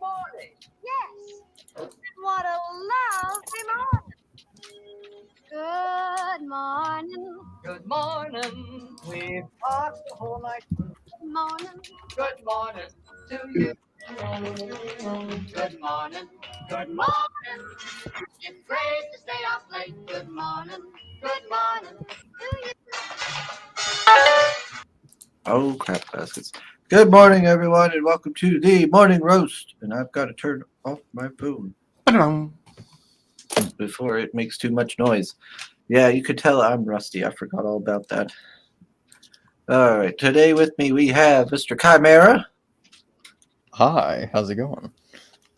morning. Yes. And what a lovely morning. Good morning. Good morning. We've talked the whole night through. Good morning. Good morning to you. Good morning. Good morning. It's great to stay up late. Good morning. Good morning to you. Oh, crap baskets. Good morning, everyone, and welcome to the morning roast. And I've got to turn off my phone before it makes too much noise. Yeah, you could tell I'm rusty. I forgot all about that. All right, today with me we have Mr. Chimera, Hi, how's it going?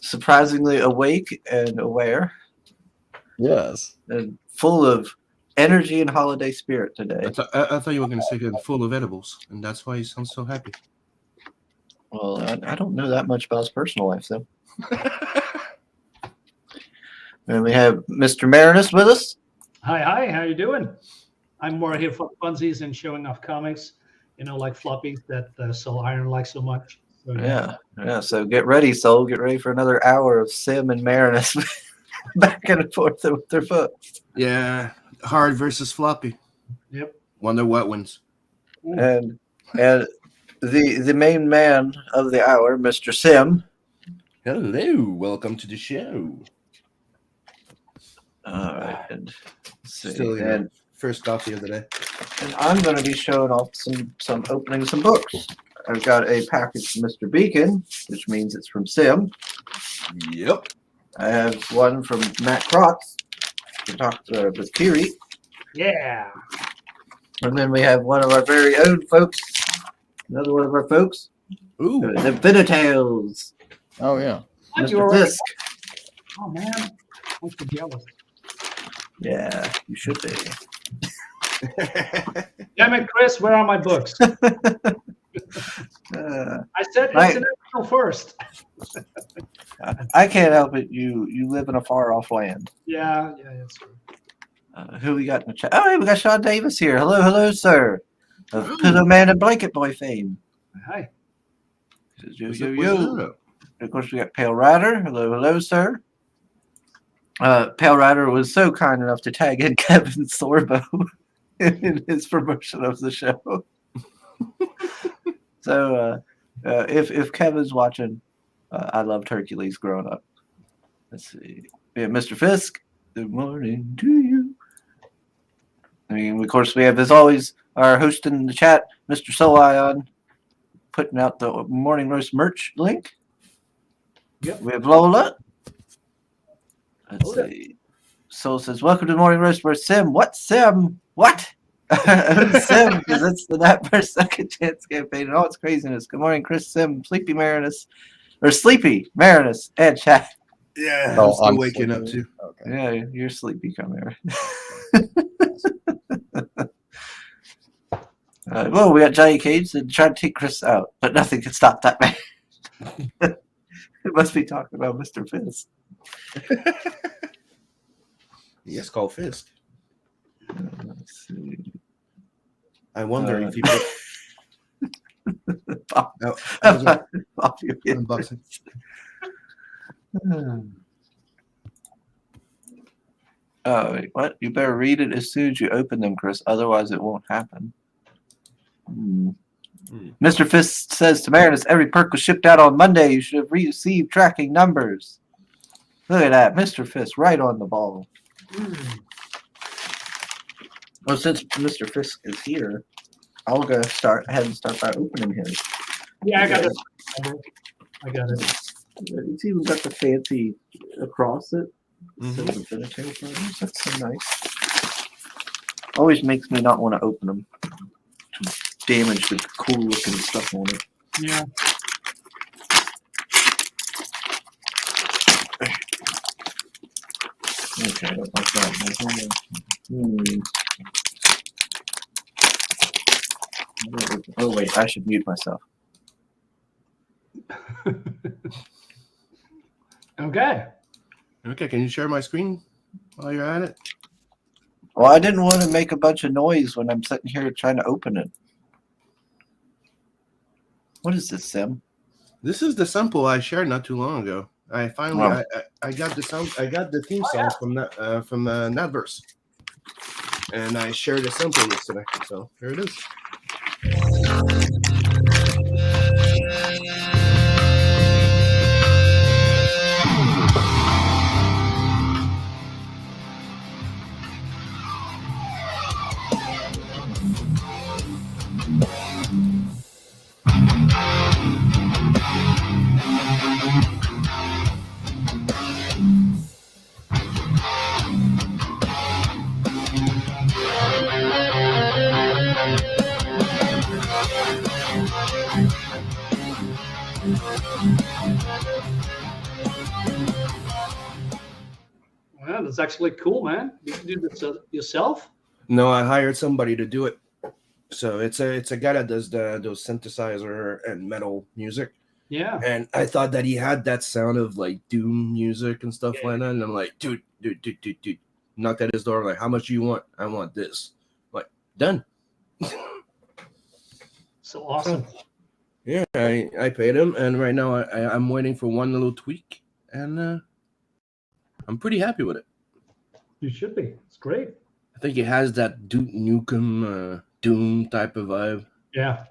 surprisingly awake and aware Yes. and full of energy and holiday spirit I, today. I thought you were going to say that full of edibles, and that's why you sound so happy. Well, I don't know that much about his personal life, so. And we have Mr. Marinus with us. Hi, how you doing? I'm more here for funsies and showing off comics, like floppies that Soul Iron likes so much. So, Yeah. So get ready, Soul. Get ready for another hour of Sim and Marinus back and forth with their books. Yeah, hard versus floppy. Yep. Wonder what wins. And the main man of the hour, Mr. Sim. Hello, welcome to the show. All right, and see, Still, first coffee of the day. and I'm going to be showing off some opening some books. I've got a package from Mr. Beacon, which means it's from Sim. Yep. I have one from Matt Crotts to talk with Kiri. Yeah. And then we have one of our very own folks, another one of our folks, Ooh. the Finitales, Oh yeah. Mr. Fisk. Oh man, I'm so jealous. Yeah, you should be. Damn it, Chris, where are my books? I said international first. I can't help it. You live in a far off land. Yeah, that's true. Who we got in the chat? Oh, hey, we got Sean Davis here. Hello, sir. Of Pillow Man and Blanket Boy fame. Hi. Yo. Of course, we got Pale Rider. Hello, sir. Pale Rider was so kind enough to tag in Kevin Sorbo in his promotion of the show. So, if Kevin's watching, I loved Hercules growing up. Let's see. Yeah, Mr. Fisk. Good morning to you. I mean, of course, we have, as always, our host in the chat, Mr. Soul Ion, putting out the Morning Roast merch link. Yep. We have Lola. Let's see. Soul says, welcome to the Morning Roast. We're Sim. What Sim? What? Sim, because it's the That Per Second Chance campaign and all its craziness. Good morning, Chris, Sim, Sleepy Marinus, and chat. Yeah, Oh, I'm still I'm waking up sleeping. too. Okay. Yeah, you're sleepy, Chimera. Well, we got Johnny Cage and tried to take Chris out, but nothing can stop that man. It must be talking about Mr. Fisk. Yes, called Fisk. Let's see. I wonder if he unboxing. Oh, wait, what? You better read it as soon as you open them, Chris. Otherwise, it won't happen. Mr. Fisk says to Marinus, every perk was shipped out on Monday. You should have received tracking numbers. Look at that. Mr. Fisk right on the ball. Well, since Mr. Fisk is here, I'll go ahead and start by opening his. Yeah, I got it. I got it. You see, we've got the fancy across it. That's so nice. Always makes me not want to open them. To damage the cool looking stuff on it. Yeah. Okay, I don't like that. Oh wait, I should mute myself. Okay. Okay, can you share my screen while you're at it? Well, I didn't want to make a bunch of noise when I'm sitting here trying to open it. What is this, Sim? This is the sample I shared not too long ago. I finally Wow. I got the sound. I got the theme song from that from Natverse, and I shared a sample yesterday. So here it is. Well, that's actually cool, man. You do this yourself? No, I hired somebody to do it. So it's a guy that does those synthesizer and metal music. Yeah. And I thought that he had that sound of like doom music and stuff like that. And I'm like, dude. Knocked at his door, like, how much do you want? I want this. Like, done. So awesome. Yeah, I paid him, and right now I'm waiting for one little tweak, and I'm pretty happy with it. You should be. It's great. I think it has that Duke Nukem Doom type of vibe. Yeah.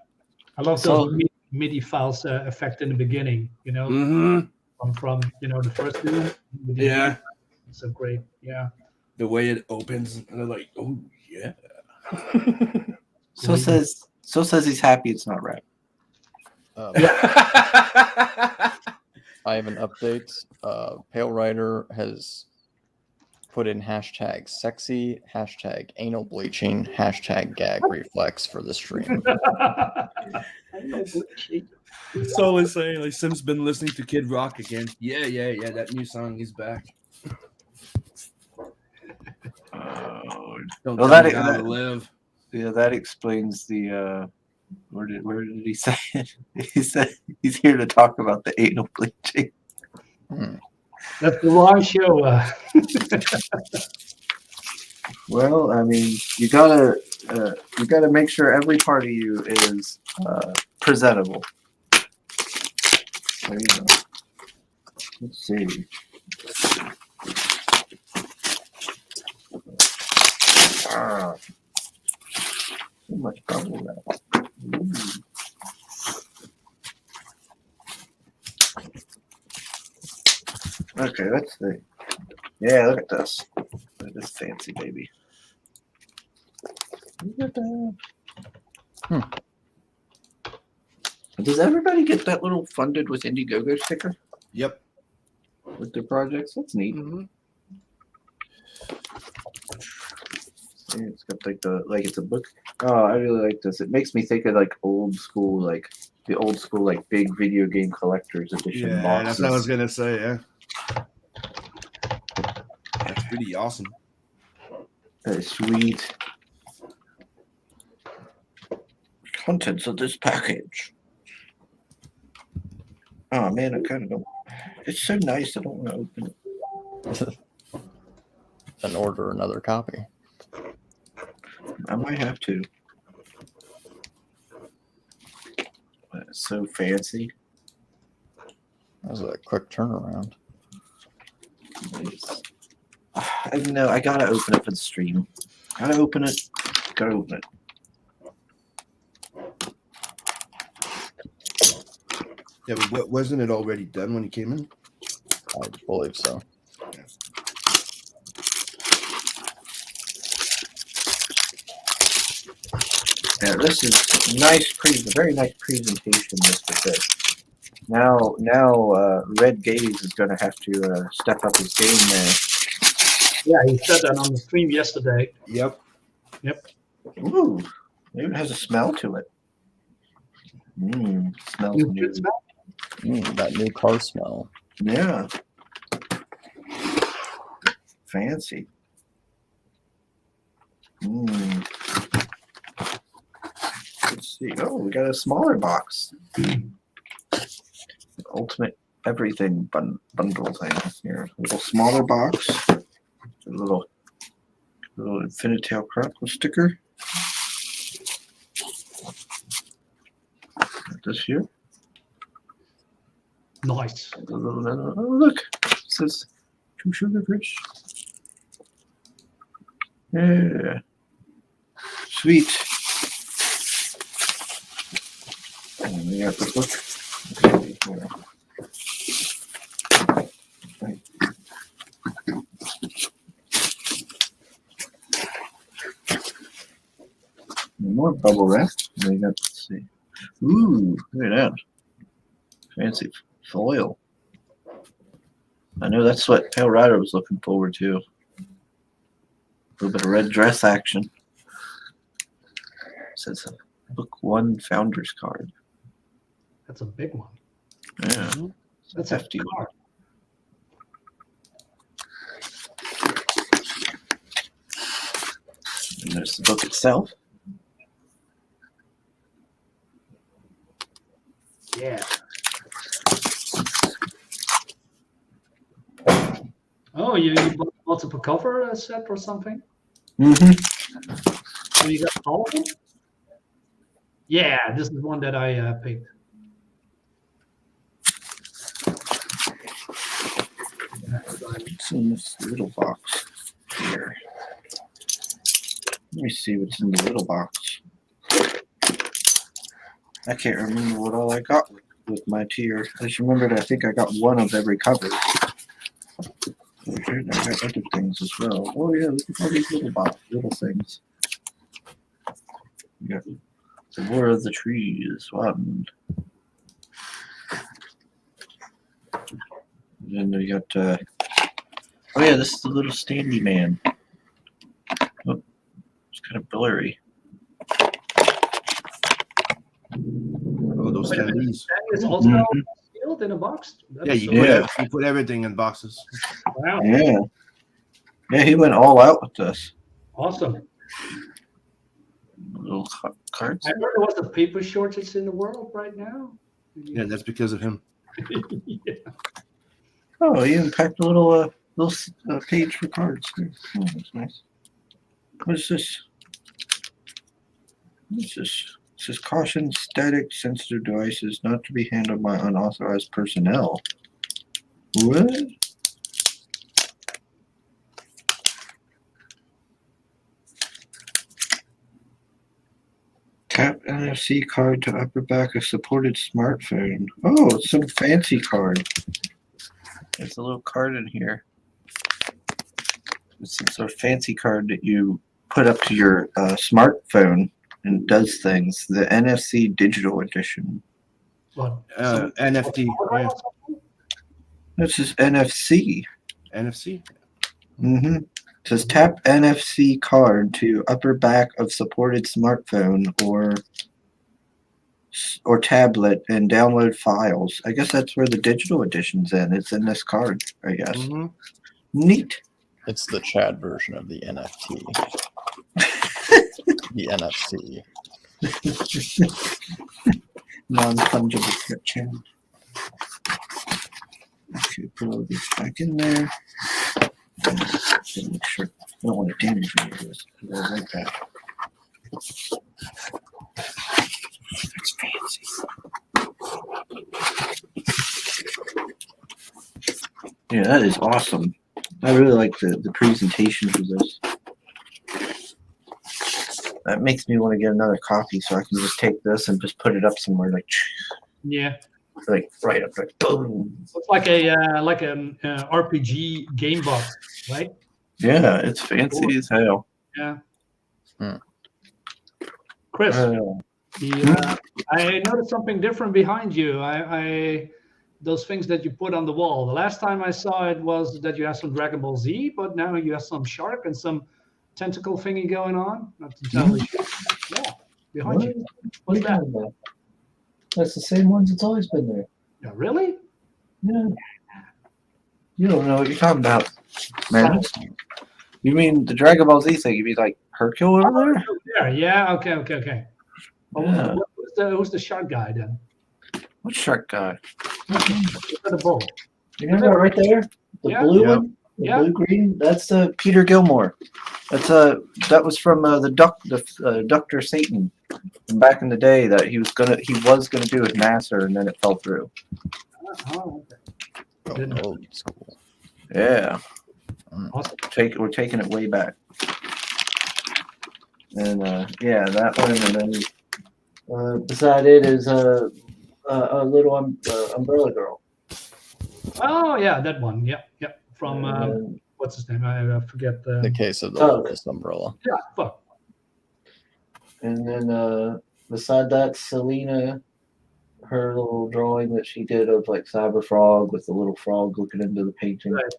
I love So- those MIDI files effect in the beginning, you know, Mm-hmm. from the first Doom. with the Yeah. MIDI. So great. Yeah. The way it opens, and I'm like, oh yeah. So says he's happy it's not rap. I have an update. Pale Rider has put in hashtag sexy, hashtag anal bleaching, hashtag gag reflex for the stream. So is saying like Sim's been listening to Kid Rock again. Yeah. That new song is back. Don't Well, tell that- me how to that- live. Yeah, that explains the. Where did he say it? He said he's here to talk about the anal bleaching. That's the wrong show. Well, I mean, you gotta make sure every part of you is presentable. There you go. Let's see. Too much bubble wrap. Ooh. Okay, let's see. Yeah, look at this. Look at this fancy baby. Look at that. Does everybody get that little funded with Indiegogo sticker Yep. with their projects? That's neat. Mm-hmm. See, it's got like it's a book. Oh, I really like this. It makes me think of like old school, like the old school, like big video game collector's edition Yeah, boxes. that's what I was gonna say. Yeah, that's pretty awesome. That is sweet. Contents of this package. Oh man, I kind of don't. It's so nice. I don't want to open it. And order another copy. I might have to. It's so fancy. That was a quick turnaround. Nice. I know. I gotta open it for the stream. Gotta open it. Gotta open it. Yeah, but wasn't it already done when he came in? I believe so. Yeah, this is nice. Very nice presentation, Mr. Fish. Now, Red Gaze is going to have to step up his game there. Yeah, he said that on the stream yesterday. Yep. Ooh, it even has a smell to it. Smells You new. good smell? That new car smell. Yeah. Fancy. Let's see. Oh, we got a smaller box. Ultimate everything bundle thing here. A little smaller box. A little Infinitail Chronicle sticker. Got this here. Nice. Oh, look, it says 2 sugarfish. Yeah, sweet. And we got the book. More bubble wrap. We got, let's see. Ooh, look at that. Fancy foil. I know that's what Pale Rider was looking forward to. A little bit of red dress action. It says book 1 founder's card. That's a big one. Yeah, That's a a hefty one. card. And there's the book itself. Yeah. Oh, you bought multiple cover set or something? Mm-hmm. So you got all of them? Yeah, this is one that I picked. It's in this little box here. Let me see what's in the little box. I can't remember what all I got with my tier. I just remembered I think I got one of every cover. I got other things as well. Oh yeah, look at all these little things. We got the War of the Trees one. And then we got oh yeah, this is the little standy man. Oh, it's kind of blurry. Oh, those Wait a minute. standees. That is also Mhm. sealed in a box? Yeah, you Yeah. put everything in boxes. Wow. Yeah. Yeah, he went all out with this. Awesome. Little cards. I heard there was a paper shortage in the world right now. Yeah, that's because of him. Yeah. Oh, he even packed a little page for cards. Oh, that's nice. What is this? What's this? It says caution: static sensitive devices not to be handled by unauthorized personnel. What? Tap NFC card to upper back of supported smartphone. Oh, it's some fancy card. There's a little card in here. It's some sort of fancy card that you put up to your smartphone and does things. The NFC digital edition. What? NFT. Yeah. This is NFC. NFC. Mm-hmm. It says tap NFC card to upper back of supported smartphone or tablet and download files. I guess that's where the digital edition's in. It's in this card, I guess. Mm-hmm. Neat. It's the Chad version of the NFT. The NFC. Non-fungible channel. Okay, put all these back in there. Make sure I don't want to damage any of this. Go like that. That's fancy. Yeah, that is awesome. I really like the presentation for this. That makes me want to get another copy so I can just take this and just put it up somewhere Yeah. like right up there. Boom. Looks like a RPG game box, right? Yeah, it's fancy as hell. Yeah. Hmm. Chris, Uh, I noticed something different behind you. I those things that you put on the wall. The last time I saw it was that you have some Dragon Ball Z, but now you have some shark and some tentacle thingy going on. Not entirely sure. Yeah, behind you. What's that? That's the same ones that's always been there. Yeah, really? Yeah. You don't know what you're talking about, man. You mean the Dragon Ball Z thing? You mean like Hercule over there? Yeah, yeah. Okay. Yeah. Who's the shark guy then? What shark guy? The bull. You know that right there? The Yeah. blue Yep. one? The Yeah. blue green? That's Peter Gilmore. That was from the Dr. Satan from back in the day that he was gonna do with Nasser and then it fell through. Oh, okay. Oh, old school. Yeah, Awesome. we're taking it way back. And yeah, that one, and then beside it is a little umbrella girl. Oh yeah, that one. Yeah, yeah. From And then, what's his name? I forget. The case of the Oh. Lotus umbrella. Yeah, fuck. and then beside that, Selena, her little drawing that she did of like Cyber Frog with the little frog looking into the painting Right.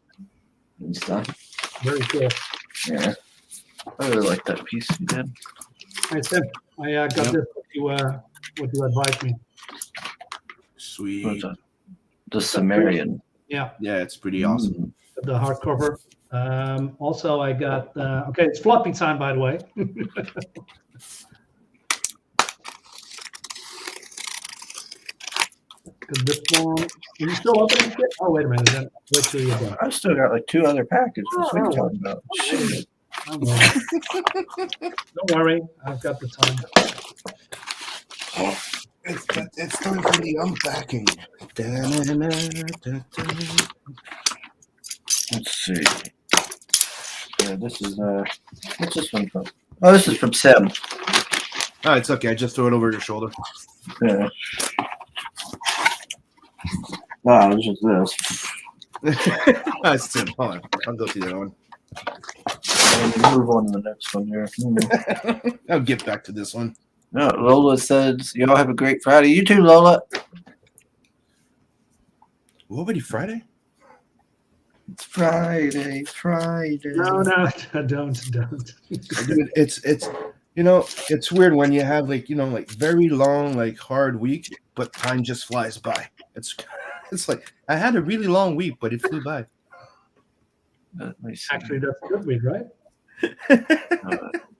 and stuff. Very cool. Yeah, I really like that piece you did. Nice, Tim. I got Yep. this. What you advised me. What's Sweet. that? The Sumerian. Yeah, Yeah, it's pretty awesome. the hardcover. Also, I got. Okay, it's floppy time, by the way. Because this one, are you still opening shit? Oh, wait a minute. Then wait till you're done. I've still got like 2 other packages. What are you Oh. talking about? Shit. Don't worry. Don't worry. I've got the time. It's time for the unpacking. Let's see. Yeah, this is what's this one from? Oh, this is from Sim. Oh, it's okay. I just throw it over your shoulder. Yeah. Wow, it's just this. That's Tim. Hold on. I'll go through that one. And we move on to the next one here. I'll get back to this one. No, Lola says, y'all have a great Friday. You too, Lola. Already Friday? It's Friday, Friday. No, don't. Dude, it's it's weird when you have like very long, like hard week, but time just flies by. It's like I had a really long week, but it flew by. Let me see. Actually, that's a good week, right?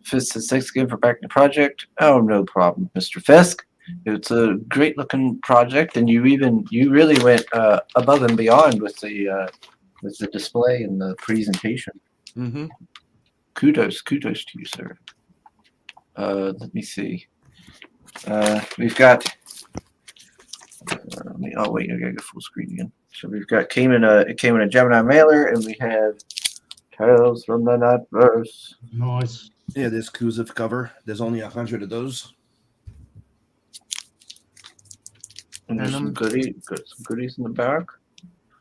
Fisk says, thanks again for backing the project. Oh, no problem, Mr. Fisk. It's a great looking project, and you really went above and beyond with the display and the presentation. Mm-hmm. Kudos to you, sir. Let me see. We've got. Oh wait, I gotta go full screen again. So we've got it came in a Gemini mailer, and we have Tales from the Nightverse. Nice. Yeah, this Kuzov cover. There's only 100 of those. And there's some goodies in the back.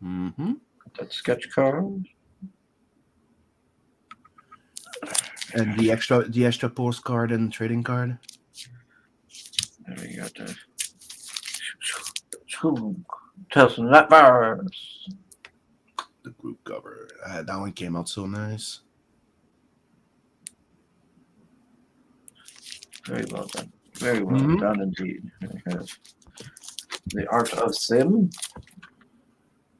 Mm-hmm. That sketch card. And the extra postcard and trading card. There we got the Tales from the Nightverse. The group cover. That one came out so nice. Very well done. Very well Mhm. done indeed. We have the Art of Sim.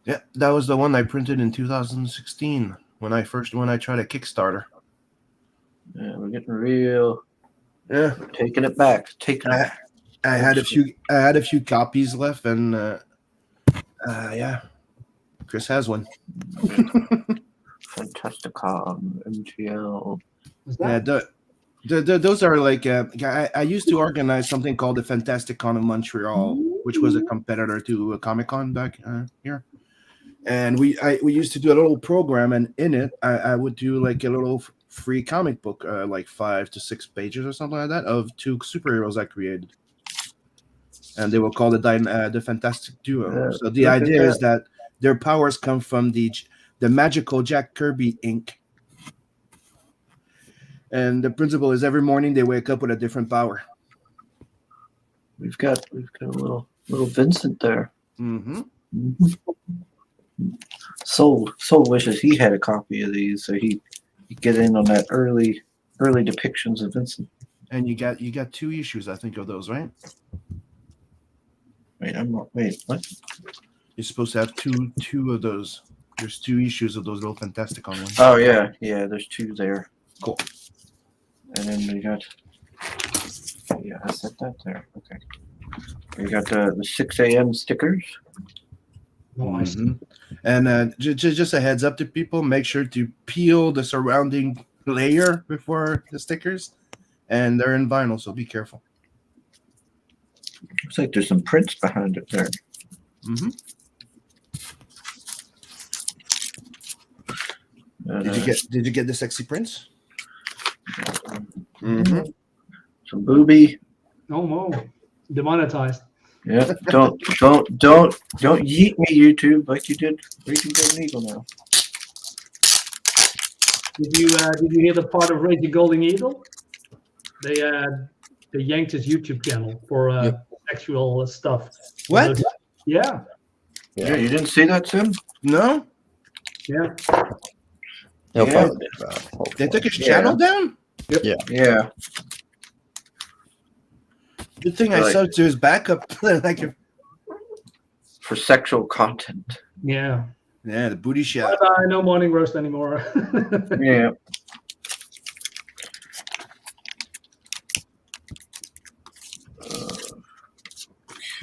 Yeah, that was the one I printed in 2016 when I tried a Kickstarter. Yeah, we're getting real. Yeah, Taking it back. I had a few copies left, and yeah, Chris has one. Fantasticon, MTL. Is Yeah, that? those are like I used to organize something called the Fantasticon of Montreal, which was a competitor to Comic Con back here. And we used to do a little program, and in it I would do like a little free comic book, like 5 to 6 pages or something like that, of 2 superheroes I created, and they were called the Fantastic Duo. Yeah, So the look at idea that. is that their powers come from the magical Jack Kirby ink, and the principle is every morning they wake up with a different power. We've got a little Vincent there. Mm-hmm. Soul wishes he had a copy of these so he could get in on that early depictions of Vincent. And you got 2 issues, I think, of those, right? Wait, what? You're supposed to have two of those. There's 2 issues of those little Fantasticon ones. Oh yeah, there's 2 there. Cool. And then we got I set that there. Okay. We got the 6 a.m. stickers. Nice. Mhm. And just a heads up to people: make sure to peel the surrounding layer before the stickers, and they're in vinyl, so be careful. Looks like there's some prints behind it there. Mm-hmm. Did you get the sexy prince? Mm-hmm. Some booby. No, demonetized. Yeah. Don't yeet me, YouTube, like you did Raging Golden Eagle now. Did you hear the part of Raging Golden Eagle? They yanked his YouTube channel for sexual stuff. What? Yeah. Yeah, you didn't see that, Tim? No? Yeah. He'll Yeah. probably get back. They Hopefully. took his channel down? Yeah. Good thing I Like- subbed to his backup. Like, For sexual content. Yeah. yeah, the booty shot. Bye-bye, no morning roast anymore. Yeah.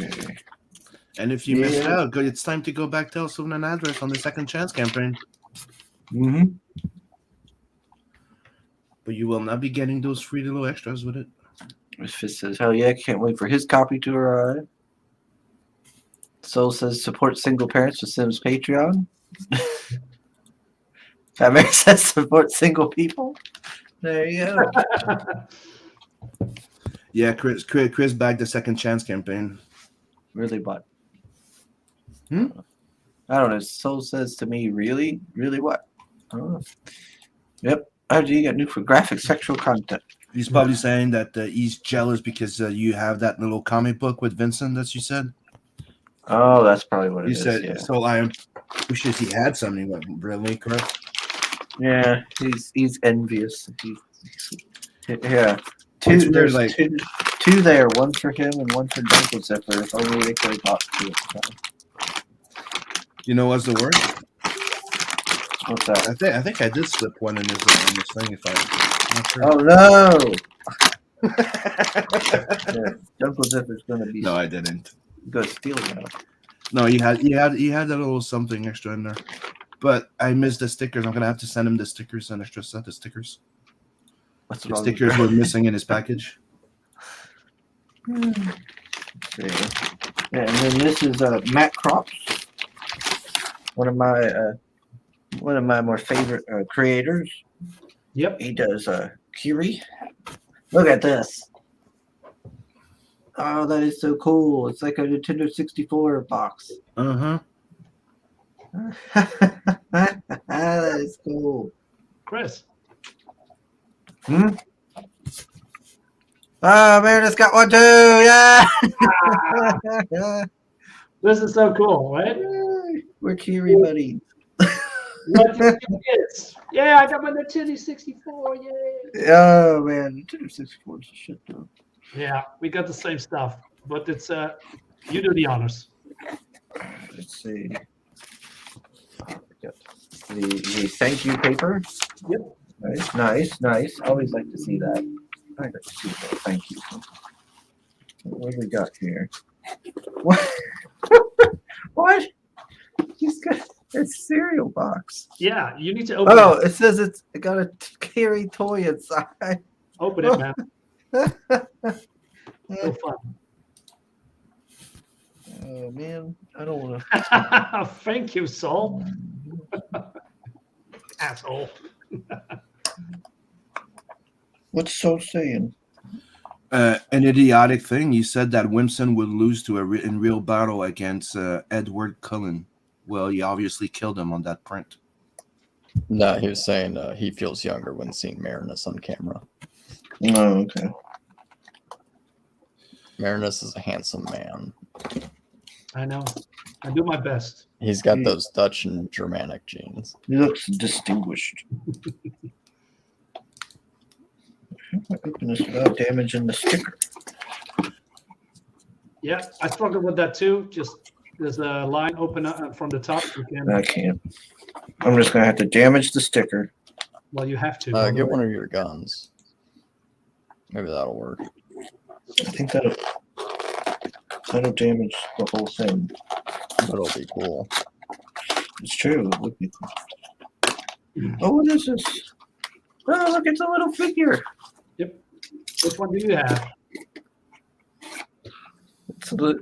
Okay. And if you missed Yeah. out, good, it's time to go back tell someone an address on the second chance campaign. Mm-hmm. But you will not be getting those free little extras with it. Fist says, hell yeah, can't wait for his copy to arrive. Soul says, support single parents with Sims Patreon. Fat Mary says, support single people. There you go. Yeah, Chris bagged the second chance campaign. Really, what? Hmm? I don't know. Soul says to me, really? Really what? I don't know. Yep. How do you get new for graphic sexual content? He's probably saying that he's jealous because you have that little comic book with Vincent, as you said. Oh, that's probably what it You is. said Yeah. so. I wishes he had something. But really, Chris? Yeah, he's envious. Yeah. It's weird, There's like- two there, one for him and one for Dunkel Zipper. If only they could have got two at the time. You know what's the word? What's that? I think I did slip one in this thing. If I'm not sure. Oh no! Yeah, Dunkel Zipper's gonna be No, I didn't. go steal now. No, he had a little something extra in there. But I missed the stickers. I'm gonna have to send him the stickers, an extra set of stickers. What's The wrong stickers were missing in his package. with Yeah, and then this is Matt Crops, one of my more favorite creators. Yep. He does Kiri. Look at this. Oh, that is so cool. It's like a Nintendo 64 box. Uh-huh. That is cool. Chris. Hmm? Oh, Meredith's got one too. Yeah. This is so cool, right? We're Kiri buddies. What do you think it is? Yeah, I got my Nintendo 64. Yay. Oh, man. Nintendo 64 is a shit, though. Yeah, we got the same stuff, but it's you do the honors. Let's see. We got the thank you paper. Yep. Nice. Always like to see that. I like to see that. Thank you. What do we got here? What? What? He's got a cereal box. Yeah, you need to open Oh, it. it says it's got a Kiri toy inside. Open it, man. So fun. Oh man, I don't want to. Thank you, Saul. Asshole. What's Soul saying? An idiotic thing. You said that Winston would lose to in real battle against Edward Cullen. Well, you obviously killed him on that print. No, he was saying he feels younger when seeing Marinus on camera. Oh, okay. Marinus is a handsome man. I know. I do my best. He's got those Dutch and Germanic genes. He looks distinguished. I open this without damaging the sticker. Yeah, I struggled with that too. Just there's a line open up from the top. You can. I can't. I'm just gonna have to damage the sticker. Well, you have to. Get one of your guns. Maybe that'll work. I think that'll damage the whole thing. But it'll be cool. It's true. It would be cool. Oh, what is this? Oh, look, it's a little figure. Yep. Which one do you have? It's a little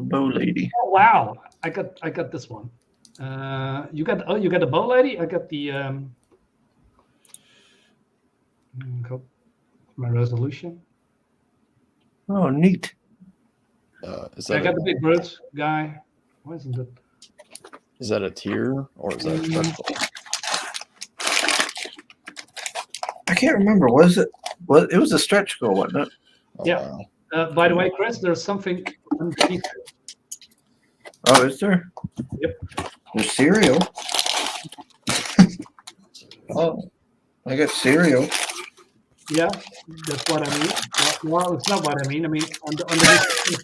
bow lady. Oh wow! I got this one. You got the bow lady. I got the my resolution. Oh, neat. Is I that got the big bird guy. Why isn't it? is that a tier or is that a stretch goal? I can't remember. Was it? Well, it was a stretch goal, wasn't it? Oh, Yeah. wow. By the way, Chris, there's something underneath it. Oh, is there? Yep. There's cereal. Oh, I got cereal. Yeah, that's what I mean. Well, it's not what I mean. I mean underneath.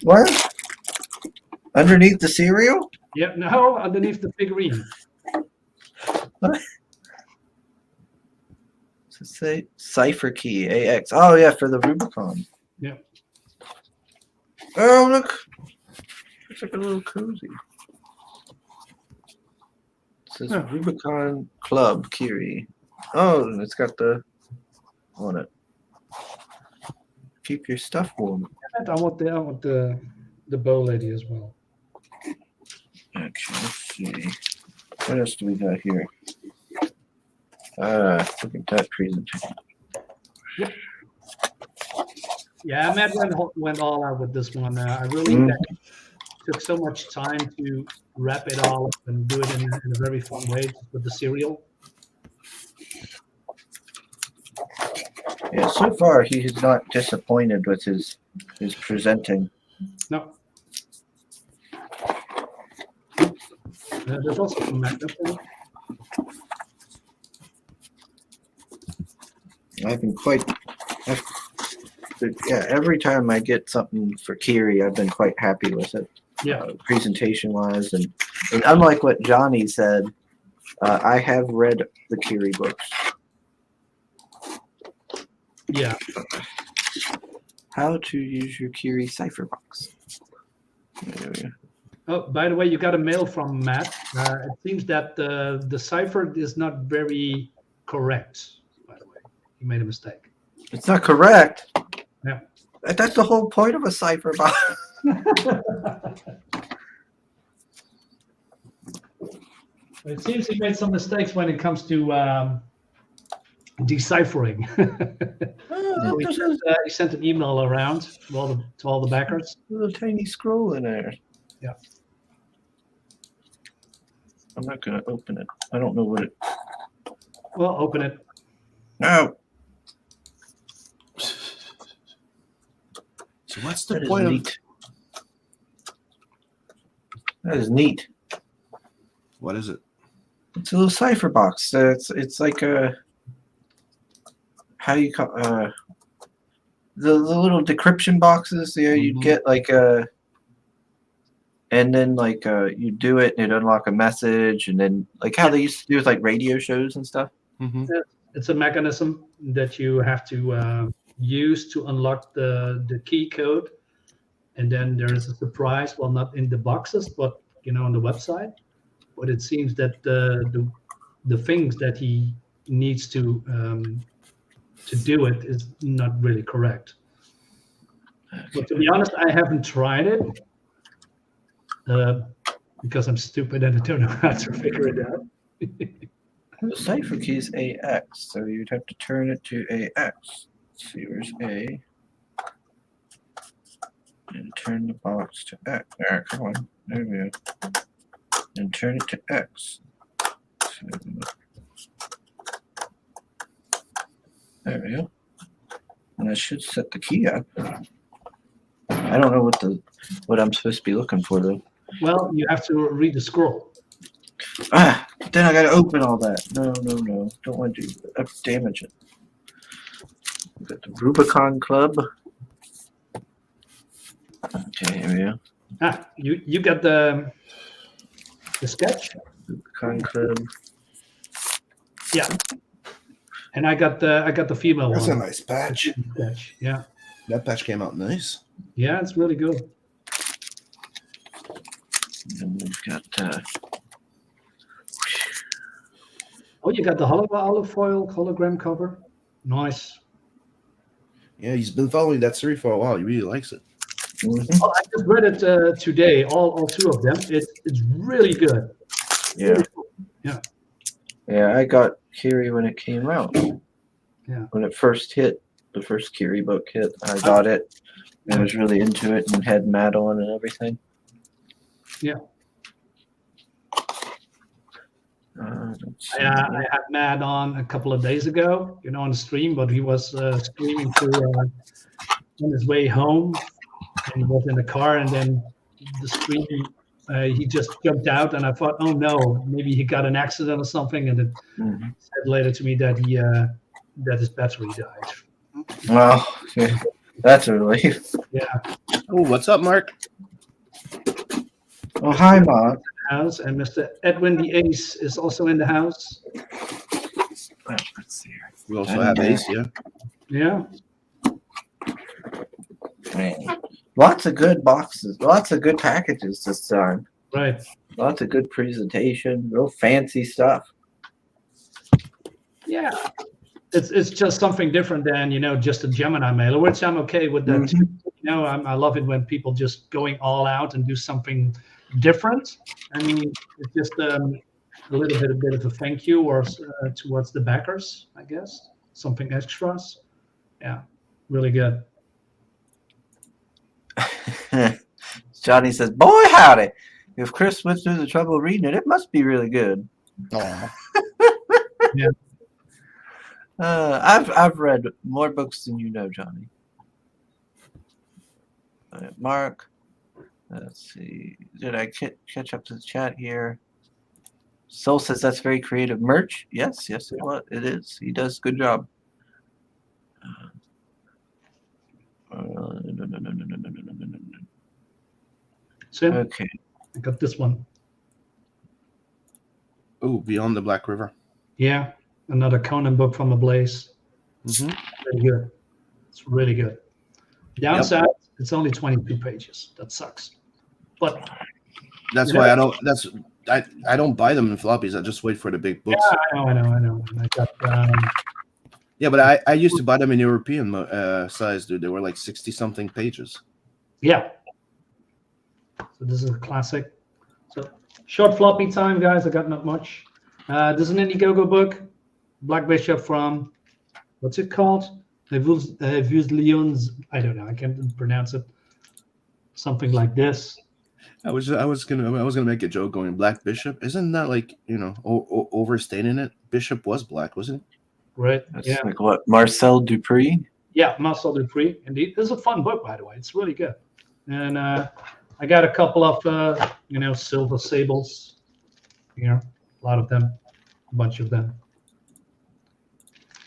What? Underneath the cereal? Yeah, no, underneath the figurine. What? Does it say cipher key AX? Oh yeah, for the Rubicon. Yeah. Oh look, it's like a little cozy. It says Yeah. Rubicon Club Kiri. Oh, and it's got the on it. Keep your stuff warm. And I want the bow lady as well. Okay, let's see. What else do we got here? Look at that presentation. Yeah, Matt went all out with this one. I really took so much time to wrap it all up and do it in a very fun way with the cereal. Yeah, so far he has not disappointed with his presenting. No. There's also some magnets in it. I've been yeah, every time I get something for Kiri, I've been quite happy with it. Yeah. Presentation wise, and unlike what Johnny said, I have read the Kiri books. Yeah. How to use your Kiri cipher box. There we go. Oh, by the way, you got a mail from Matt. It seems that the cipher is not very correct. By the way, he made a mistake. It's not correct. Yeah. That's the whole point of a cipher box. It seems he made some mistakes when it comes to deciphering. So he sent an email around to all the backers. Little tiny scroll in there. Yeah. I'm not gonna open it. I don't know what it. Well, open it. No. So what's the That is point of neat. That is neat. what is it? It's a little cipher box. It's like a how you call the little decryption boxes. Yeah, you'd get like a, and then like you do it and it unlock a message, and then like how they used to do with like radio shows and stuff. Mm-hmm. It's a mechanism that you have to use to unlock the key code, and then there is a surprise. Well, not in the boxes, but on the website. But it seems that the things that he needs to do it is not really correct. But to be honest, I haven't tried it because I'm stupid and I don't know how to figure it out. The cipher key is AX, so you'd have to turn it to AX. Let's see, where's A? And turn the box to X. All right, come on. There we go. And turn it to X. So, there we go. And I should set the key up. I don't know what I'm supposed to be looking for though. Well, you have to read the scroll. Then I gotta open all that. No. Don't want to do that. Damage it. We got the Rubicon Club. Okay, here we go. You got the sketch? Rubicon Club. Yeah. And I got the female That's a one. nice patch. Sketch. Yeah. That patch came out nice. Yeah, it's really good. And we've got Oh, you got the olive foil hologram cover. Nice. Yeah, he's been following that series for a while. He really likes it. Mhm. Oh, I just read it today. All two of them. It's really good. Yeah. Really cool. Yeah. Yeah, I got Kiri when it came out. Yeah. When it first hit, the first Kiri book hit, I got it. I was really into it and had Matt on and everything. Yeah. Let's see. I had Matt on a couple of days ago, on the stream, but he was streaming through on his way home, and he was in the car, and then the stream, he just jumped out, and I thought, oh no, maybe he got an accident or something, and it Mhm. said later to me that that his battery died. Well, yeah, that's a relief. Yeah. Oh, what's up, Mark? Oh, hi, Mark. House, and Mr. Edwin the Ace is also in the house. Let's see here. We also have Ace, yeah. Yeah. Man. Lots of good boxes, lots of good packages this time. Right. Lots of good presentation, real fancy stuff. Yeah. It's just something different than just a Gemini mailer, which I'm okay with that too. I love it when people just going all out and do something different. I mean, it's just a bit of a thank you or towards the backers, I guess. Something extras. Yeah, really good. Johnny says, "Boy, howdy! If Chris went through the trouble of reading it, it must be really good." Aw. Yeah. I've read more books than you know, Johnny. Mark, let's see. Did I catch up to the chat here? Soul says that's very creative merch. Yes, it is. He does a good job. So Okay. I got this one. Oh, Beyond the Black River. Yeah, another Conan book from Ablaze. Mm-hmm. Really good. It's really good. Downside, it's only 22 pages. That sucks. But That's why I don't buy them in floppies. I just wait for the big books. yeah, I know. I got Yeah, but I used to buy them in European size, dude. They were like 60-something pages. yeah. So this is a classic. So short floppy time, guys. I got not much. This is an Indiegogo book. Black Bishop from, what's it called? Vus Lyons. I don't know. I can't pronounce it. Something like this. I was gonna make a joke going Black Bishop. Isn't that like overstating it? Bishop was black, wasn't it? Right. That's Yeah. like what? Marcel Dupree? Yeah, Marcel Dupree. Indeed. This is a fun book, by the way. It's really good. And I got a couple of silver sables. A lot of them, a bunch of them.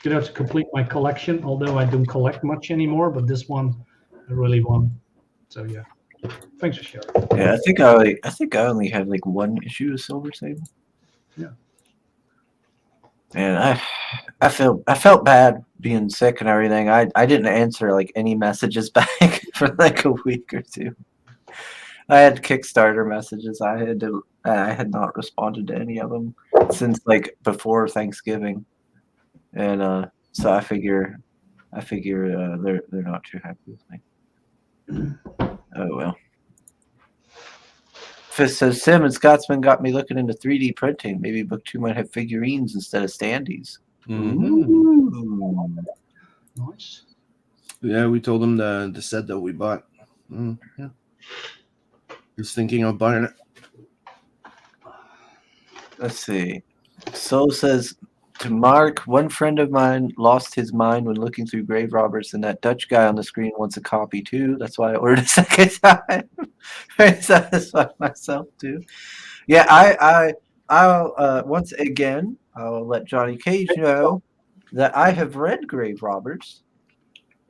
To complete my collection, although I don't collect much anymore, but this one I really want. So yeah. Thanks for sharing. Yeah, I think I only have like one issue of Silver Sable. Yeah. And I felt bad being sick and everything. I didn't answer like any messages back for like a week or two. I had Kickstarter messages. I had not responded to any of them since like before Thanksgiving, and so I figure they're not too happy with me. Oh well. Fist says Sim and Scotsman got me looking into 3D printing. Maybe book 2 might have figurines instead of standees. Ooh. Nice. Yeah, we told him the set that we bought. Yeah. He's thinking of buying it. Let's see. Soul says to Mark, one friend of mine lost his mind when looking through Grave Robbers, and that Dutch guy on the screen wants a copy too. That's why I ordered a second time. Very satisfied myself too. Yeah, I'll once again I'll let Johnny Cage know that I have read Grave Robbers,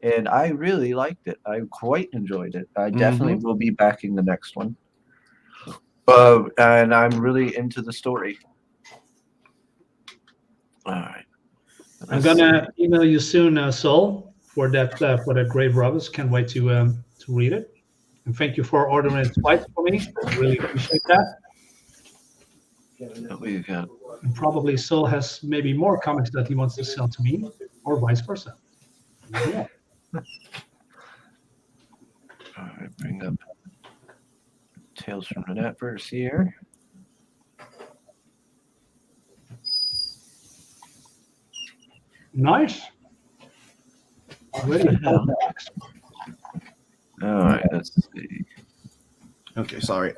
and I really liked it. I quite enjoyed it. I definitely will be backing the next one. And I'm really into the story. All right. I'm gonna email you soon, Sol, for that Grave Robbers. Can't wait to read it. And thank you for ordering it twice for me. I really appreciate that. What we got? And probably Sol has maybe more comics that he wants to sell to me, or vice versa. Yeah. All right, bring up Tales from the Netverse here. Nice. Ready. All right, let's see. Okay, sorry.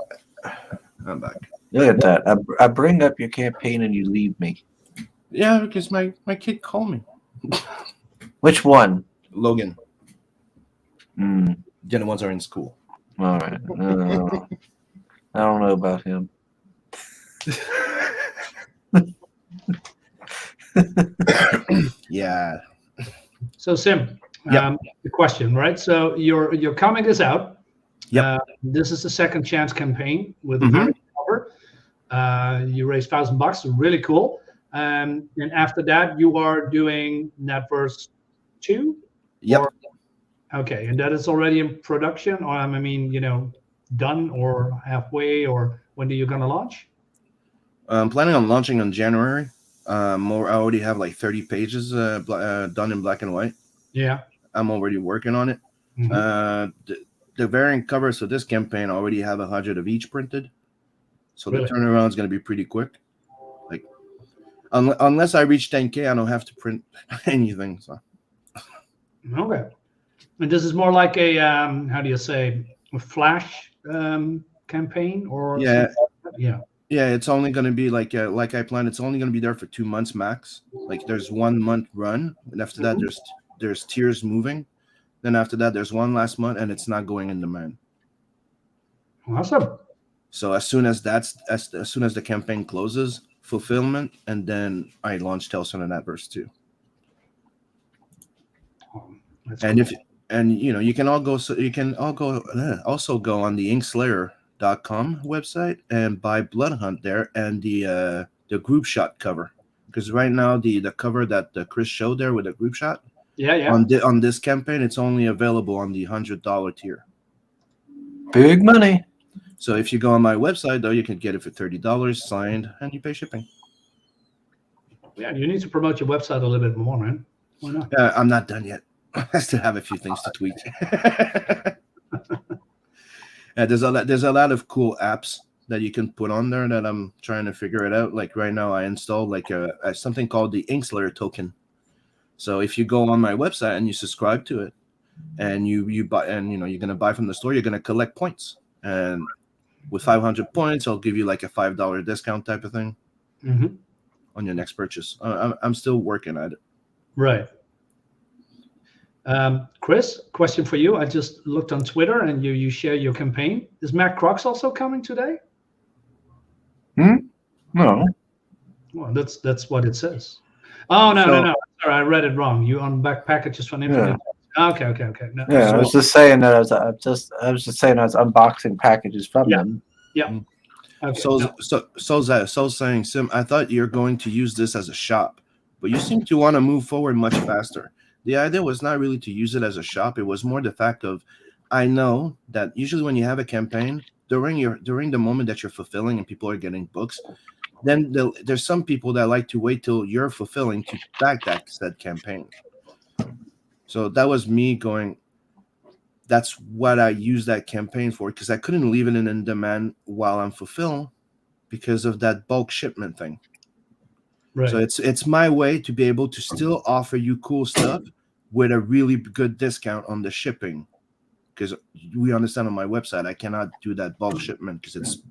I'm back. Look at that. I bring up your campaign and you leave me. Yeah, because my kid called me. Which one? Logan. Hmm. The other ones are in school. All right. I don't know about him. Yeah. So Sim, Yep. the question, right? So your comic is out. Yep. This is the second chance campaign with a Mhm. very cover. You raised $1,000, really cool. And after that, you are doing Netverse 2. Yep. Or- okay, and that is already in production, or I mean, done or halfway, or when are you gonna launch? I'm planning on launching in January. I already have like 30 pages done in black and white. Yeah. I'm already working on it. Mhm. The variant covers for this campaign already have 100 of each printed, so Really? the turnaround is going to be pretty quick. Like, unless I reach 10K, I don't have to print anything. So Okay. And this is more like a how do you say, a flash campaign or yeah, something like that? Yeah. yeah, it's only going to be like I planned. It's only going to be there for 2 months max. Like there's 1 month run, and after that there's tiers moving. Then after that there's one last month, and it's not going in demand. Awesome. So as soon as as soon as the campaign closes, fulfillment, and then I launch Tales from the Netverse 2. That's And cool. you can all go also go on the inkslayer.com website and buy Blood Hunt there and the group shot cover, because right now the cover that Chris showed there with the group shot Yeah. on this campaign, it's only available on the $100 tier. Big money. So if you go on my website though, you can get it for $30 signed, and you pay shipping. Yeah, you need to promote your website a little bit more, man. Why not? I'm not done yet. I still have a few things to tweak. There's a lot of cool apps that you can put on there that I'm trying to figure it out. Like right now, I installed like a something called the Inkslayer token. So if you go on my website and you subscribe to it, and you buy, and you're gonna buy from the store, you're gonna collect points, and with 500 points, I'll give you like a $5 discount type of thing on your next purchase. I'm still working at it. Right. Chris, question for you. I just looked on Twitter and you share your campaign. Is Matt Crocs also coming today? No. Well, that's what it says. Oh no. Sorry, I read it wrong. You unback packages from Infinite. Okay. No, Yeah, So- I was just saying that I was just saying I was unboxing packages from them. Yeah. Okay. So saying, Sim, I thought you're going to use this as a shop, but you seem to want to move forward much faster. The idea was not really to use it as a shop. It was more the fact of, I know that usually when you have a campaign, during the moment that you're fulfilling and people are getting books, then there's some people that like to wait till you're fulfilling to back that said campaign. So that was me going, that's what I used that campaign for, because I couldn't leave it in demand while I'm fulfilling because of that bulk shipment thing. Right. So it's my way to be able to still offer you cool stuff with a really good discount on the shipping, because we understand on my website I cannot do that bulk shipment because it's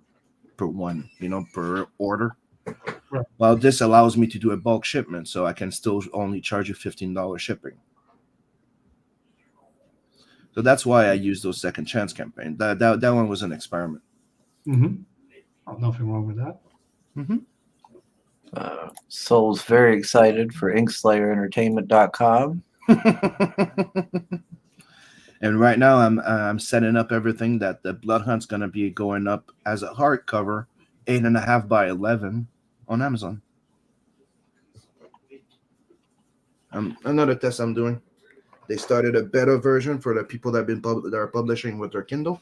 per one, per order. Right. Well, this allows me to do a bulk shipment, so I can still only charge you $15 shipping. So that's why I used those second chance campaign. That one was an experiment. Oh, nothing wrong with that. Soul's very excited for InkSlayerEntertainment.com. And right now I'm setting up everything that the Blood Hunt's going to be going up as a hardcover, 8.5 by 11 on Amazon. Another test I'm doing. They started a beta version for the people that are publishing with their Kindle,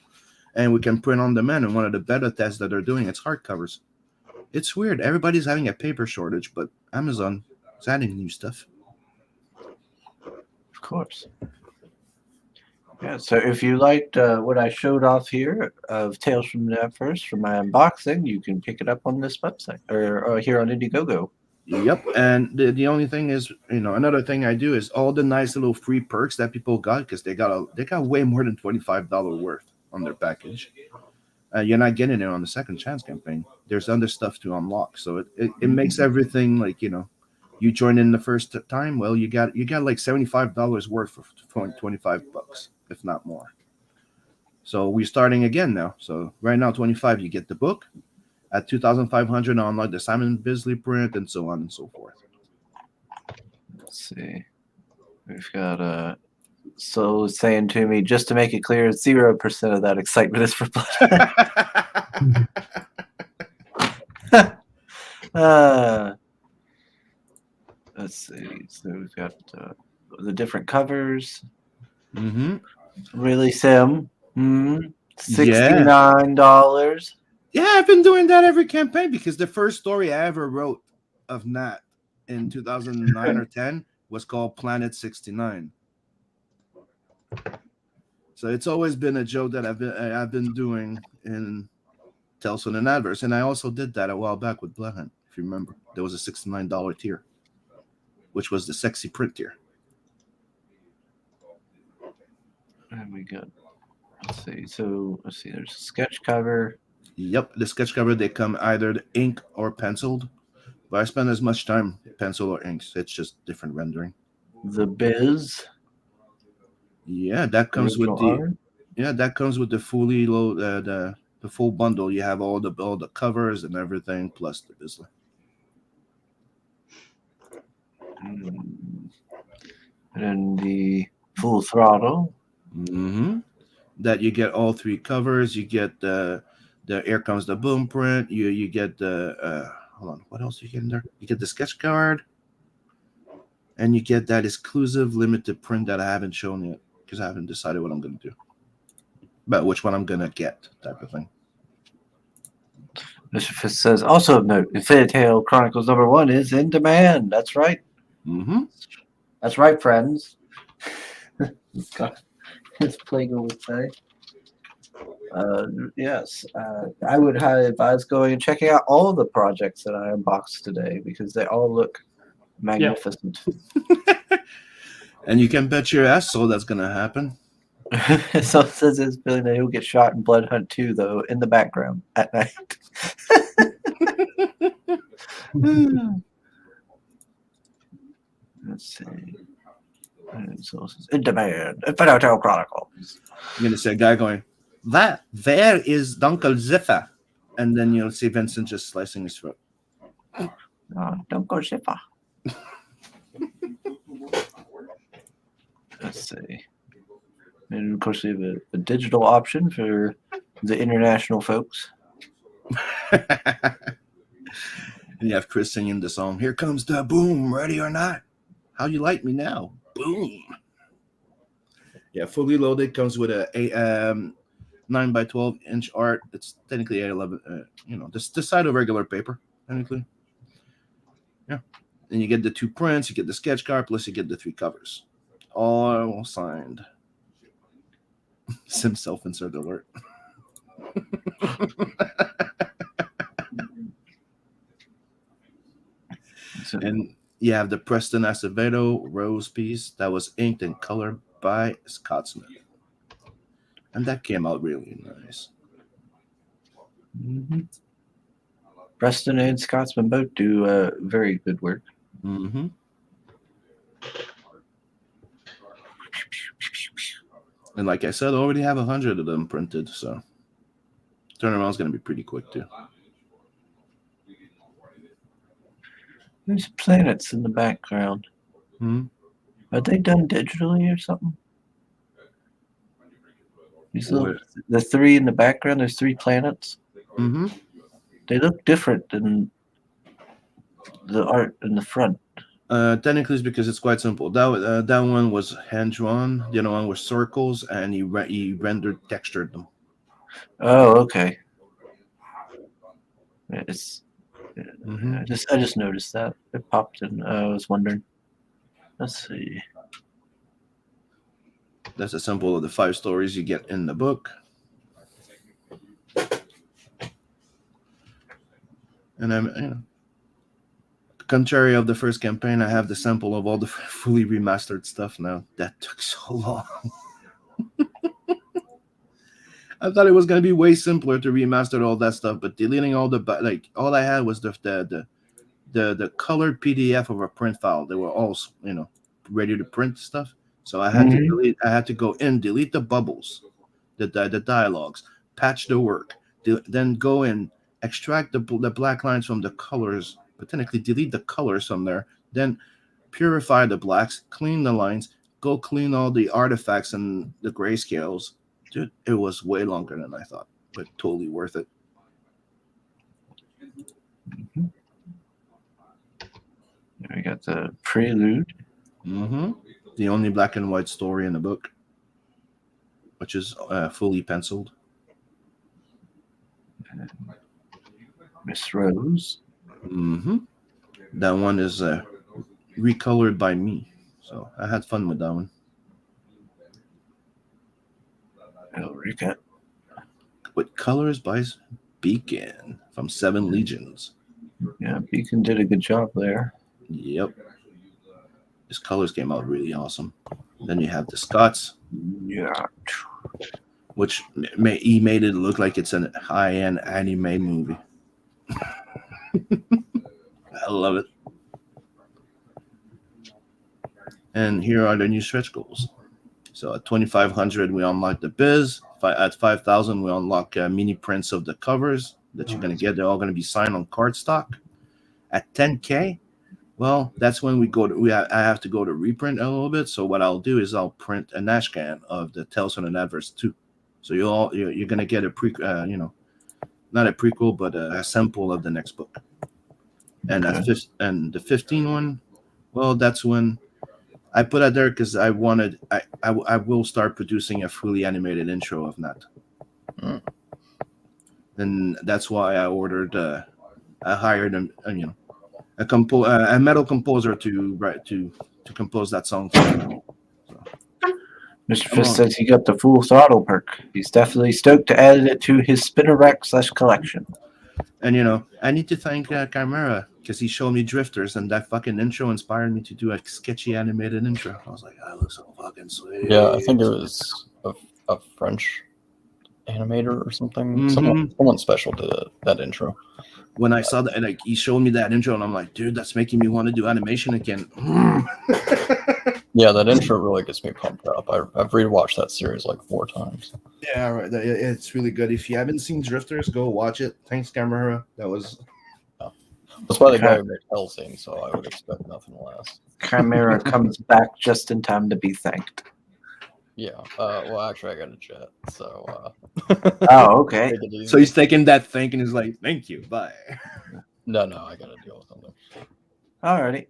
and we can print on demand. And one of the beta tests that they're doing, it's hardcovers. It's weird. Everybody's having a paper shortage, but Amazon is adding new stuff. Of course. Yeah, so if you liked what I showed off here of Tales from the Universe from my unboxing, you can pick it up on this website or here on Indiegogo. Yep. And the only thing is, another thing I do is all the nice little free perks that people got because they got way more than $25 worth on their package. You're not getting it on the second chance campaign. There's other stuff to unlock, so it makes everything like you join in the first time. Well, you got like $75 worth for $25, if not more. So we're starting again now. So right now, 25, you get the book. At 2,500, unlock the Simon Bisley print, and so on and so forth. Let's see. We've got Soul saying to me, just to make it clear, 0% of that excitement is for blood. Let's see. So we've got the different covers. Mm-hmm. Really, Sim? $69. Yeah, I've been doing that every campaign because the first story I ever wrote of Nat in 2009 or 10 was called Planet 69. So it's always been a joke that I've been doing in Tales from the Adverse, and I also did that a while back with Bloodhunt. If you remember, there was a $69 tier, which was the sexy print tier. And we got. Let's see. So let's see. There's a sketch cover. Yep, the sketch cover they come either ink or penciled, but I spend as much time pencil or inks. It's just different rendering. The Biz. Yeah, that comes with original art. that comes with the fully load the full bundle. You have all the covers and everything plus the Bisley. And then the Full Throttle. Mm-hmm. That you get all three covers. You get the Here Comes the Boom print. You get the hold on. What else you get in there? You get the sketch card, and you get that exclusive limited print that I haven't shown yet because I haven't decided what I'm going to do. But which one I'm going to get, type of thing. Mr. Fisk says, also of note, Fairy Tale Chronicles #1 is in demand. That's right. Mm-hmm. That's right, friends. As Plago would say. Yes, I would highly advise going and checking out all the projects that I unboxed today because they all look magnificent. And you can bet your ass so that's going to happen. So it says it's feeling that he'll get shot in Blood Hunt 2, though, in the background at night. Let's see. So it says, in demand, Fairy Tale Chronicles. I'm going to see a guy going, there is Uncle Ziffa. And then you'll see Vincent just slicing his throat. Don't go Ziffa. Let's see. And of course, we have a digital option for the international folks. And you have Chris singing the song, Here Comes the Boom, ready or not? How you like me now? Boom. Yeah, fully loaded comes with a 9 by 12 inch art. It's technically 811, the side of regular paper, technically. Yeah. And you get the 2 prints, you get the sketch card, plus you get the 3 covers. All signed. Sim self-insert alert. And you have the Preston Acevedo rose piece that was inked and colored by Scott Smith. And that came out really nice. Mm-hmm. Preston and Scotsman both do very good work. Mm-hmm. And like I said, I already have 100 of them printed, so turnaround's going to be pretty quick too. There's planets in the background. Mm-hmm. Are they done digitally or something? The 3 in the background, there's 3 planets. Mm-hmm. They look different than the art in the front. Technically, it's because it's quite simple. That one was hand drawn. The other one was circles, and he rendered textured them. Oh, okay. It's. Mm-hmm. I just noticed that it popped in. I was wondering. Let's see. That's a sample of the 5 stories you get in the book. And contrary of the first campaign, I have the sample of all the fully remastered stuff now. That took so long. I thought it was gonna be way simpler to remaster all that stuff, but deleting all all I had was the colored PDF of a print file. They were all ready to print stuff. So I had to delete. I had to go in, delete the bubbles, the dialogues, patch the work, then go in, extract the black lines from the colors, but technically delete the colors from there, then purify the blacks, clean the lines, go clean all the artifacts and the grayscales. Dude, it was way longer than I thought, but totally worth it. Mm-hmm. We got the prelude. Mm-hmm. The only black and white story in the book, which is fully penciled. Miss Rose. Mm-hmm. That one is recolored by me, so I had fun with that one. Ulrika. With colors by Beacon from 7 Legions. Yeah, Beacon did a good job there. Yep. His colors came out really awesome. Then you have the Scots. Yeah. Which he made it look like it's a high-end anime movie. I love it. And here are the new stretch goals. So at 2,500, we unlock the biz. At 5,000, we unlock mini prints of the covers that you're going to get. They're all going to be signed on cardstock. At 10K, well, that's when I have to go to reprint a little bit. So what I'll do is I'll print a Nash can of the Tales from the Adverse 2. So you're going to get a not a prequel, but a sample of the next book. And and the 15 one, well, that's when I put it there because I will start producing a fully animated intro of that. And that's why I ordered. I hired a metal composer to compose that song for me. So. Mr. Fist says he got the full throttle perk. He's definitely stoked to add it to his spinner rack / collection. And I need to thank Chimera because he showed me drifters, and that fucking intro inspired me to do a sketchy animated intro. I was like, that looks so fucking sweet. Yeah, I think it was a French animator or something. Mm-hmm. Someone special did that intro. When I saw that, and he showed me that intro, and I'm like, dude, that's making me want to do animation again. Yeah, that intro really gets me pumped up. I've rewatched that series like 4 times. Yeah, right. It's really good. If you haven't seen Drifters, go watch it. Thanks, Camera. That was. That's why the guy who made Hellsing, so I would expect nothing less. Chimera comes back just in time to be thanked. Yeah. Well, actually, I got a jet, so. Oh, okay. So he's taking that thank and he's like, "Thank you, bye." No, I got to deal with something. Alrighty.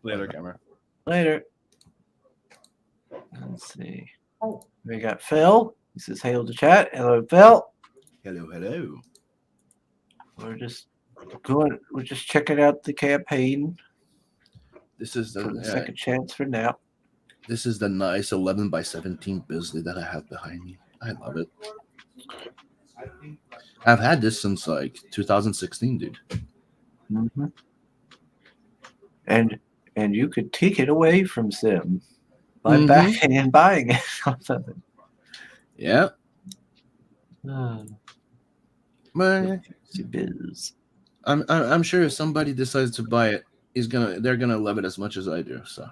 Later, Camera. Later. Let's see. We got Phil. He says, "Hail to chat." Hello, Phil. Hello. We're just checking out the campaign. This is the second chance for now. This is the nice 11x17 Bisley that I have behind me. I love it. I've had this since like 2016, dude. Mm-hmm. And you could take it away from Sim by backing and buying it or something. Yeah. Biz. I'm sure if somebody decides to buy it, they're gonna love it as much as I do. So.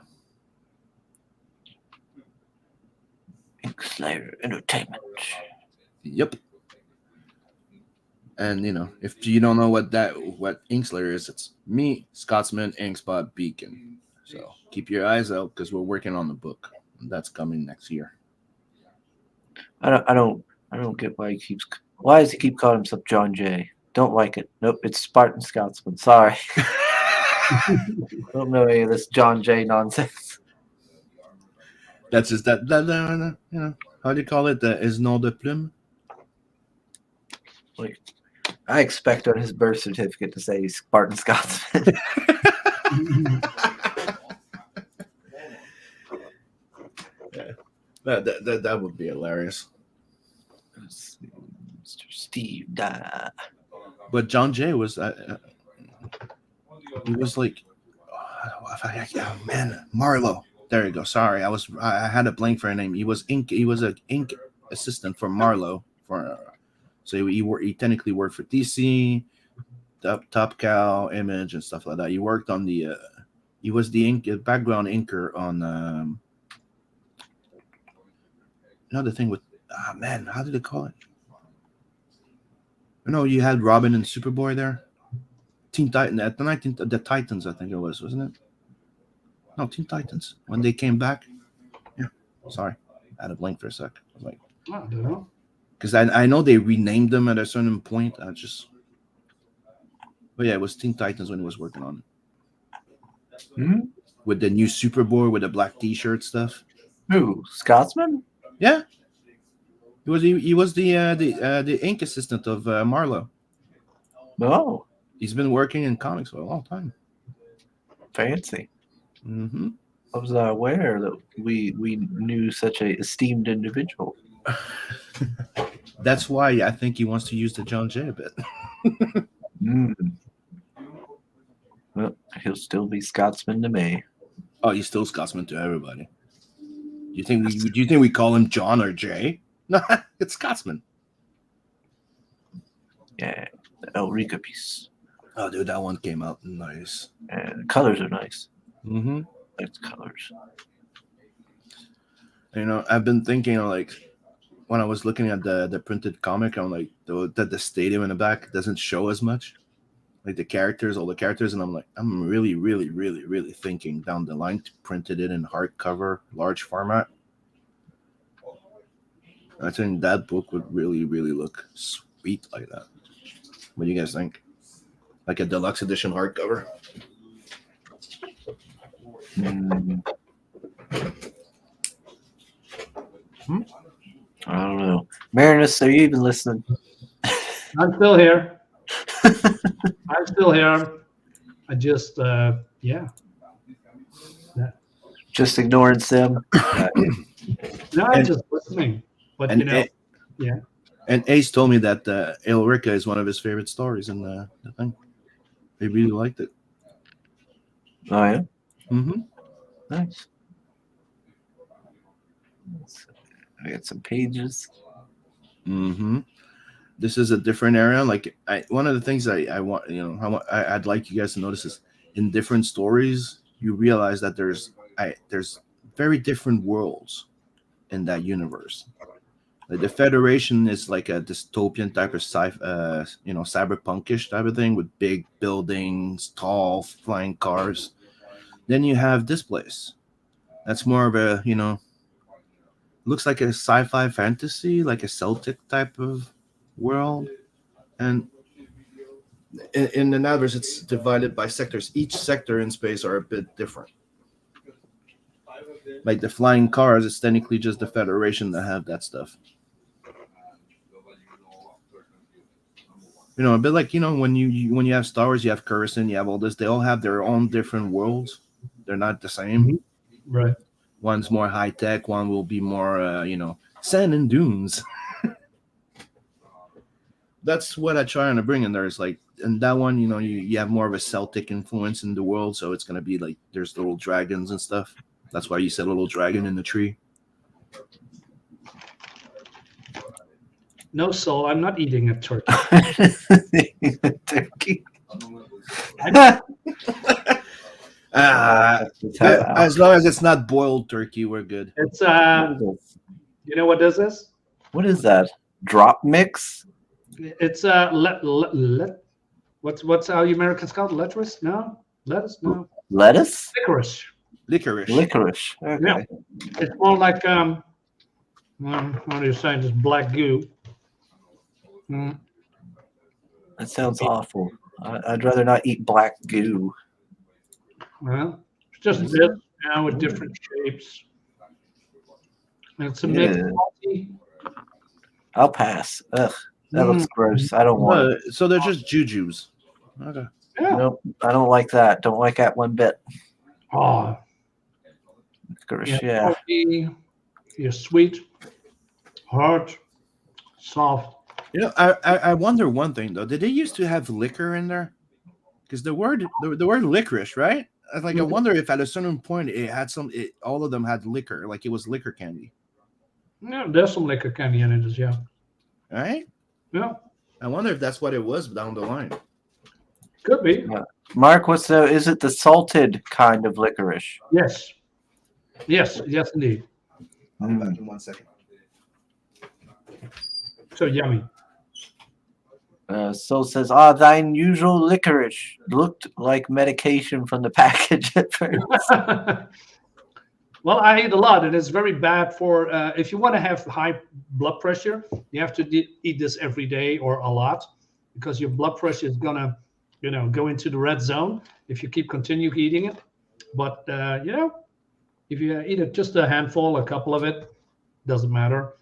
Inkslayer Entertainment. Yep. And if you don't know what Inkslayer is, it's me, Scotsman, Inkspot, Beacon. So keep your eyes out because we're working on the book. And that's coming next year. I don't get why does he keep calling himself John Jay? Don't like it. Nope, it's Spartan Scotsman. Sorry. Don't know any of this John Jay nonsense. That's just that how do you call it? The is nom de plume? Like, I expect on his birth certificate to say he's Spartan Scotsman. Yeah. That would be hilarious. Let's see. Mr. Steve Dye. But John Jay was he was like, oh, man, Marlowe. There you go. Sorry, I had a blank for a name. He was an ink assistant for Marlowe so he technically worked for DC, Top Cow, Image, and stuff like that. He worked on the he was the background inker on another thing with man, how did they call it? No, you had Robin and Superboy there. Teen Titan at the Titans, I think it was, wasn't it? No, Teen Titans. When they came back. Yeah. Sorry. I had a blank for a sec. I was like, I don't know. because I know they renamed them at a certain point. But yeah, it was Teen Titans when he was working on it. Hmm? With the new Superboy with the black T-shirt stuff. Who? Scotsman? Yeah. He was the ink assistant of Marlowe. Oh, He's been working in comics for a long time. fancy. Mm-hmm. I was not aware that we knew such a esteemed individual. That's why I think he wants to use the John Jay a bit. Mm. Well, he'll still be Scotsman to me. Oh, he's still Scotsman to everybody. Do you think we call him John or Jay? No, it's Scotsman. Yeah, the Elrica piece. Oh, dude, that one came out nice. And the colors are nice. Mm-hmm. Nice colors. You know, I've been thinking like when I was looking at the printed comic, I'm like the stadium in the back doesn't show as much, like all the characters, and I'm like, I'm really, really, really, really thinking down the line to printed it in hardcover, large format. I think that book would really, really look sweet like that. What do you guys think? Like a deluxe edition hardcover? Mm. I don't know. Marinus, are you even listening? I'm still here. I'm still here. I just, yeah. Just ignoring Sim. No, I'm just listening. But, you know, yeah. And Ace told me that Elrica is one of his favorite stories in the thing. He really liked it. Oh, yeah? Mm-hmm. Nice. I got some pages. Mm-hmm. This is a different area. Like one of the things I want, I'd like you guys to notice is in different stories, you realize that there's very different worlds in that universe. Like the Federation is like a dystopian type of cyberpunkish type of thing with big buildings, tall flying cars. Then you have this place. That's more of a, looks like a sci-fi fantasy, like a Celtic type of world. And in the universe, it's divided by sectors. Each sector in space are a bit different. Like the flying cars, it's technically just the Federation that have that stuff. A bit like when you have Star Wars, you have Coruscant, you have all this. They all have their own different worlds. They're not the same. Right. One's more high tech. One will be more, sand and dunes. That's what I try to bring in there. Is like, and that one, you have more of a Celtic influence in the world, so it's gonna be like there's little dragons and stuff. That's why you said little dragon in the tree. No, Soul, I'm not eating a turkey. Turkey. As long as it's not boiled turkey, we're good. It's you know what this is? What is that? Drop mix? It's what's how you Americans call it? Lettuce? No, lettuce? No, Lettuce? licorice. Licorice. Okay. Yeah. It's more like what do you say? Just black goo. Mm. That sounds awful. I'd rather not eat black goo. Well, it's just this now with different shapes. And it's a mix. Yeah. I'll pass. Ugh, that looks gross. I don't want it. So they're just jujus. Okay. Yeah. Nope, I don't like that. Don't like that one bit. Oh, Licorice, yeah. turkey, You're sweet, hard, soft. I wonder one thing though. Did they used to have liquor in there? Because the word licorice, right? I Mhm. wonder if at a certain point it had all of them had liquor, like it was liquor candy, Yeah, there's some liquor candy in it, yeah. right? Yeah, I wonder if that's what it was down the line. could be. Mark, is it the salted kind of licorice? Yes. Yes, yes, indeed. I'll be back in 1 second. So yummy. Soul says, thine usual licorice looked like medication from the package at first. Well, I eat a lot, and it's very bad for if you want to have high blood pressure. You have to eat this every day or a lot, because your blood pressure is gonna, go into the red zone if you continue eating it. But if you eat it just a handful, a couple of it, doesn't matter.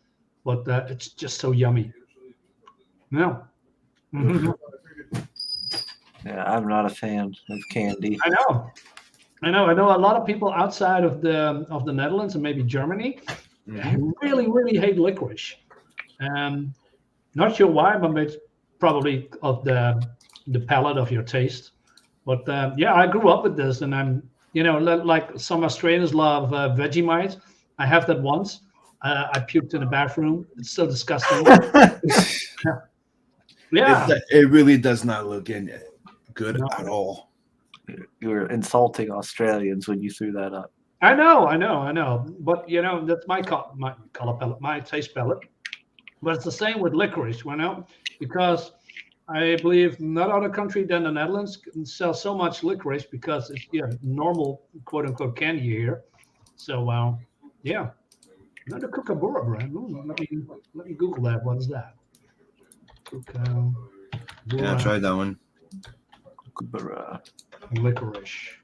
But it's just so yummy. Yeah. Mhm. Yeah, I'm not a fan of candy. I know. I know a lot of people outside of the Netherlands and maybe Germany really, really hate licorice. Not sure why, but it's probably of the palate of your taste. But yeah, I grew up with this, and like some Australians love Vegemite. I have that once. I puked in the bathroom. It's so disgusting. Yeah. It really does not look good No. at all. You were insulting Australians when you threw that up. I know. But that's my color palette, my taste palette. But it's the same with licorice, because I believe not other country than the Netherlands can sell so much licorice because it's normal quote unquote candy here. So yeah, not the Kookaburra brand. Ooh, let me Google that. What is that? Kookaburra Yeah, try that one. licorice.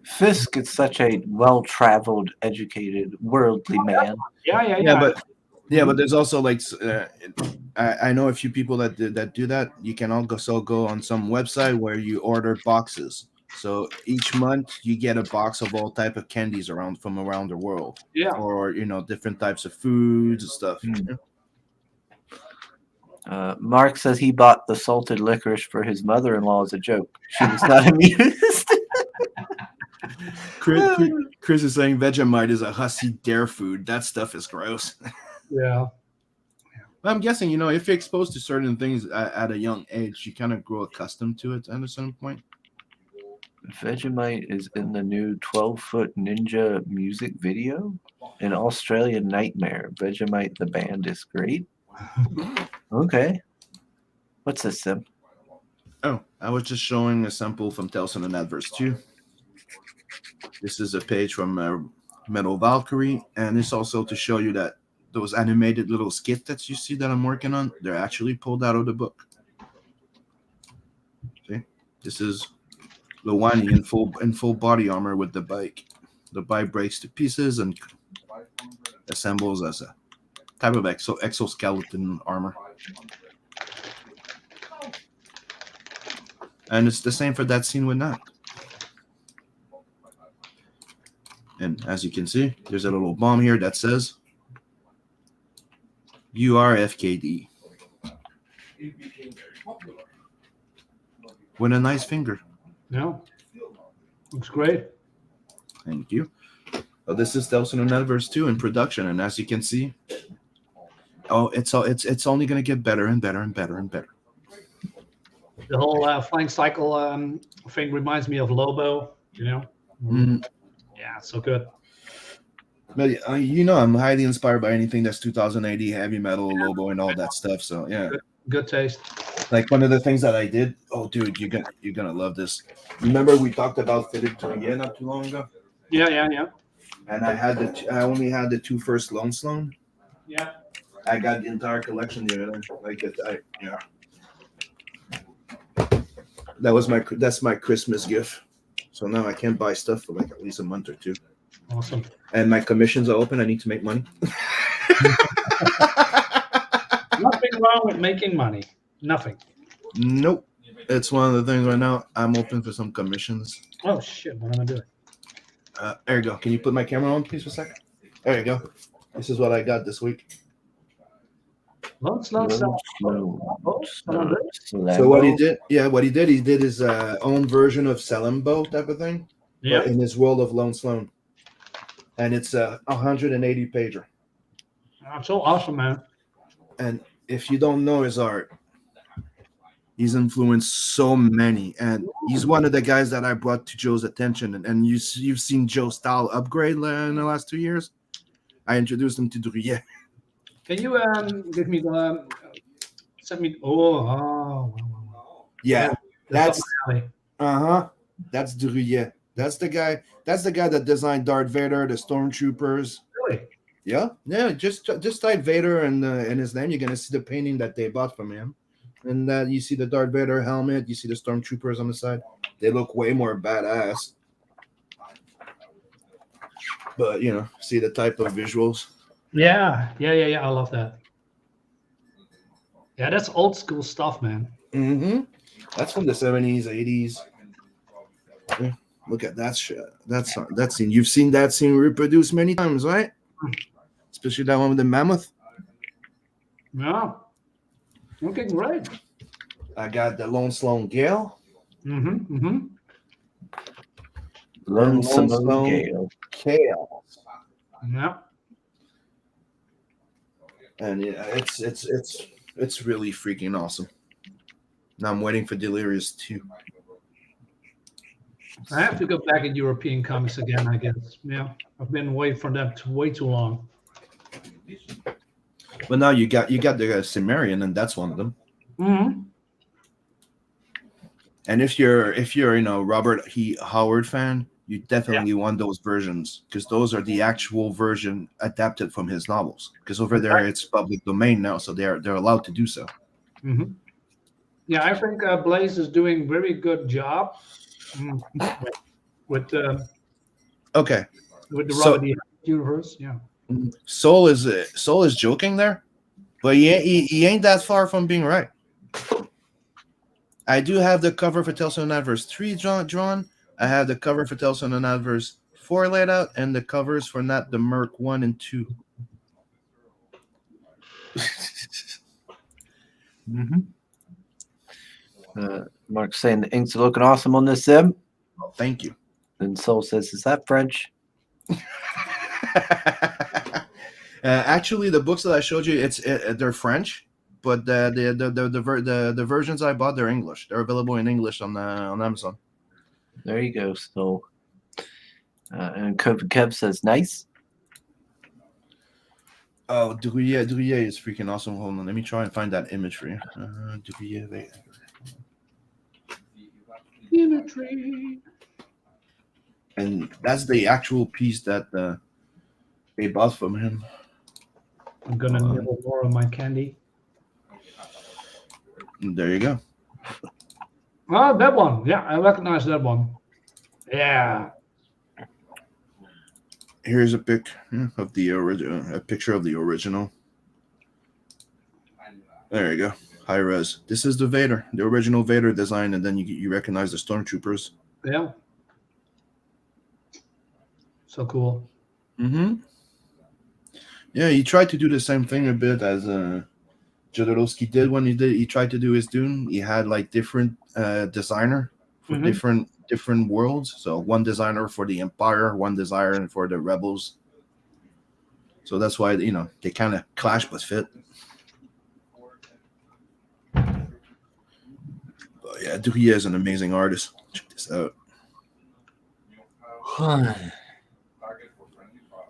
Fisk is such a well-traveled, educated, worldly man. Yeah. But there's also like I know a few people that do that. You can also go on some website where you order boxes. So each month you get a box of all type of candies from around the world. Yeah. Or different types of foods and stuff. Mark says he bought the salted licorice for his mother-in-law as a joke. She was not amused. Chris is saying Vegemite is a hussy dare food. That stuff is gross. Yeah. I'm guessing, if you're exposed to certain things at a young age, you kind of grow accustomed to it at a certain point. Vegemite is in the new 12-foot Ninja music video. An Australian nightmare. Vegemite, the band, is great. Okay. What's this, Sim? Oh, I was just showing a sample from Tales and Adverse 2. This is a page from Metal Valkyrie, and it's also to show you that those animated little skits that you see that I'm working on, they're actually pulled out of the book. See? This is Lawani in full body armor with the bike. The bike breaks to pieces and assembles as a type of exoskeleton armor. And it's the same for that scene with Nat. And as you can see, there's a little bomb here that says URFKD with a nice finger. Yeah. Looks great. Thank you. This is Tales and Adverse 2 in production, and as you can see, it's only going to get better and better and better and better. The whole flying cycle thing reminds me of Lobo. Yeah, it's so good. But I'm highly inspired by anything that's 2080 heavy metal, Lobo, and all that stuff. So yeah, good taste. Like one of the things that I did. Oh, dude, you're gonna love this. Remember we talked about Philip Tourier not too long ago? Yeah. And I only had the two first Lone Sloan. Yeah. I got the entire collection the other. Yeah. That's my Christmas gift. So now I can't buy stuff for like at least a month or two. Awesome. And my commissions are open. I need to make money. Nothing wrong with making money. Nothing. Nope. It's one of the things right now. I'm open for some commissions. Oh shit! What am I doing? There you go. Can you put my camera on, please, for a second? There you go. This is what I got this week. Lone Sloan Lone Sloan. So what he did, he did his own version of Salembo type of thing, Yeah. but in his world of Lone Sloan, and it's a 180 pager. That's so awesome, man. And if you don't know his art, he's influenced so many, and he's one of the guys that I brought to Joe's attention. And you've seen Joe's style upgrade in the last 2 years. I introduced him to Drouillet. Can you give me the send me? Wow. Yeah, that's alley. That's Drouillet. That's the guy. That's the guy that designed Darth Vader, the Stormtroopers. Really? Yeah. Just type Vader and his name. You're gonna see the painting that they bought from him, and you see the Darth Vader helmet. You see the Stormtroopers on the side. They look way more badass. But see the type of visuals. Yeah. I love that. Yeah, that's old school stuff, man. Mm-hmm. That's from the 70s, 80s. Yeah, look at that shit. That scene. You've seen that scene reproduced many times, right? Especially that one with the mammoth. Yeah. Okay, great. I got the Lone Sloan Gale. Lone Lone Sloan Sloan Gale. Kale. Yeah. And yeah, it's really freaking awesome. Now I'm waiting for Delirious 2. I have to go back in European comics again, I guess. Yeah. I've been away from them way too long. But now you got the Cimmerian, and that's one of them. Mm-hmm. And if you're Robert Howard fan, you definitely want those versions, because those are the actual version adapted from his novels. Because over there it's public domain now, so they're allowed to do so. Mm-hmm. Yeah, I think Blaze is doing very good job with the Robert E. universe. Yeah. Soul is joking there, but he ain't that far from being right. I do have the cover for Tales from the Adverse 3 drawn. I have the cover for Tales from the Adverse 4 laid out, and the covers for Not the Merc 1 and 2. Mm-hmm. Mark's saying the inks are looking awesome on this sim. Oh, thank you. And Soul says, "Is that French?" Actually, the books that I showed you, they're French, but the versions I bought, they're English. They're available in English on Amazon. There you go. So, and Kev says, "Nice." Oh, Drouillet is freaking awesome. Hold on, let me try and find that image for you. Drouillet. Imagery. And that's the actual piece that they bought from him. I'm gonna nibble more of my candy. There you go. Oh, that one. Yeah, I recognize that one. Yeah. Here's a pic of the original. A picture of the original. There you go. High res. This is the Vader, the original Vader design, and then you recognize the Stormtroopers. Yeah. So cool. Mm-hmm. Yeah, he tried to do the same thing a bit as Jodorowsky did when he tried to do his Dune. He had like different designer for different worlds. So one designer for the Empire, one designer for the Rebels. So that's why they kind of clash but fit. But yeah, Drouillet is an amazing artist. Check this out.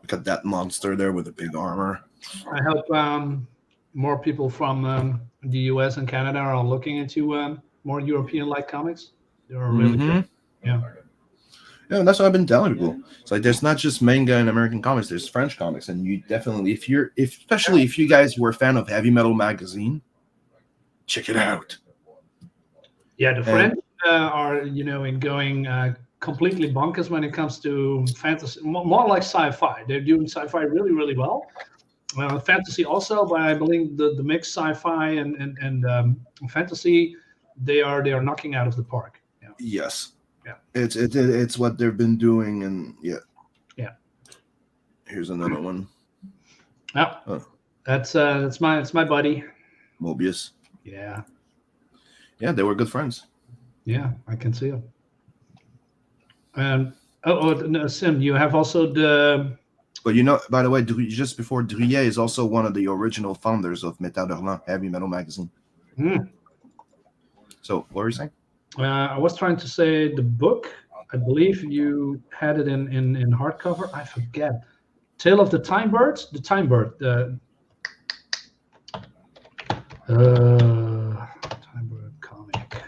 Look at that monster there with the big armor. I hope more people from the US and Canada are looking into more European-like comics. They're really good. Yeah. Yeah, that's what I've been telling people. It's like there's not just manga and American comics, there's French comics. And you definitely, especially if you guys were a fan of Heavy Metal Magazine, check it out. Yeah, the French are, in going completely bonkers when it comes to fantasy, more like sci-fi. They're doing sci-fi really, really well. Fantasy also, but I believe the mixed sci-fi and fantasy, they are knocking out of the park. Yeah. Yes. Yeah. It's what they've been doing, and yeah. Here's another one. Yeah, Oh. that's my buddy. Mobius. Yeah, Yeah, they were good friends. yeah, I can see him. And no, Sim, you have also the But by the way, just before Druyet is also one of the original founders of Metal Hurlant, Heavy Metal Magazine. So, what were you saying? I was trying to say the book. I believe you had it in hardcover. I forget. Tale of the Time Birds. The Time Bird. Time Bird comic.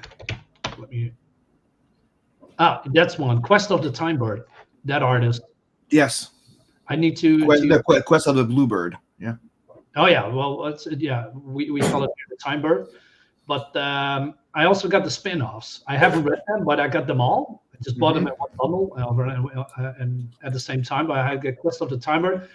Let me. That's one. Quest of the Time Bird. That artist. Yes. I need to. The Quest of the Bluebird. Yeah. Oh yeah. Well, we call it the Time Bird. But I also got the spin-offs. I haven't read them, but I got them all. I just bought them in one bundle, and at the same time, I had Quest of the Time Bird.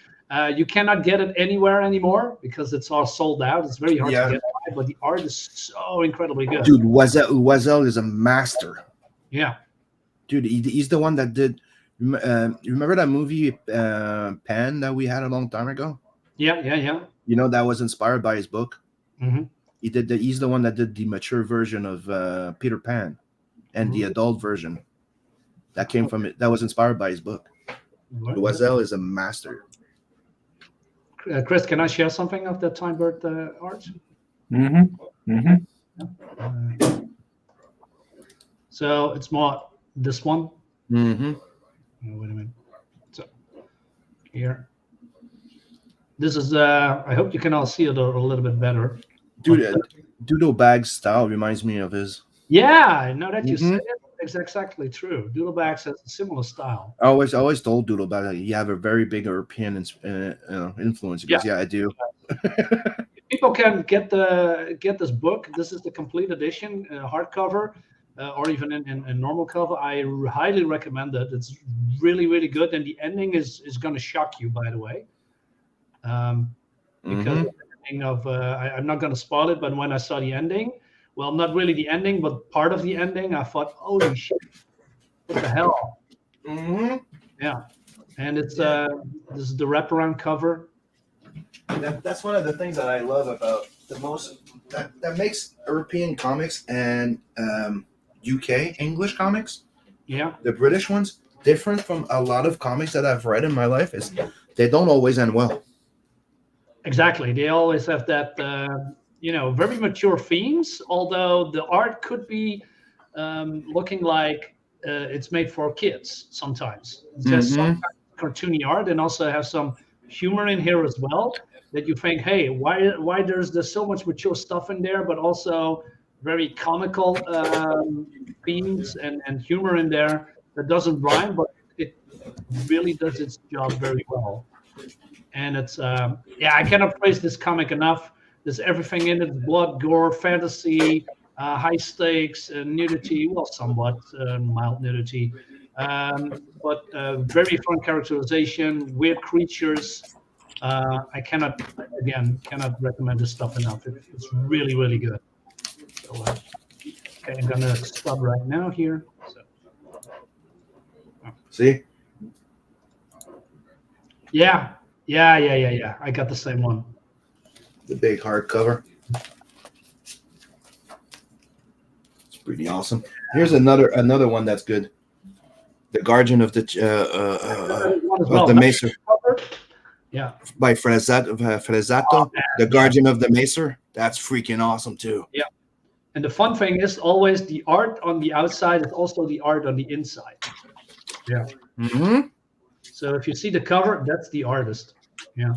You cannot get it anywhere anymore because it's all sold out. It's very hard to get by, but the art is so incredibly good. Dude, Loisel is a master. Yeah. Dude, he's the one that did. You remember that movie Pan that we had a long time ago? Yeah. That was inspired by his book. Mm-hmm. He's the one that did the mature version of Peter Pan, and the adult version that came from it. That was inspired by his book. Loisel is a master. Chris, can I share something of the Time Bird art? So it's more this one. Mm-hmm. Oh, wait a minute. So here, this is. I hope you can all see it a little bit better. Dude, Doodle Bag's style reminds me of his. Yeah, now that you say it, it's exactly true. Doodle Bags has a similar style. I always told Doodle Bag that you have a very big European influence. Because I do. People can get this book. This is the complete edition, hardcover, or even in normal cover. I highly recommend it. It's really, really good, and the ending is going to shock you. By the way, because of I'm not going to spoil it, but when I saw the ending, well, not really the ending, but part of the ending, I thought, holy shit, what the hell? Yeah, and it's this is the wraparound cover. That's one of the things that I love about the most that makes European comics and UK English comics, the British ones, different from a lot of comics that I've read in my life is they don't always end well. Exactly. They always have that, very mature themes, although the art could be looking like it's made for kids sometimes. It's just some kind of cartoony art and also have some humor in here as well that you think, hey, why there's so much mature stuff in there, but also very comical themes and humor in there that doesn't rhyme, but it really does its job very well. And it's I cannot praise this comic enough. There's everything in it: blood, gore, fantasy, high stakes, nudity. Well, somewhat mild nudity, but very fun characterization, weird creatures. I cannot recommend this stuff enough. It's really, really good. So, okay, I'm gonna stop right now here. So. See? Yeah. I got the same one. The big hardcover. It's pretty awesome. Here's another one that's good. The Guardian of the Macer. Yeah. By Frezzato. The Guardian of the Macer. That's freaking awesome too. Yeah. And the fun thing is always the art on the outside is also the art on the inside. Yeah. So if you see the cover, that's the artist. Yeah.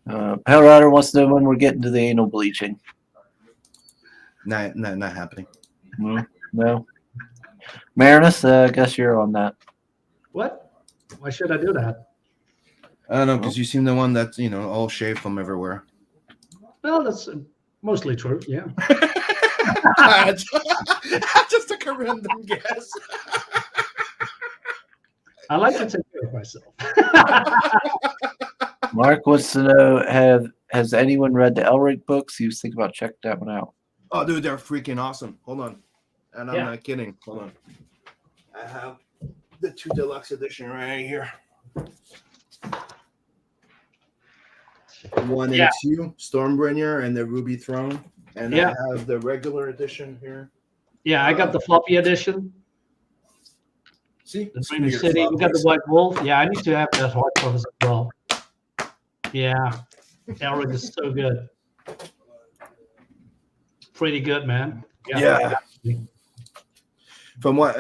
Pale Rider wants to know when we're getting to the anal bleaching. Not happening. No. Marinus, I guess you're on that. What? Why should I do that? I don't know, because you seem the one that's, all shaved from everywhere. Well, that's mostly true, yeah. Just took a random guess. I like to take care of myself. Mark wants to know, has anyone read the Elric books? You think about checking that one out. Oh, dude, they're freaking awesome. Hold on. And I'm not kidding. Hold on. I have the 2 deluxe edition right here. 1 Yeah. and 2, Stormbringer and the Ruby Throne, and Yeah. I have the regular edition here. Yeah, I got the floppy edition. See, The screw Dream your City. We got the floppies. White Wolf. Yeah, I need to have that hardcovers as well. Yeah, Elric is so good. Pretty good, man. Yeah. From what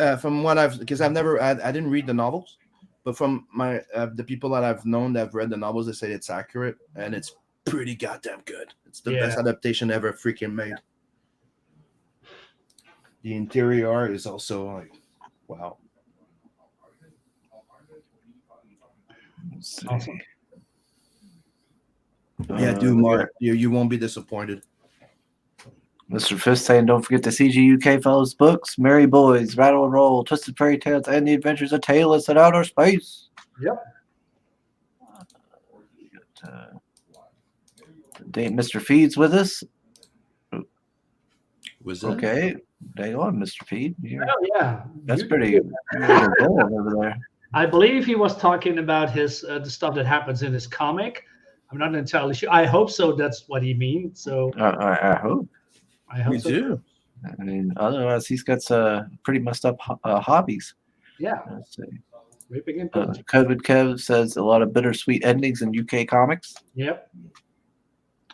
I've, because I didn't read the novels, but from my the people that I've known that have read the novels, they say it's accurate and it's pretty goddamn good. It's the best adaptation ever freaking made. The interior art is also like, wow. Awesome. Yeah, do more. You won't be disappointed. Mr. Fisk saying, don't forget the CGUK fellows books, Merry Boys, Rattle and Roll, Twisted Fairy Tales, and the Adventures of Taylor in Outer Space. Yep. Mr. Feed's with us. Was that? Okay. Hang on, Mr. Feed. Oh, yeah. That's pretty good over there. I believe he was talking about his the stuff that happens in his comic. I'm not entirely sure. I hope so. That's what he means. So I hope. I hope Me so. too. I mean, otherwise he's got pretty messed up hobbies. Yeah. Let's see. Ripping and pillaging. COVID Kev says a lot of bittersweet endings in UK comics. Yep.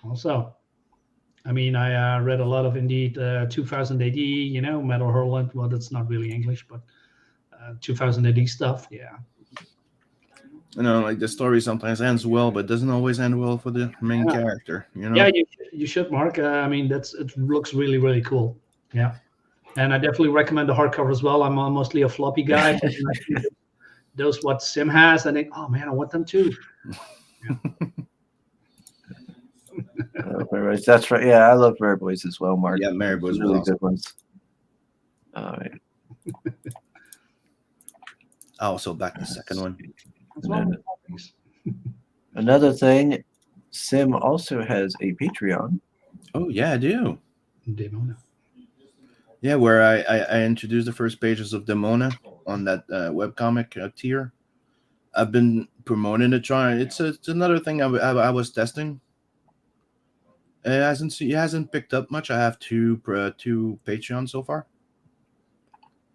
Also, I mean, I read a lot of indeed 2000 AD. You know, Metal Hurlant. Well, that's not really English, but 2000 AD stuff. Yeah. You know, like the story sometimes ends well, but doesn't always end well for the main character. You know. Yeah, you should, Mark. I mean, it looks really, really cool. Yeah, and I definitely recommend the hardcover as well. I'm mostly a floppy guy. But when I see those what Sim has, I think, oh man, I want them too. That's right. Yeah, I love Rare Boys as well, Mark. Yeah, Merry Boys really was good awesome. ones. All right. Oh, so back to the second one. That's one of the things. Another thing, Sim also has a Patreon. Oh yeah, I do. Demona. Yeah, where I introduced the first pages of Demona on that webcomic tier. I've been promoting it. It's another thing I was testing. It hasn't picked up much. I have two Patreon so far,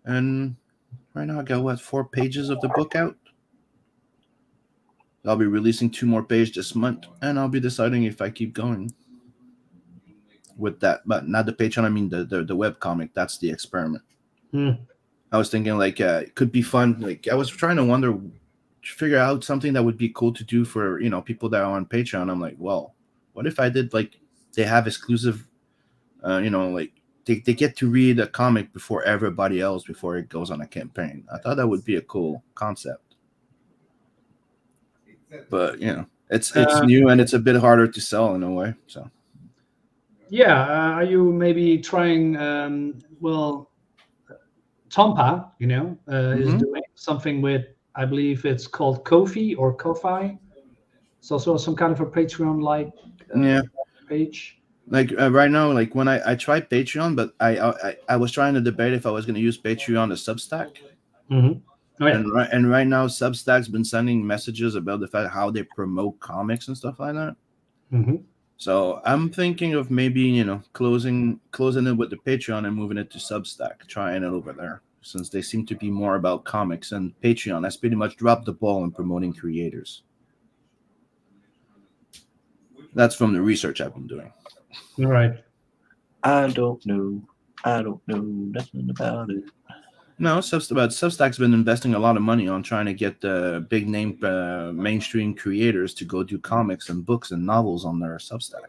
and right now I got 4 pages of the book out. I'll be releasing 2 more pages this month, and I'll be deciding if I keep going with that. But not the Patreon. I mean the webcomic. That's the experiment. I was thinking like it could be fun. Like I was trying to figure out something that would be cool to do for people that are on Patreon. I'm like, well, what if I did like they have exclusive, like they get to read a comic before everybody else before it goes on a campaign. I thought that would be a cool concept. But it's new and it's a bit harder to sell in a way. So Yeah, are you maybe trying? Tompa, is doing something with. I believe it's called Ko-fi or Ko-fi. It's also some kind of a Patreon-like page. Like right now, like when I tried Patreon, but I was trying to debate if I was going to use Patreon or Substack. Mm-hmm. Oh, yeah. And right now, Substack's been sending messages about the fact how they promote comics and stuff like that. Mm-hmm. So I'm thinking of maybe closing it with the Patreon and moving it to Substack, trying it over there, since they seem to be more about comics, and Patreon has pretty much dropped the ball in promoting creators. That's from the research I've been doing. All right. I don't know nothing about it. No, Substack's been investing a lot of money on trying to get the big name mainstream creators to go do comics and books and novels on their Substack.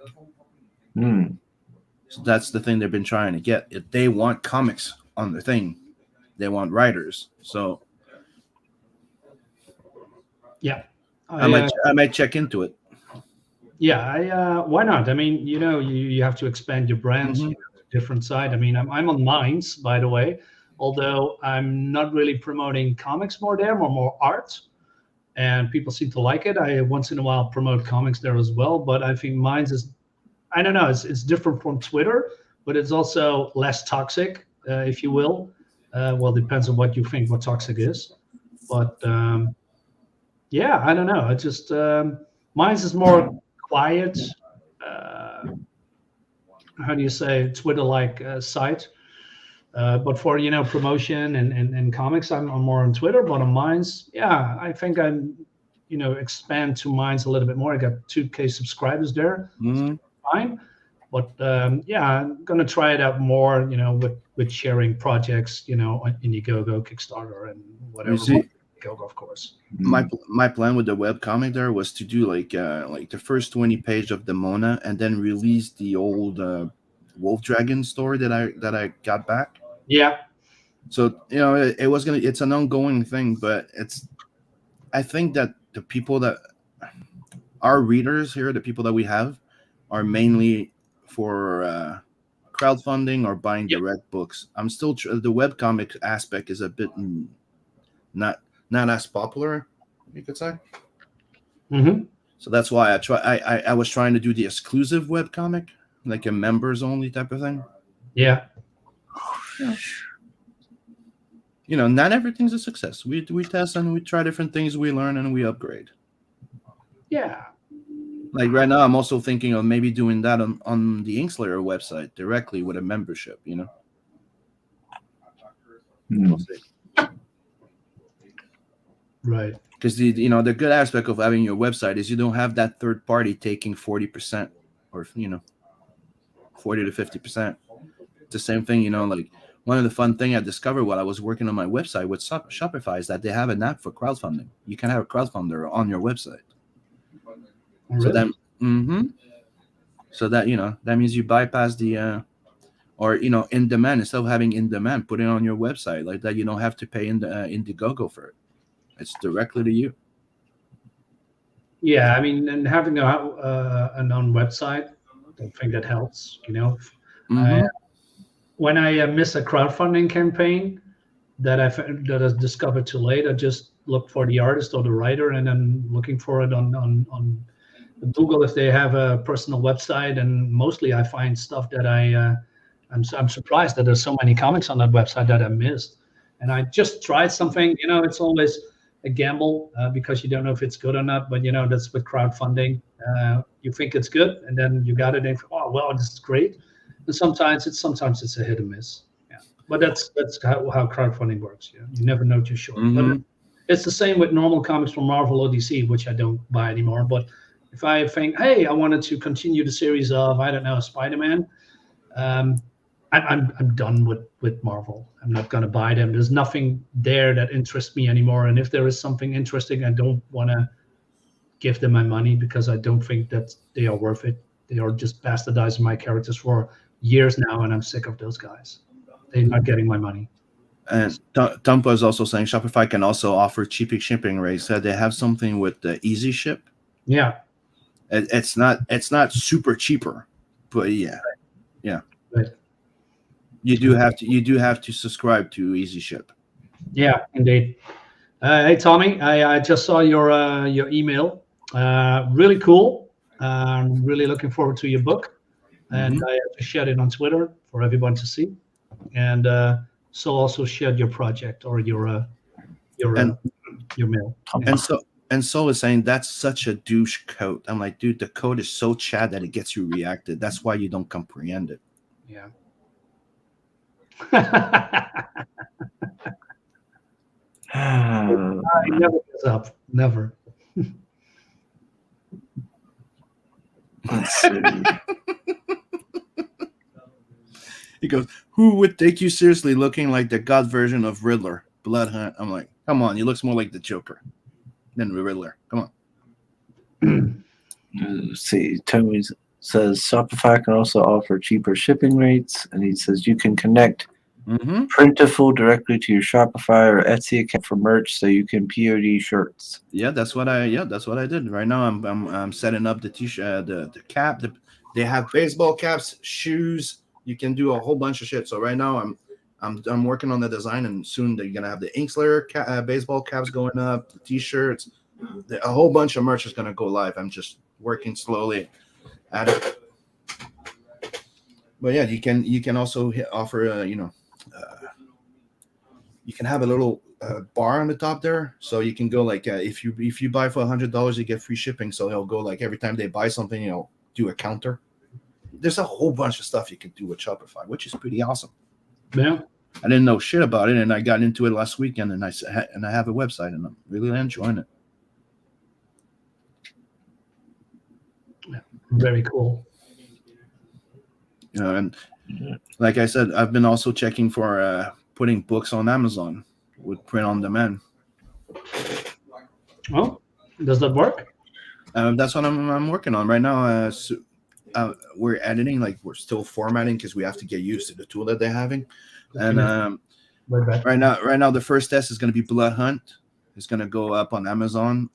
So that's the thing they've been trying to get. If they want comics on the thing, they want writers. So yeah, I might check into it. Yeah, why not? I mean, you have to expand your brands to a different side. I mean, I'm on Minds, by the way, although I'm not really promoting comics more art, and people seem to like it. I once in a while promote comics there as well, but I think Minds is, I don't know, it's different from Twitter, but it's also less toxic, if you will. Well, depends on what you think what toxic is, but yeah, I don't know. It's just Minds is more quiet, uh, how do you say, Twitter-like site. But for promotion and comics, I'm more on Twitter. But on Minds, yeah, I think I'm expand to Minds a little bit more. I got 2K subscribers there. Mhm. Fine. But yeah, I'm gonna try it out more. With sharing projects. On Indiegogo, Kickstarter, and whatever. You see, Indiegogo, of course. my plan with the webcomic there was to do like the first 20 page of the Mona, and then release the old Wolf Dragon story that I got back. Yeah. So it was gonna. It's an ongoing thing, but I think that the people that our readers here, the people that we have, are mainly for crowdfunding or buying Yep. direct books. I'm still the webcomic aspect is a bit not as popular, you could say. Mm-hmm. So that's why I was trying to do the exclusive webcomic, like a members only type of thing. Yeah. Not everything's a success. We test and we try different things, we learn and we upgrade. Yeah. Like right now, I'm also thinking of maybe doing that on the Inkslayer website directly with a membership. We'll see. Right. Because the good aspect of having your website is you don't have that third party taking 40% or 40 to 50%. It's the same thing. Like one of the fun thing I discovered while I was working on my website with Shopify is that they have an app for crowdfunding. You can have a crowdfunder on your website. Really? So that so that that means you bypass the or in demand, instead of having in demand, put it on your website like that. You don't have to pay Indiegogo for it. It's directly to you. Yeah, I mean, and having a known website, I think that helps. Mm-hmm. When I miss a crowdfunding campaign that I discovered too late, I just look for the artist or the writer, and then looking for it on Google if they have a personal website. And mostly, I find stuff that I'm surprised that there's so many comics on that website that I missed. And I just tried something. It's always a gamble because you don't know if it's good or not. But that's with crowdfunding. You think it's good, and then you got it, and oh well, this is great. And sometimes it's a hit and miss. Yeah, but that's how crowdfunding works. Yeah, you never know too sure. Mm-hmm. But it's the same with normal comics from Marvel or DC, which I don't buy anymore. But if I think, hey, I wanted to continue the series of, I don't know, Spider-Man, I'm done with Marvel. I'm not going to buy them. There's nothing there that interests me anymore. And if there is something interesting, I don't want to give them my money because I don't think that they are worth it. They are just bastardizing my characters for years now, and I'm sick of those guys. They're not getting my money. And Tumpa is also saying Shopify can also offer cheaper shipping rates. They have something with the Easy Ship. Yeah. It's not super cheaper, but yeah. Right. You do have to subscribe to Easy Ship. Yeah, indeed. Hey Tommy, I just saw your email. Really cool. Really looking forward to your book, and I shared it on Twitter for everyone to see. And so also shared your project or your mail. And so is saying that's such a douche code. I'm like, dude, the code is so Chad that it gets you reacted. That's why you don't comprehend it. Yeah. I never gives up. Never. Let's see. He goes, who would take you seriously looking like the god version of Riddler? Blood Hunt. I'm like, come on, he looks more like the Joker than the Riddler. Come on. Let's see. Tony says Shopify can also offer cheaper shipping rates, and he says you can connect Printful directly to your Shopify or Etsy account for merch, so you can POD shirts. Yeah, that's what I did. Right now, I'm setting up the t-shirt, the cap. They have baseball caps, shoes. You can do a whole bunch of shit. So right now, I'm working on the design, and soon they're gonna have the Inkslayer baseball caps going up, the t-shirts, a whole bunch of merch is gonna go live. I'm just working slowly at it. But yeah, you can also offer you can have a little bar on the top there, so you can go like if you buy for $100, you get free shipping. So they'll go like every time they buy something, do a counter. There's a whole bunch of stuff you can do with Shopify, which is pretty awesome. Yeah. I didn't know shit about it, and I got into it last weekend, and I have a website, and I'm really enjoying it. Very cool. And like I said, I've been also checking for putting books on Amazon with print on demand. Oh, does that work? That's what I'm working on right now. We're editing, like we're still formatting because we have to get used to the tool that they're having. And right now, the first test is going to be Blood Hunt. It's going to go up on Amazon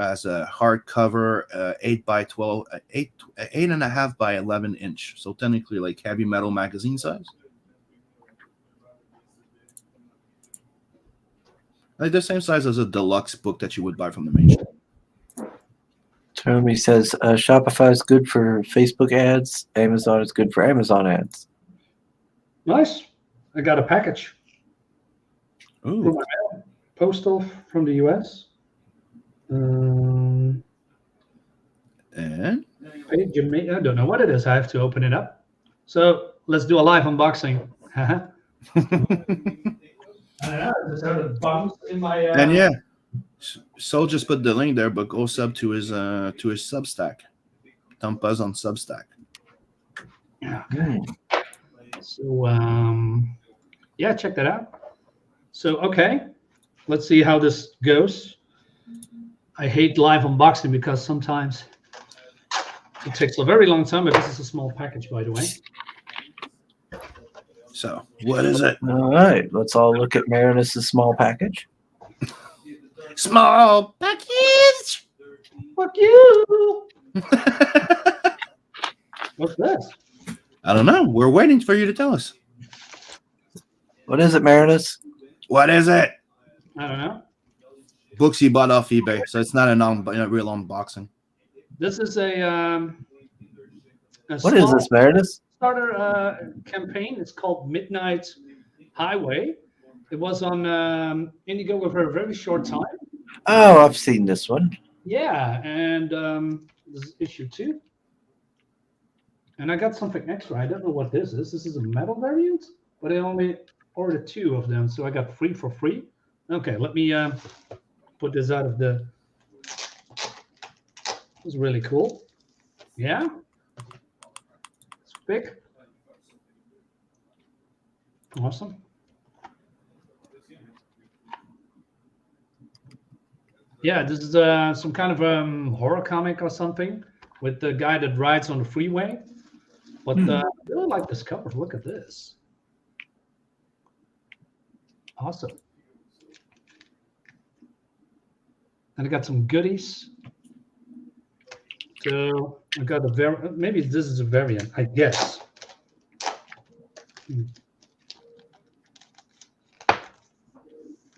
as a hardcover, 8x12, 8.5 by 11 inch. So technically, like heavy metal magazine size. Like the same size as a deluxe book that you would buy from the main shop. Tommy says Shopify is good for Facebook ads. Amazon is good for Amazon ads. Nice. I got a package. Ooh. Postal from the US. And I don't know what it is. I have to open it up. So let's do a live unboxing. And yeah, Sol just put the link there, but go sub to his Substack. Dump Buzz on Substack. Okay. So yeah, check that out. So okay, let's see how this goes. I hate live unboxing because sometimes it takes a very long time, but this is a small package, by the way. So what is it? All right, let's all look at Marinus' small package. Small package. Fuck you. What's this? I don't know. We're waiting for you to tell us. What is it, Marinus? What is it? I don't know. Books you bought off eBay, so it's not a real unboxing. This is a What is this, Marinus? Starter campaign. It's called Midnight Highway. It was on Indiegogo for a very short time. Oh, I've seen this one. Yeah, and this is issue 2. And I got something extra. I don't know what this is. This is a metal variant, but I only ordered 2 of them, so I got 3 for free. Okay, let me put this out of the. This is really cool. Yeah. It's big. Awesome. Yeah, this is some kind of horror comic or something with the guy that rides on the freeway. But I really like this cover. Look at this. Awesome. And I got some goodies. So I got a maybe this is a variant, I guess.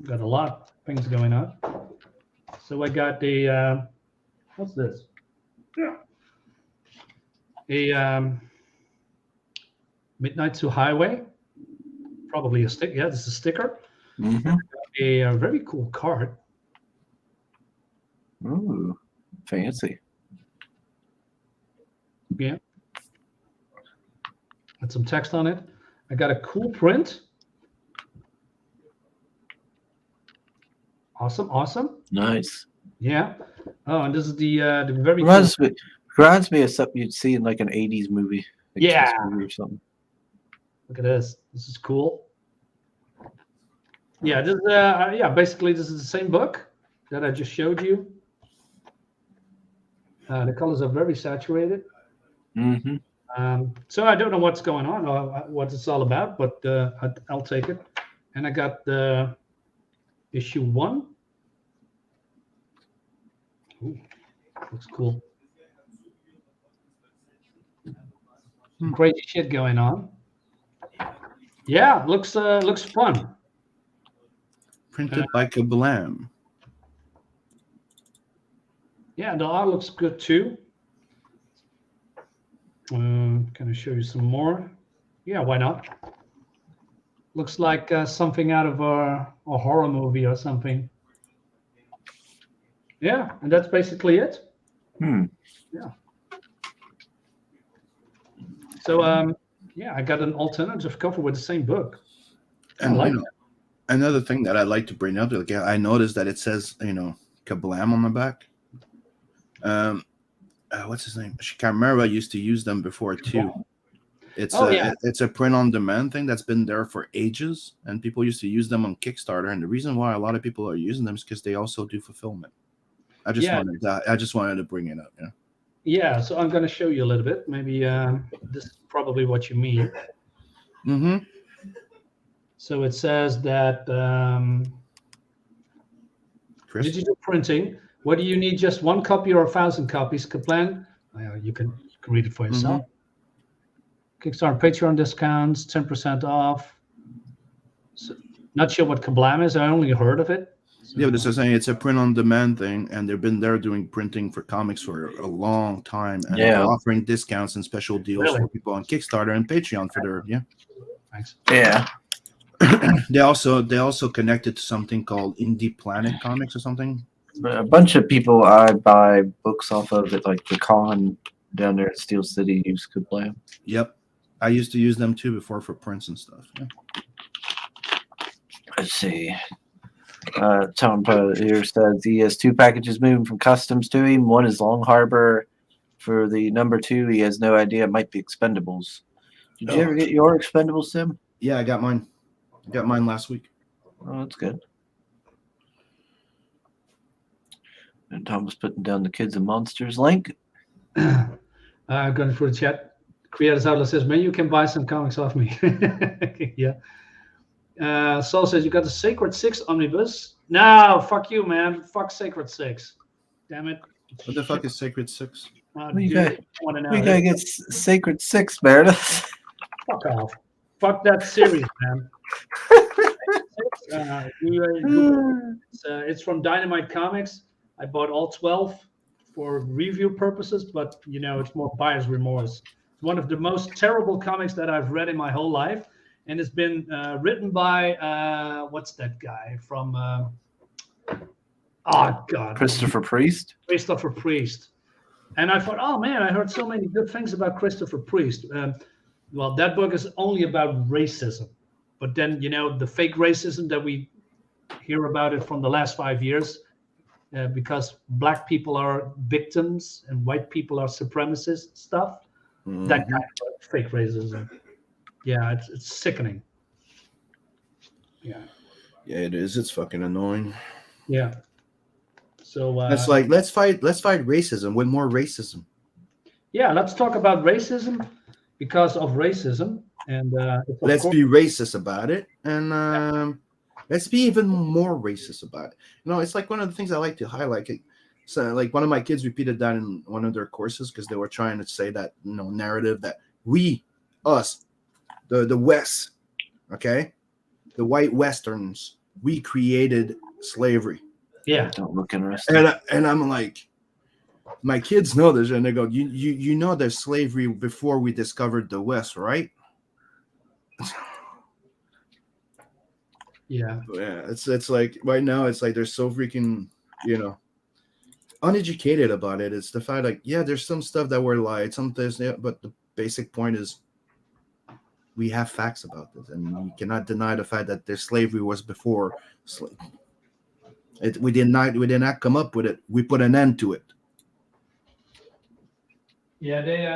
Got a lot of things going on. So I got the what's this? Yeah. A Midnight to Highway. Probably a stick. Yeah, this is a sticker. Mm-hmm. A very cool card. Ooh, fancy. Yeah. Got some text on it. I got a cool print. Awesome, awesome. Nice. Yeah. Oh, and this is the very reminds me of something you'd see in like an 80s movie. Like Yeah. movie or something. Look at this. This is cool. Yeah, this yeah, basically this is the same book that I just showed you. The colors are very saturated. Mm-hmm. So I don't know what's going on or what it's all about, but I'll take it. And I got the issue 1. Ooh, looks cool. Crazy shit going on. Yeah, looks fun. Printed by Kablam. Yeah, the art looks good too. Can I show you some more? Yeah, why not? Looks like something out of a horror movie or something. Yeah, and that's basically it. Yeah. So yeah, I got an alternative cover with the same book. I And like you know, another thing that I'd like to bring up, like I noticed that it says, Kablam on the back. What's his name? Chimera used to use them before too. It's Oh, a yeah. it's a print on demand thing that's been there for ages, and people used to use them on Kickstarter. And the reason why a lot of people are using them is because they also do fulfillment. I just Yeah. wanted to bring it up. Yeah. Yeah, so I'm going to show you a little bit. Maybe this is probably what you mean. Mm-hmm. So it says that Chris. digital printing. Whether you need just one copy or 1,000 copies, Kaplan. You can read it for yourself. Kickstarter, Patreon discounts, 10% off. So, not sure what Kablam is. I only heard of it. So, Yeah, but this is saying it's a print on demand thing, and they've been there doing printing for comics for a long time, and Yeah. they're offering discounts and special deals Really? for people on Kickstarter and Patreon for their thanks. Yeah. They also connected to something called Indie Planet Comics or something. A bunch of people I buy books off of at like the con down there at Steel City use Kablam. Yep, I used to use them too before for prints and stuff. Yeah. Let's see. Tom here says he has 2 packages moving from customs to him. One is Long Harbor. For the number 2, he has no idea. It might be Expendables. Did you ever get your Expendables, Tim? Yeah, I got mine. I got mine last week. Oh, that's good. And Tom was putting down the Kids and Monsters link. Going through the chat. Creators Outlet says, man, you can buy some comics off me. Yeah. Saul says, you got the Sacred 6 omnibus? No, fuck you, man. Fuck Sacred 6. Damn it. What the fuck is Sacred 6? You Dude, want to know? We gotta get Sacred 6, Meredith. Fuck off. Fuck that series, man. It's from Dynamite Comics. I bought all 12 for review purposes, but it's more buyer's remorse. It's one of the most terrible comics that I've read in my whole life, and it's been written by what's that guy from? Oh God, Christopher Priest. Christopher Priest. And I thought, oh man, I heard so many good things about Christopher Priest. Well, that book is only about racism, but then the fake racism that we hear about it from the last 5 years. Because black people are victims and white people are supremacist stuff. Mm-hmm. That kind of fake racism. Yeah, it's sickening. Yeah. Yeah, it is. It's fucking annoying. Yeah. So It's like let's fight racism with more racism. Yeah, let's talk about racism because of racism, and let's be racist about it, and let's be even more racist about it. It's like one of the things I like to highlight. So, like one of my kids repeated that in one of their courses because they were trying to say that narrative that us, the West, okay, the white Westerns, we created slavery. Yeah, don't look interesting. And I'm like, my kids know this, and they go, you know, there's slavery before we discovered the West, right? Yeah. It's like right now it's like they're so freaking uneducated about it. It's the fact like there's some stuff that were lied, some things, but the basic point is we have facts about this, and you cannot deny the fact that their slavery was before we did not come up with it. We put an end to it. Yeah, they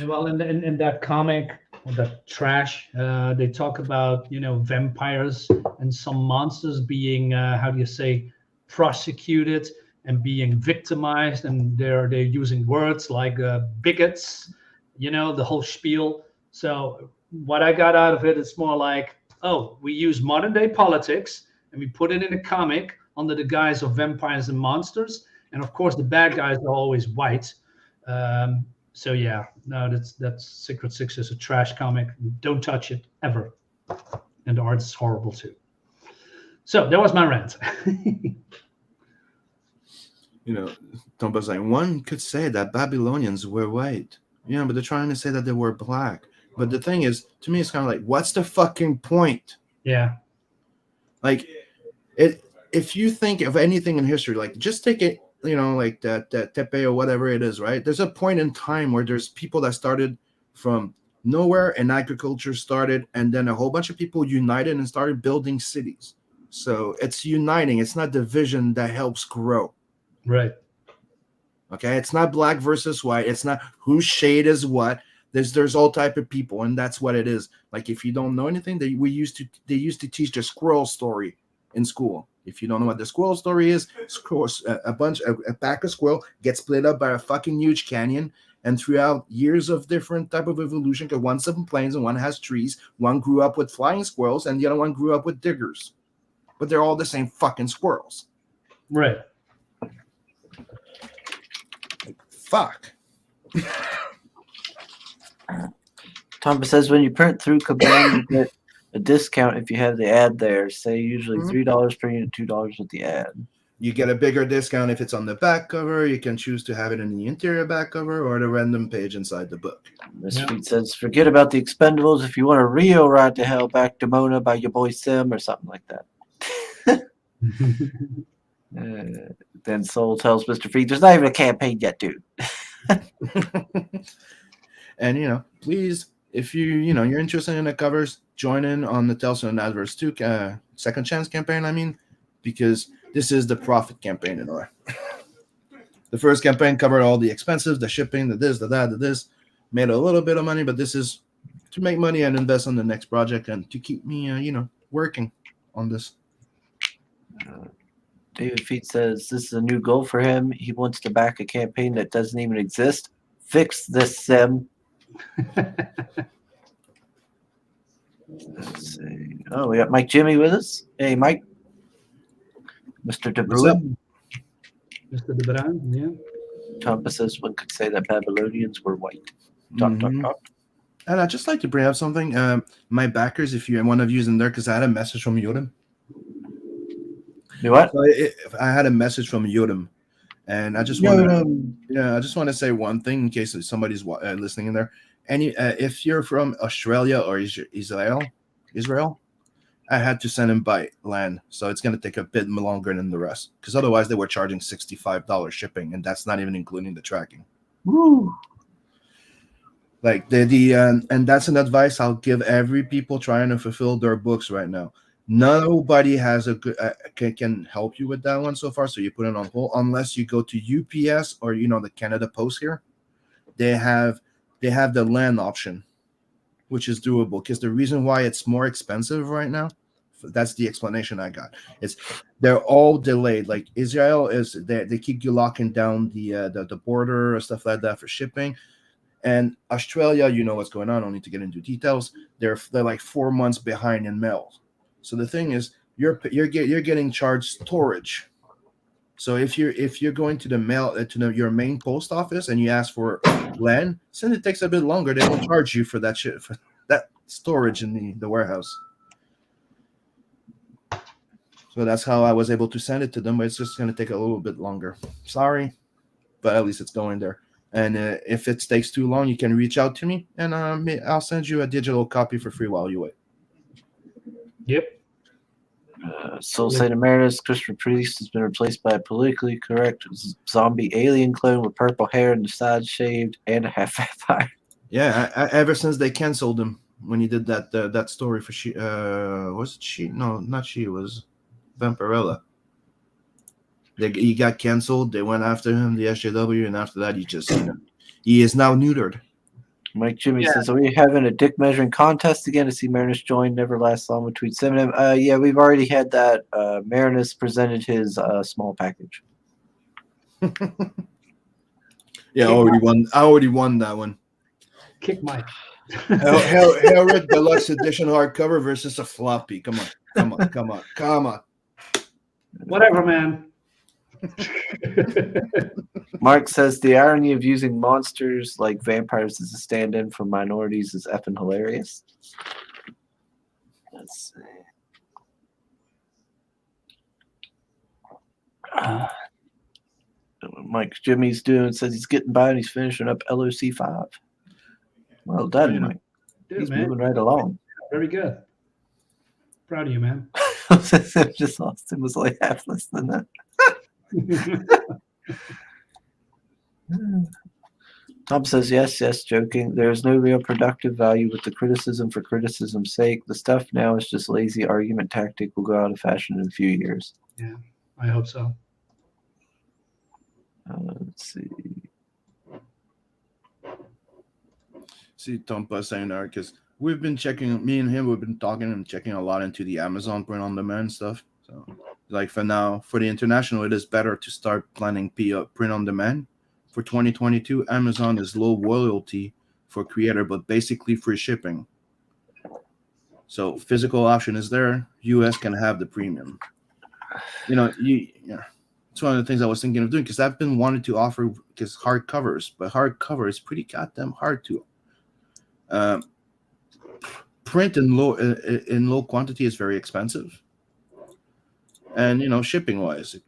well in that comic, that trash, they talk about vampires and some monsters being how do you say, prosecuted and being victimized, and they're using words like bigots, the whole spiel. So what I got out of it is more like, oh, we use modern day politics and we put it in a comic under the guise of vampires and monsters, and of course the bad guys are always white. So yeah, no, that's Secret Six is a trash comic. Don't touch it ever, and the art is horrible too. So that was my rant. Tomba's like, one could say that Babylonians were white, but they're trying to say that they were black. But the thing is, to me, it's kind of like, what's the fucking point? Yeah. Like, it. If you think of anything in history, like just take it, like that Tepe or whatever it is, right? There's a point in time where there's people that started from nowhere and agriculture started, and then a whole bunch of people united and started building cities. So it's uniting. It's not division that helps grow. Right. Okay, it's not black versus white. It's not whose shade is what. There's all type of people, and that's what it is. Like if you don't know anything, they used to teach the squirrel story in school. If you don't know what the squirrel story is, a pack of squirrel gets split up by a fucking huge canyon, and throughout years of different type of evolution, because one's up in plains and one has trees, one grew up with flying squirrels and the other one grew up with diggers, but they're all the same fucking squirrels. Right. Fuck. Thomas says when you print through Kabam, you get a discount if you have the ad there. Say usually $3 per unit, $2 with the ad. You get a bigger discount if it's on the back cover. You can choose to have it in the interior back cover or the random page inside the book. This tweet says, forget about the Expendables if you want a real ride to hell, back to Mona by your boy Sim or something like that. Then Soul tells Mr. Feed, there's not even a campaign yet, dude. And, please, if you're interested in the covers, join in on the Tales and Adverse 2 Second Chance campaign, because this is the profit campaign in a way. The first campaign covered all the expenses, the shipping, the this, the that, the this, made a little bit of money, but this is to make money and invest on the next project and to keep me, working on this. David Feet says this is a new goal for him. He wants to back a campaign that doesn't even exist. Fix this, Sim. Let's see. Oh, we got Mike Jimmy with us. Hey, Mike. Mr. De Bruin. Mr. De Bruin, yeah. Thomas says one could say that Babylonians were white. And I'd just like to bring up something. My backers, if you want to use them there, because I had a message from Yodem. You what? So I had a message from Yodem, and I just want to say one thing in case somebody's listening in there. If you're from Australia or Israel, I had to send him by land, so it's going to take a bit longer than the rest, because otherwise they were charging $65 shipping, and that's not even including the tracking. Woo! Like and that's an advice I'll give every people trying to fulfill their books right now. Nobody has a good can help you with that one so far, so you put it on hold unless you go to UPS or the Canada Post here. They have the land option, which is doable, because the reason why it's more expensive right now, that's the explanation I got. They're all delayed. Like Israel they keep you locking down the border or stuff like that for shipping. And Australia, what's going on. I don't need to get into details. They're like 4 months behind in mail. So the thing is, you're getting charged storage. So if you're going to the mail your main post office and you ask for land, since it takes a bit longer, they won't charge you for that shit, for that storage in the warehouse. So that's how I was able to send it to them, but it's just going to take a little bit longer. Sorry, but at least it's going there. And if it takes too long, you can reach out to me, and I'll send you a digital copy for free while you wait. Yep. Soul Saint Emeritus Christopher Priest has been replaced by a politically correct zombie alien clone with purple hair and the sides shaved and a half vampire. Yeah, ever since they canceled him when he did that story for she was it she? No, not she. It was Vampirella. He got canceled. They went after him, the SJW, and after that, he is now neutered. Mike Jimmy says, are we having a dick measuring contest again to see Marinus join? Never lasts long between Eminem. Yeah, we've already had that. Marinus presented his small package. Yeah, I already won that one. Kick Mike. Hellrick Deluxe Edition hardcover versus a floppy. Come on. Whatever, man. Mark says the irony of using monsters like vampires as a stand-in for minorities is effing hilarious. Let's see. Mike Jimmy's doing says he's getting by and he's finishing up LOC 5. Well done, Mike. Dude, He's man, moving right along. very good. Proud of you, man. Just Austin was like half less than that. Tom says, yes, joking. There's no real productive value with the criticism for criticism's sake. The stuff now is just lazy argument tactic will go out of fashion in a few years. Yeah, I hope so. Let's see. See, Tom Bus saying that because we've been checking, me and him, we've been talking and checking a lot into the Amazon print on demand stuff. So, like for now, for the international, it is better to start planning print on demand. For 2022, Amazon is low royalty for creator, but basically free shipping. So physical option is there. US can have the premium. Yeah. It's one of the things I was thinking of doing because I've been wanting to offer because hardcovers, but hardcover is pretty goddamn hard to print in low quantity is very expensive, and shipping wise, it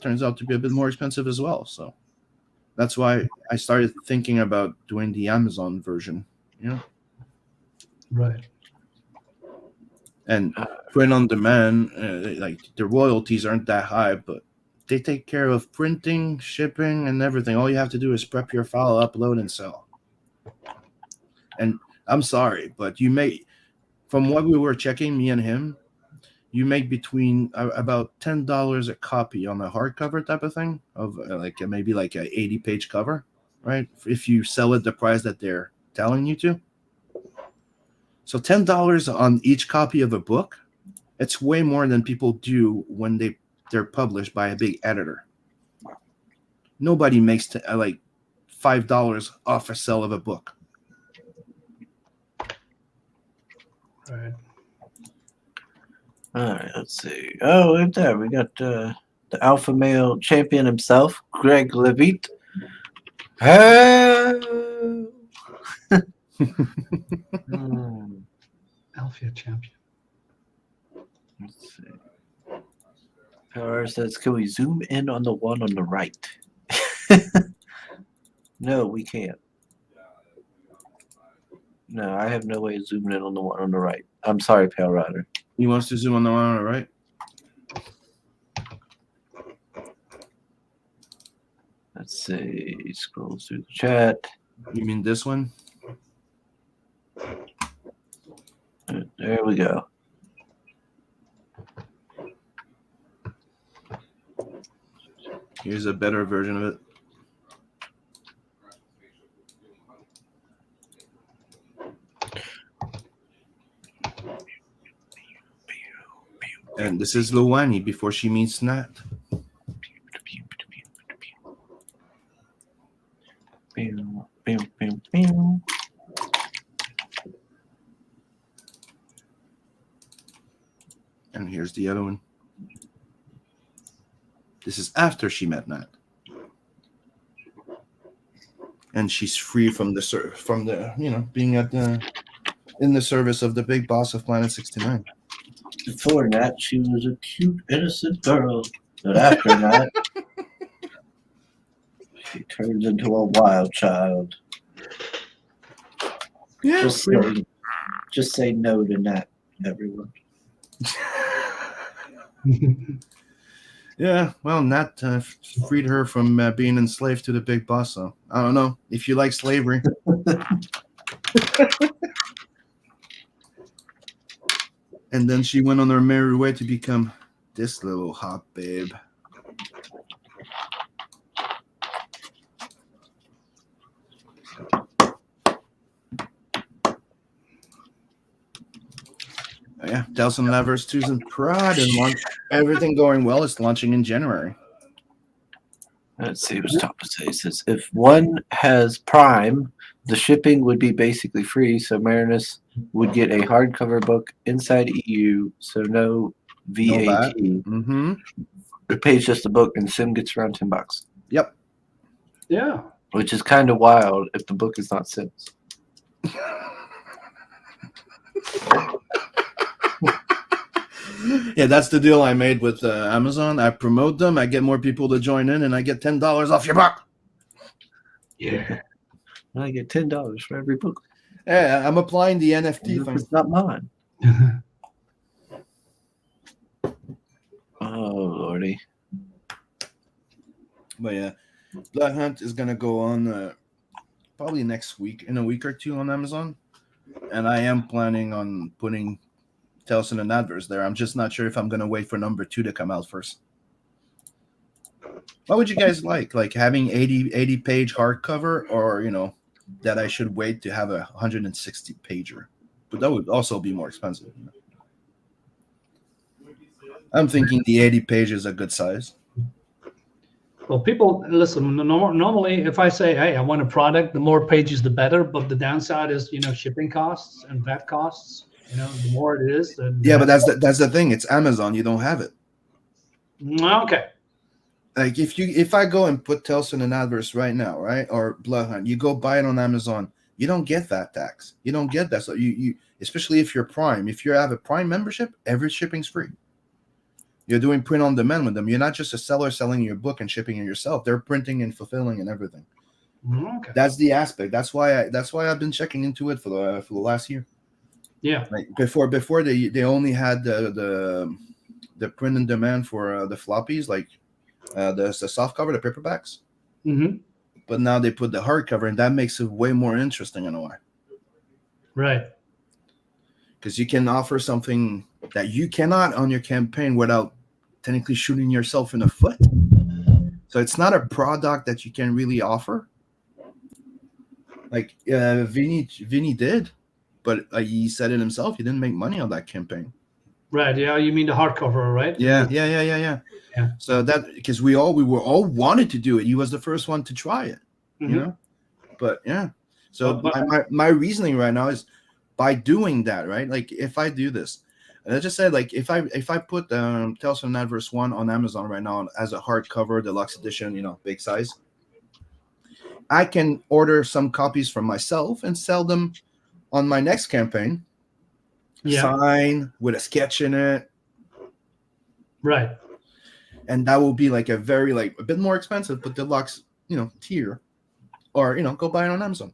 turns out to be a bit more expensive as well. So that's why I started thinking about doing the Amazon version. Right. And print on demand, like the royalties aren't that high, but they take care of printing, shipping, and everything. All you have to do is prep your file, upload, and sell. And I'm sorry, but you make, from what we were checking, me and him, you make between about $10 a copy on a hardcover type of thing, of maybe like an 80-page cover, right? If you sell it the price that they're telling you to. So $10 on each copy of a book, it's way more than people do when they're published by a big editor. Nobody makes like $5 off a sale of a book. Right. All right, let's see. Oh, right there. We got the alpha male champion himself, Greg Levitt. Oh. Alpha champion. Let's see. Power says, can we zoom in on the one on the right? No, we can't. No, I have no way of zooming in on the one on the right. I'm sorry, Pale Rider. He wants to zoom on the one on the right? Let's see. Scroll through the chat. You mean this one? There we go. Here's a better version of it. And this is Luwani before she meets Nat. And here's the other one. This is after she met Nat. And she's free from being in the service of the big boss of Planet 69. Before that, she was a cute, innocent girl. But after that, she turns into a wild child. Yeah. Just say no to Nat, everyone. Yeah, well, Nat freed her from being enslaved to the big boss. So I don't know if you like slavery. And then she went on her merry way to become this little hot babe. Yeah, Delson Levers, Susan Pride, and launch. Everything going well. It's launching in January. Let's see what Tom says. If one has Prime, the shipping would be basically free, so Marinus would get a hardcover book inside EU, so no VAT. Mm-hmm. It pays just the book, and Sim gets around $10. Yep. Yeah. Which is kind of wild if the book is not Sim's. Yeah, that's the deal I made with Amazon. I promote them, I get more people to join in, and I get $10 off your book. Yeah. I get $10 for every book. Yeah, I'm applying the NFT This thing. is not mine. Oh lordy. But yeah, Blood Hunt is gonna go on probably next week, in a week or two on Amazon, and I am planning on putting Telson and Adverse there. I'm just not sure if I'm gonna wait for number 2 to come out first. What would you guys like having 80 page hardcover, or that I should wait to have a 160 pager? But that would also be more expensive. I'm thinking the 80 page is a good size. Well, people listen. Normally, if I say, "Hey, I want a product," the more pages, the better. But the downside is, shipping costs and VAT costs. The more it is, then Yeah, but that's the thing. It's Amazon. You don't have it. Okay. Like if I go and put Telson and Adverse right now, right, or Bloodhunt, you go buy it on Amazon, you don't get that tax. You don't get that. So you especially if you're Prime. If you have a Prime membership, every shipping's free. You're doing print on demand with them. You're not just a seller selling your book and shipping it yourself. They're printing and fulfilling and everything. Okay. That's the aspect. That's why I've been checking into it for the last year. Yeah. Like before they only had the print and demand for the floppies, like the soft cover, the paperbacks. Mm-hmm. But now they put the hardcover, and that makes it way more interesting in a way. Right. Because you can offer something that you cannot on your campaign without technically shooting yourself in the foot. So it's not a product that you can really offer. Like Vinny did, but he said it himself. He didn't make money on that campaign. Right. Yeah. You mean the hardcover, right? Yeah. Yeah. So that because we were all wanted to do it. He was the first one to try it. Mhm. But yeah. So But- my reasoning right now is by doing that, right? Like if I do this, and I just said like if I put Tales from Adverse 1 on Amazon right now as a hardcover deluxe edition, big size, I can order some copies for myself and sell them on my next campaign. Yeah. Sign with a sketch in it. Right. And that will be like a very a bit more expensive, but deluxe, tier. Or, go buy it on Amazon.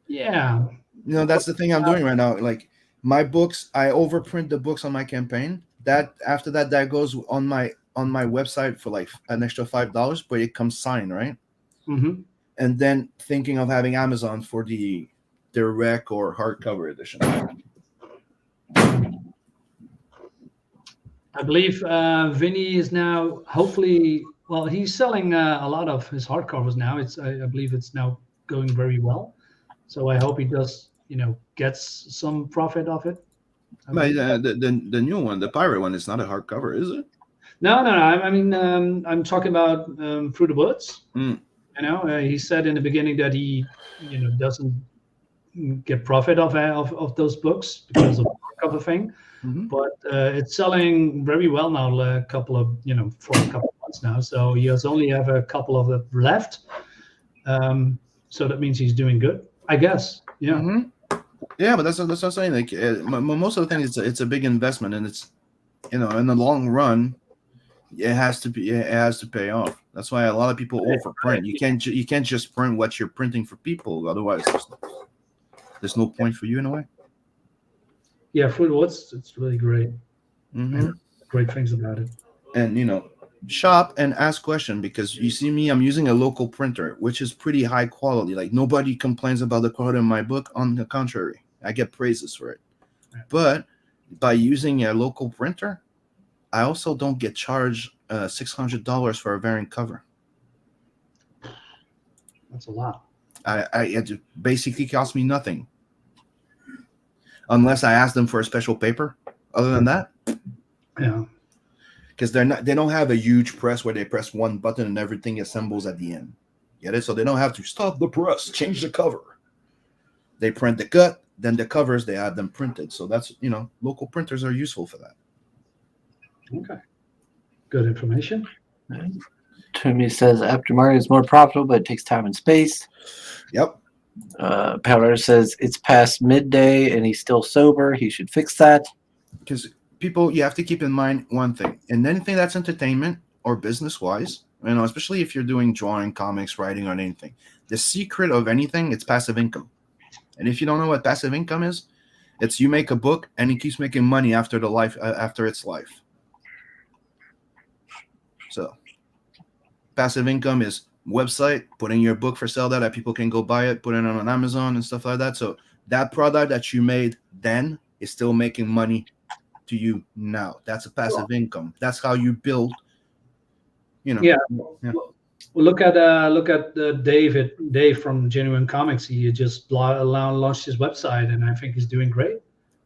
Yeah. That's the thing I'm doing right now. Like my books, I overprint the books on my campaign. That after that goes on my website for like an extra $5, but it comes signed, right? Mm-hmm. And then thinking of having Amazon for the direct or hardcover edition. I believe Vinny is now hopefully. Well, he's selling a lot of his hardcovers now. I believe it's now going very well. So I hope he does, gets some profit off it. But the new one, the pirate one, is not a hardcover, is it? No. I mean, I'm talking about Through the Woods. Mm. He said in the beginning that he, doesn't get profit of those books because of the cover thing. Mm-hmm. But it's selling very well now. For a couple of months now. So he only have a couple of them left. So that means he's doing good, I guess. Yeah. Mm-hmm. Yeah, but that's what I'm saying. Like most of the things, it's a big investment, and it's in the long run, it has to pay off. That's why a lot of people overprint. You can't just print what you're printing for people. Otherwise, there's no point for you in a way. Yeah, Through the Woods, it's really great. Mm-hmm. Great things about it. And shop and ask question, because you see me, I'm using a local printer, which is pretty high quality. Like nobody complains about the quality of my book. On the contrary, I get praises for it. Yeah. But by using a local printer, I also don't get charged $600 for a variant cover. That's a lot. It basically cost me nothing, unless I ask them for a special paper. Other than that, Yeah. because they don't have a huge press where they press one button and everything assembles at the end. Get it? So they don't have to stop the press, change the cover. They print the cut, then the covers, they have them printed. So that's local printers are useful for that. Okay. Good information. Toomey says aftermarket is more profitable, but it takes time and space. Yep. Powder says it's past midday and he's still sober. He should fix that. Because people, you have to keep in mind one thing, and anything that's entertainment or business wise, especially if you're doing drawing, comics, writing, or anything, the secret of anything, it's passive income. And if you don't know what passive income is, it's you make a book and it keeps making money after after its life. So passive income is website, putting your book for sale that people can go buy it, put it on Amazon and stuff like that. So that product that you made then is still making money to you now. That's a passive income. That's how you build. Yeah. Look at Dave from Genuine Comics. He just launched his website, and I think he's doing great.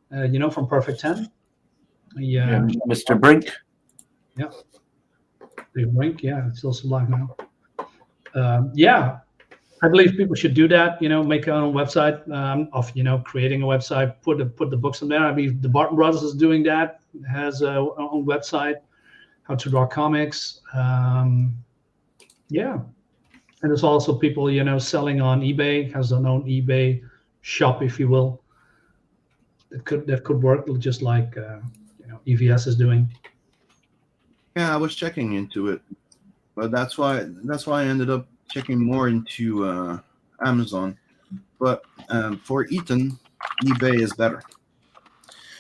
From Perfect 10. Yeah, Mr. Brink. Yeah, Dave Brink. Yeah, it's also live now. Yeah, I believe people should do that. Make their own website of creating a website, put the books on there. I mean, the Barton Brothers is doing that. Has a own website, How to Draw Comics. Yeah, and there's also people selling on eBay. Has an own eBay shop, if you will. That could work just like EVS is doing. Yeah, I was checking into it, but that's why I ended up checking more into Amazon. But for Ethan, eBay is better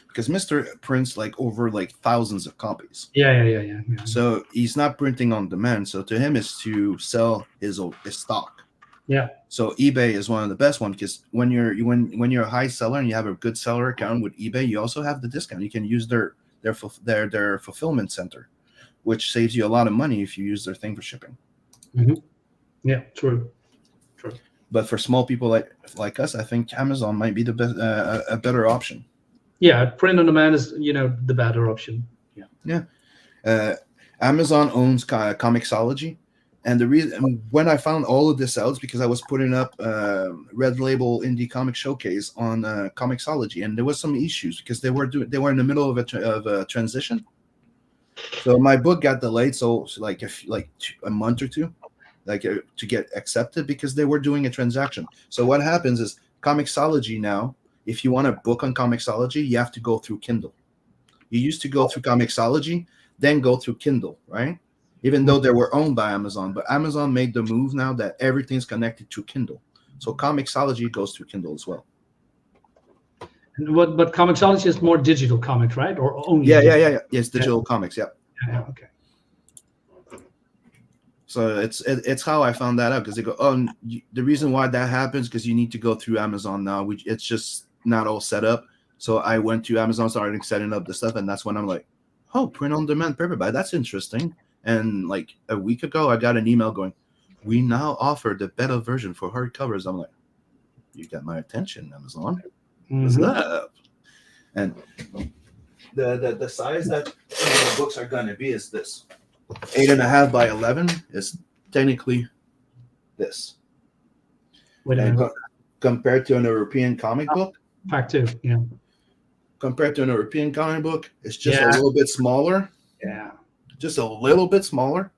because Mr. prints over thousands of copies. Yeah. So he's not printing on demand. So to him, is to sell his stock. Yeah. So eBay is one of the best ones because when you're a high seller and you have a good seller account with eBay, you also have the discount. You can use their fulfillment center, which saves you a lot of money if you use their thing for shipping. Mm-hmm. Yeah, true. But for small people like us, I think Amazon might be the best, a better option. Yeah, print on demand is the better option. Yeah. Amazon owns Comixology, and the reason when I found all of this out is because I was putting up Red Label Indie Comic Showcase on Comixology, and there was some issues because they were in the middle of a transition. So my book got delayed, so a month or two, to get accepted because they were doing a transaction. So what happens is Comixology now, if you want a book on Comixology, you have to go through Kindle. You used to go through Comixology, then go through Kindle, right? Even though they were owned by Amazon, but Amazon made the move now that everything's connected to Kindle. So Comixology goes through Kindle as well. But Comixology is more digital comics, right? Or only? Yeah. Yes, digital comics. Yeah. Yeah. Okay. So it's how I found that out because they go, the reason why that happens because you need to go through Amazon now. It's just not all set up. So I went to Amazon, started setting up the stuff, and that's when I'm like, oh, print on demand paperback. That's interesting. And like a week ago, I got an email going, we now offer the beta version for hardcovers. I'm like, you got my attention, Amazon. What's up? And the size that the books are gonna be is this 8.5 by 11 is technically this. Compared to an European comic book. Fact too, yeah. Compared to an European comic book, it's just a little bit smaller. Yeah. Just a little bit smaller.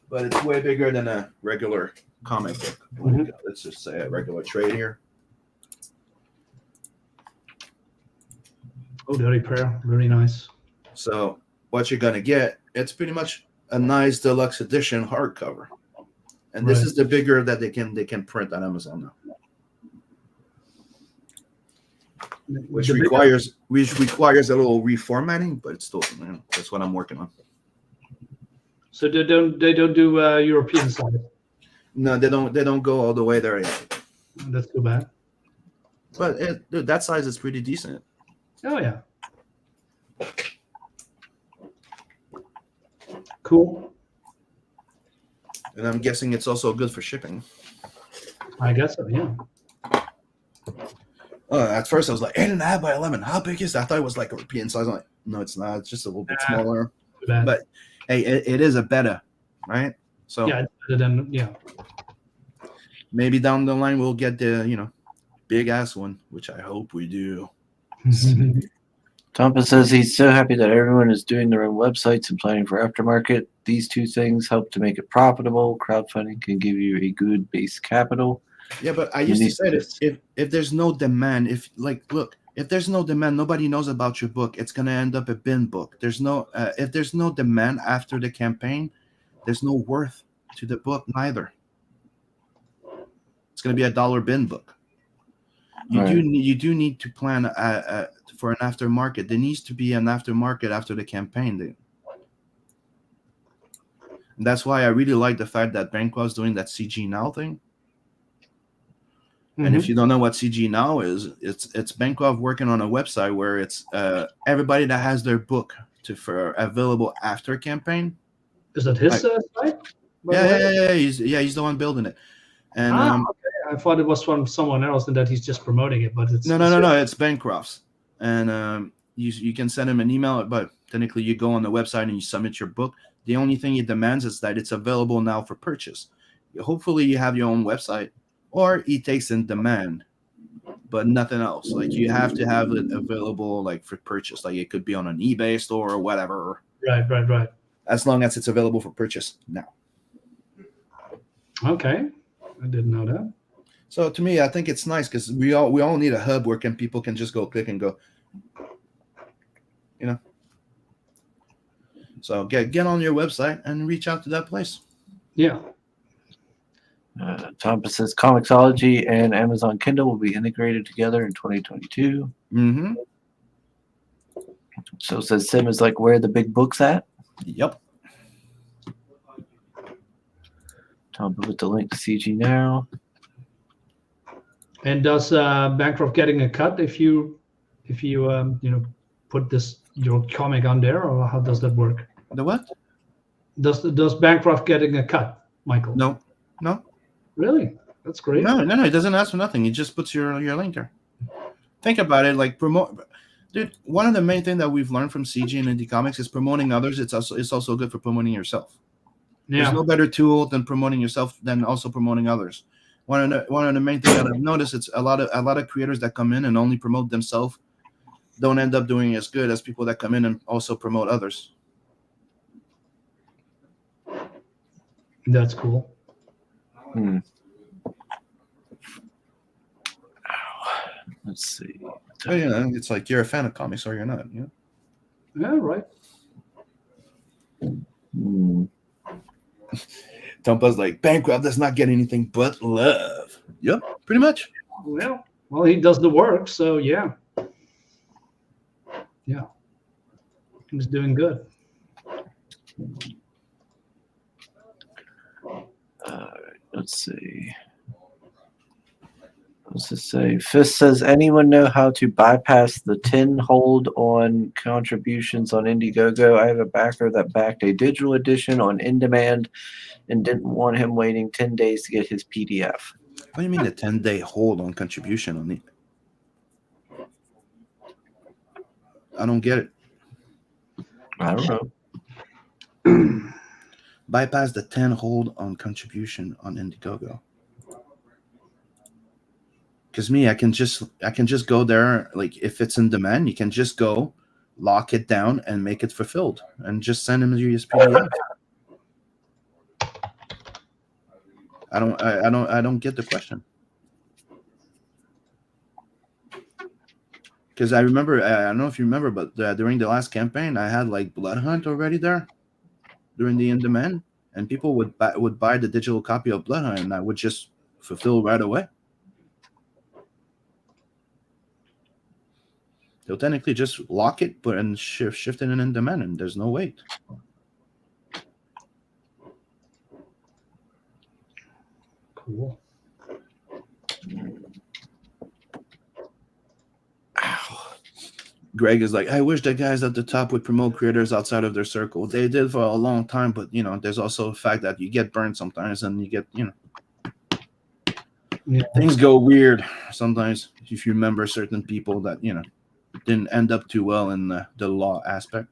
But it's way bigger than a regular comic book. Mm-hmm. Let's just say a regular trade here. Oh, Dirty Prayer. Very nice. So what you're gonna get, it's pretty much a nice deluxe edition hardcover. And this is the bigger that they can print on Amazon now. Which requires a little reformatting, but it's still, that's what I'm working on. So they don't do European side. No, they don't go all the way there yet. That's too bad. But dude, that size is pretty decent. Oh yeah. Cool. And I'm guessing it's also good for shipping. I guess so, yeah. At first I was like 8.5 by 11. How big is that? I thought it was like a European size. I'm like, no, it's not. It's just a little bit smaller. But hey, it is a beta, right? So yeah, it's better than maybe down the line we'll get the big ass one, which I hope we do. Tompa says he's so happy that everyone is doing their own websites and planning for aftermarket. These two things help to make it profitable. Crowdfunding can give you a good base capital. Yeah, but I used to say this: if there's no demand, if there's no demand, nobody knows about your book. It's gonna end up a bin book. There's no if there's no demand after the campaign, there's no worth to the book neither. It's gonna be a $1 bin book. you do need to plan for an aftermarket. There needs to be an aftermarket after the campaign. And that's why I really like the fact that Bancroft's doing that CG Now thing. And if you don't know what CG Now is, it's Bancroft working on a website where it's everybody that has their book for available after campaign. Is that his site? Yeah. He's the one building it. And okay. I thought it was from someone else and that he's just promoting it, but it's no. It's Bancroft's, and you can send him an email, but technically you go on the website and you submit your book. The only thing he demands is that it's available now for purchase. Hopefully you have your own website, or he takes in demand, but nothing else. Like you have to have it available like for purchase. Like it could be on an eBay store or whatever. Right. As long as it's available for purchase now. Okay, I didn't know that. So to me, I think it's nice because we all need a hub where people can just go click and go. So get on your website and reach out to that place. Yeah. Tom says Comixology and Amazon Kindle will be integrated together in 2022. Mm-hmm. So says Sim is like, where are the big books at? Yep. Tom put the link to CG Now. And does Bancroft getting a cut if you put your comic on there, or how does that work? The what? Does Bancroft getting a cut, Michael? No. Really? That's great. No. He doesn't ask for nothing. He just puts your link there. Think about it. Like promote, dude. One of the main things that we've learned from CG and indie comics is promoting others. It's also good for promoting yourself. Yeah. There's no better tool than promoting yourself than also promoting others. One of the main things that I've noticed, it's a lot of creators that come in and only promote themselves don't end up doing as good as people that come in and also promote others. That's cool. Let's see. Well, it's like you're a fan of comics or you're not. Yeah, right. Tumpa's like, Bancroft does not get anything but love. Yep, pretty much. Well, he does the work, so yeah. He's doing good. Let's see. What's this say? Fist says, anyone know how to bypass the 10 hold on contributions on Indiegogo? I have a backer that backed a digital edition on in-demand and didn't want him waiting 10 days to get his PDF. What do you mean the 10-day hold on contribution on it? I don't get it. I don't know. Bypass the 10 hold on contribution on Indiegogo. Because I can just go there. Like if it's in demand, you can just go lock it down and make it fulfilled and just send him your PDF. I don't get the question. Because I remember, I don't know if you remember, but during the last campaign, I had like Blood Hunt already there during the in-demand, and people would buy the digital copy of Blood Hunt, and I would just fulfill right away. They'll technically just lock it, and shift it in demand, and there's no wait. Cool. Greg is like, I wish the guys at the top would promote creators outside of their circle. They did for a long time, but there's also a fact that you get burned sometimes, and you get things go weird sometimes if you remember certain people that didn't end up too well in the law aspect.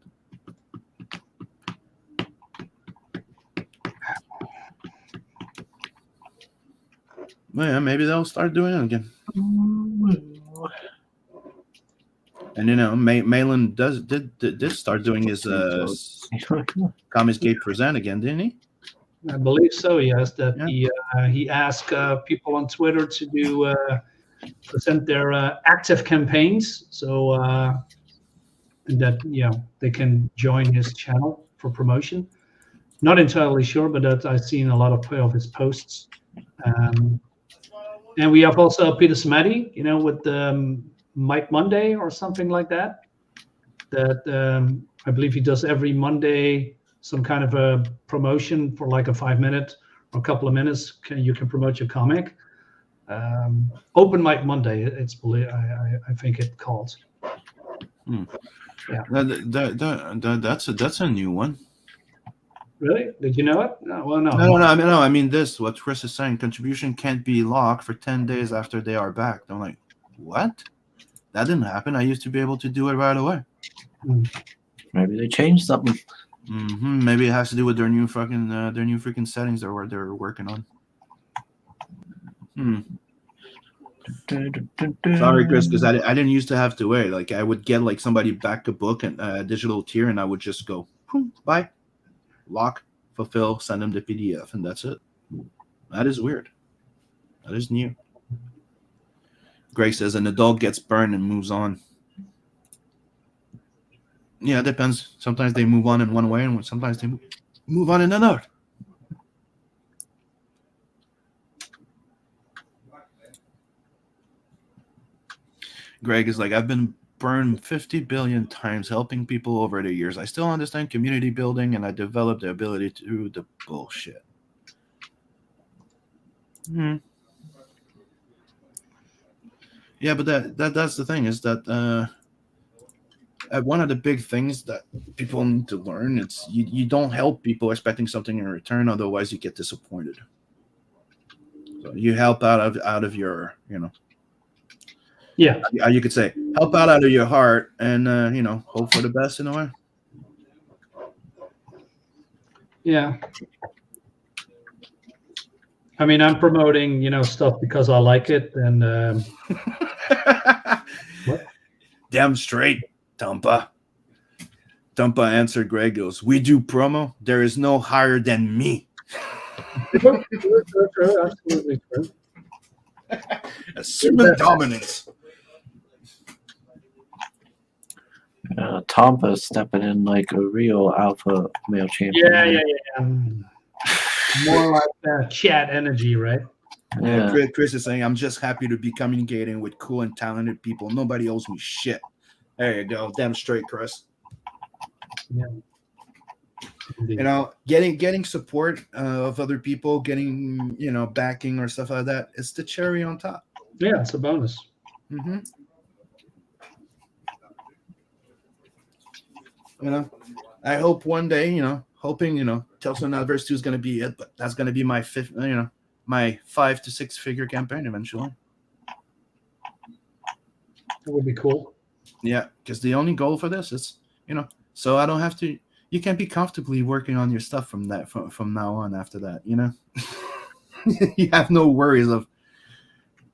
Well, yeah, maybe they'll start doing it again. And Malin did start doing his Comics Gate Present again, didn't he? I believe so. Yes, that he asked people on Twitter to present their active campaigns, so and that they can join his channel for promotion. Not entirely sure, but that I've seen a lot of his posts. And we have also Peter Smeddy, with Mike Monday or something like that. That I believe he does every Monday some kind of a promotion for like a 5 minute or a couple of minutes. You can promote your comic. Open Mic Monday, I think it called. Yeah. That's a new one. Really? Did you know it? No, well, no. No. I mean this. What Chris is saying: contribution can't be locked for 10 days after they are back. I'm like, what? That didn't happen. I used to be able to do it right away. Maybe they changed something. Maybe it has to do with their new freaking settings they're working on. Sorry, Chris, because I didn't used to have to wait. Like I would get like somebody back a book and digital tier, and I would just go buy, lock, fulfill, send them the PDF, and that's it. That is weird. That is new. Greg says an adult gets burned and moves on. Yeah, it depends. Sometimes they move on in one way, and sometimes they move on in another. Greg is like, I've been burned 50 billion times helping people over the years. I still understand community building, and I developed the ability to do the bullshit. Yeah, but that's the thing is that one of the big things that people need to learn is you don't help people expecting something in return, otherwise you get disappointed. So you help out of your, Yeah. You could say help out of your heart, and hope for the best in a way. Yeah. I mean, I'm promoting, stuff because I like it, and what? Damn straight, Dumpa. Dumpa answered. Greg goes, "We do promo. There is no higher than me." True, absolutely true. Assume dominance. Tompa stepping in like a real alpha male champion. Yeah. More like chat energy, right? Yeah. Chris is saying, I'm just happy to be communicating with cool and talented people. Nobody owes me shit. There you go. Damn straight, Chris. Yeah. Getting support of other people, getting, backing or stuff like that, it's the cherry on top. Yeah, it's a bonus. I hope one day, hoping, Tales from the Universe 2 is going to be it, but that's going to be my fifth, my 5 to 6 figure campaign eventually. That would be cool. Yeah, because the only goal for this is, so I don't have to. You can be comfortably working on your stuff from now on. After that, you have no worries of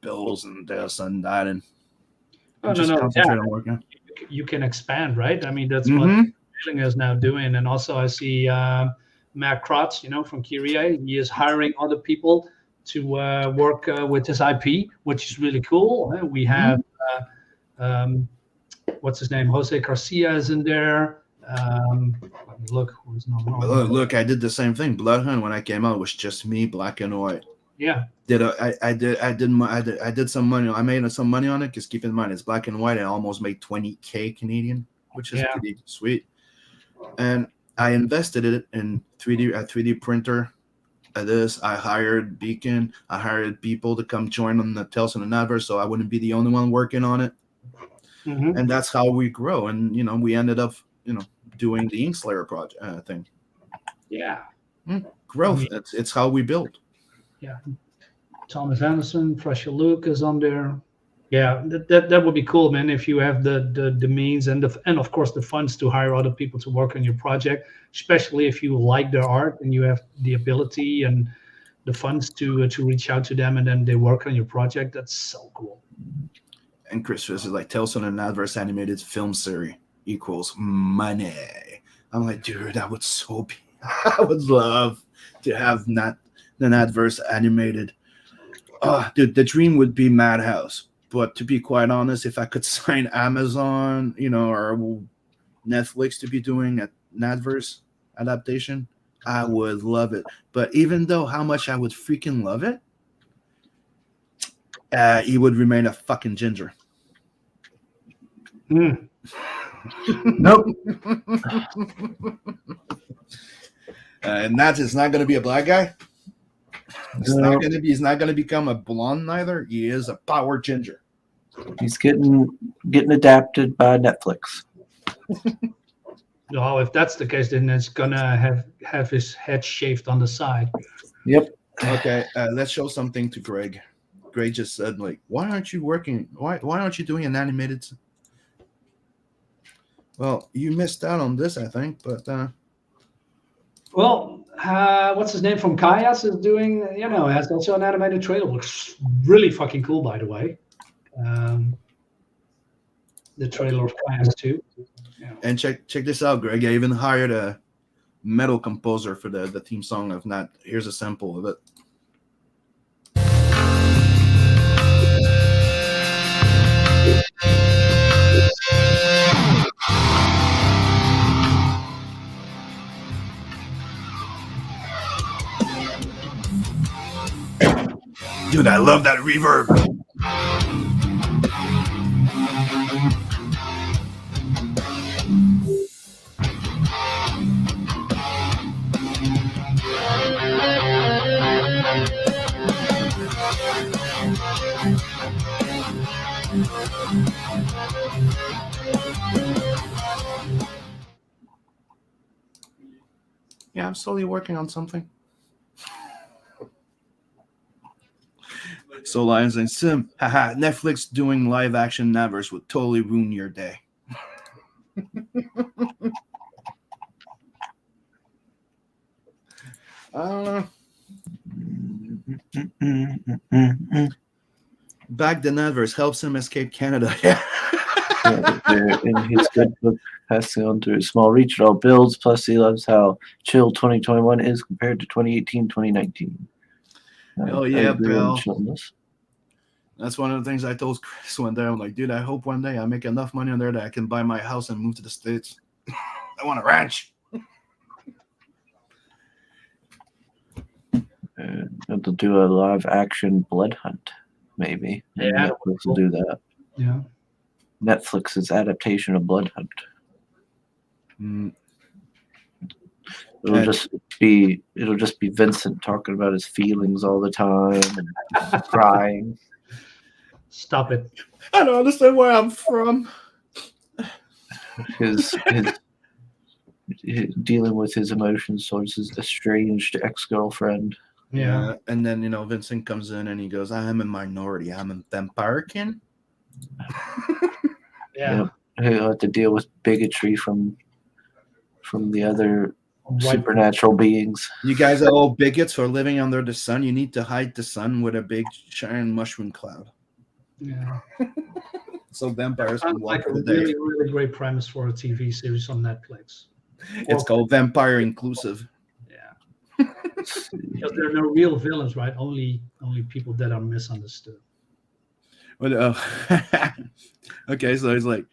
bills and this and that, and concentrate on working. You can expand, right? I mean, that's what Feeling is now doing, and also I see Matt Krotz, from Kyrie. He is hiring other people to work with his IP, which is really cool. We have what's his name? Jose Garcia is in there. Look, who's not Look, I did the same thing. Bloodhound, when I came out, was just me, black and white. Yeah. I did some money. I made some money on it because keep in mind it's black and white. I almost made 20K Canadian, which is pretty sweet. And I invested it in 3D printer. I hired Beacon. I hired people to come join on the Tales from the Universe, so I wouldn't be the only one working on it. And that's how we grow. And we ended up doing the Inkslayer project thing. Yeah. Growth. It's how we build. Yeah. Thomas Anderson, Fresher Luke is on there. Yeah, that would be cool, man. If you have the means and of course the funds to hire other people to work on your project, especially if you like their art and you have the ability and the funds to reach out to them and then they work on your project. That's so cool. And Chris is like, Tales from the Adverse animated film series equals money. I'm like, dude, that would so be. I would love to have an adverse animated. Dude, the dream would be Madhouse. But to be quite honest, if I could sign Amazon, or Netflix to be doing an adverse adaptation, I would love it. But even though how much I would freaking love it, he would remain a fucking ginger. Mm. Nope. And that is not going to be a black guy. It's No. not going to be. He's not going to become a blonde neither. He is a power ginger. He's getting adapted by Netflix. No, if that's the case, then it's gonna have his head shaved on the side. Yep. Okay, let's show something to Greg. Greg just said, like, why aren't you working? Why aren't you doing an animated? Well, you missed out on this, I think, but Well, what's his name from Kayas is doing, has also an animated trailer. Looks really fucking cool, by the way. The trailer of Kayas 2. Yeah. and check this out, Greg. I even hired a metal composer for the theme song of Not. Here's a sample of it. Dude, I love that reverb. Yeah, I'm slowly working on something. So Lions and Sim, haha, Netflix doing live action Navers would totally ruin your day. Back the Navers helps him escape Canada. In his good book, passing on through small regional builds. Plus, he loves how chill 2021 is compared to 2018, 2019. Oh, I yeah, agree on Bill. the chillness. That's one of the things I told Chris one day. I'm like, dude, I hope one day I make enough money on there that I can buy my house and move to the States. I want a ranch. They'll do a live action blood hunt, maybe. Maybe Yeah. Netflix will do that. Yeah. Netflix's adaptation of Blood Hunt. Mm, It'll And- just be Vincent talking about his feelings all the time and crying. Stop it. I don't understand where I'm from. His dealing with his emotions towards his estranged ex-girlfriend. Yeah. And then, Vincent comes in and he goes, I'm a minority. I'm a vampirekin. Yeah. He'll have to deal with bigotry from the other White- supernatural beings. You guys are all bigots for living under the sun. You need to hide the sun with a big giant mushroom cloud. Yeah. So vampires can Sounds walk like a for the day. really, really great premise for a TV series on Netflix. It's called Vampire Inclusive. Yeah. Because there are no real villains, right? Only people that are misunderstood. But, okay, so it's like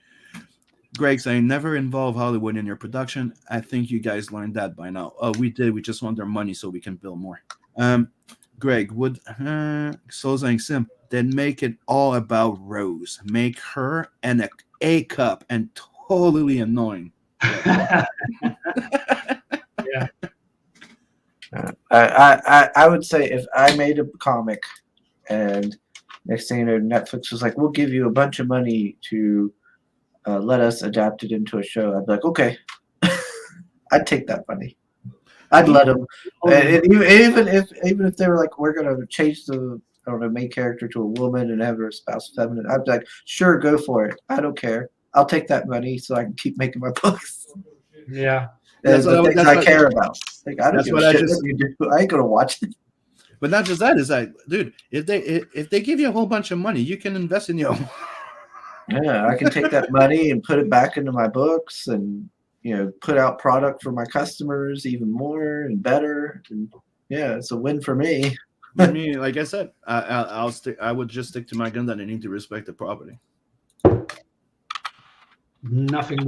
Greg saying, never involve Hollywood in your production. I think you guys learned that by now. Oh, we did. We just want their money so we can build more. Greg, would so saying Sim, then make it all about Rose. Make her an A cup and totally annoying. Yeah. I would say if I made a comic and next thing you know, Netflix was like, we'll give you a bunch of money to let us adapt it into a show, I'd be like, okay. I'd take that money. I'd let them. Even if they were like, we're going to change the main character to a woman and have her spouse feminine, I'd be like, sure, go for it. I don't care. I'll take that money so I can keep making my books. Yeah. That's the things I care about. Like, I don't That's give what a I shit just- what you do. I ain't gonna watch it. But not just that, is like, dude, if they give you a whole bunch of money, you can invest in your Yeah, I can take that money and put it back into my books, and put out product for my customers even more and better. And yeah, it's a win for me. I mean, like I said, I'll stick. I would just stick to my gun that I need to respect the property. Nothing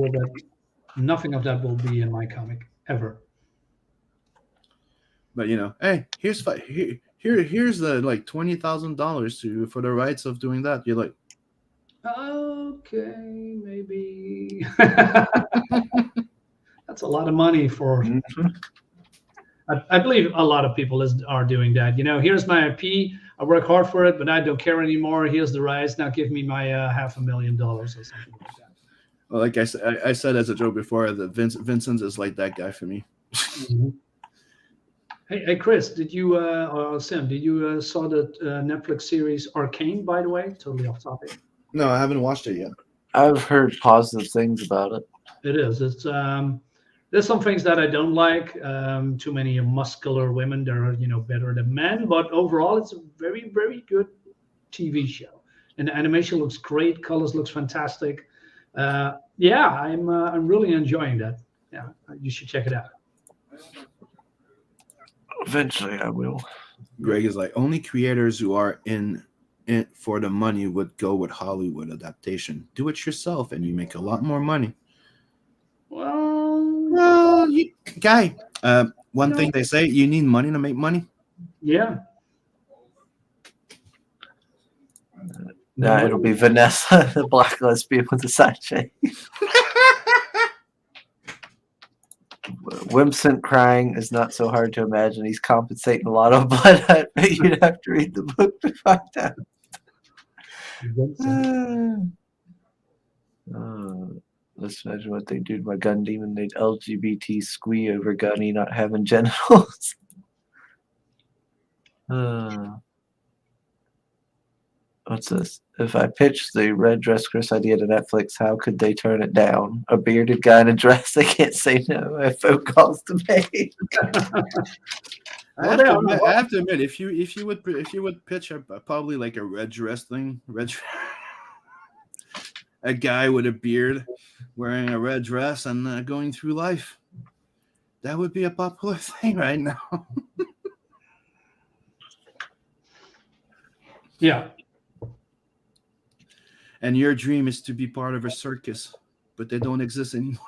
of that will be in my comic ever. But hey, Here's the like $20,000 to for the rights of doing that. You're like, Okay, maybe. That's a lot of money for. Mhm. I believe a lot of people are doing that. Here's my IP. I work hard for it, but I don't care anymore. Here's the rights. Now give me my $500,000 or something like that. well, like I said as a joke before, that Vincent is like that guy for me. Mhm. Hey, Chris, did you or Sam? Did you saw the Netflix series Arcane? By the way, totally off topic. No, I haven't watched it yet. I've heard positive things about it. It is. It's there's some things that I don't like. Too many muscular women that are better than men, but overall it's a very very good TV show. And the animation looks great. Colors looks fantastic. Yeah, I'm really enjoying that. Yeah, you should check it out. Eventually, I will. Greg is like, only creators who are in it for the money would go with Hollywood adaptation. Do it yourself, and you make a lot more money. Well, Guy, one No. thing they say, you need money to make money. yeah. Nah, it'll be Vanessa, the black lesbian with the side chain. Wimpsent crying is not so hard to imagine. He's compensating a lot of blood. I bet you'd have to read the book to find out. Let's imagine what they do to my gun demon. They'd LGBT squee over Gunny not having genitals. What's this? If I pitched the red dress Chris idea to Netflix, how could they turn it down? A bearded guy in a dress, they can't say no. I have phone calls to make. I have to admit, if you would pitch probably like a red dress thing, a guy with a beard wearing a red dress and going through life, that would be a popular thing right now. Yeah. And your dream is to be part of a circus, but they don't exist anymore.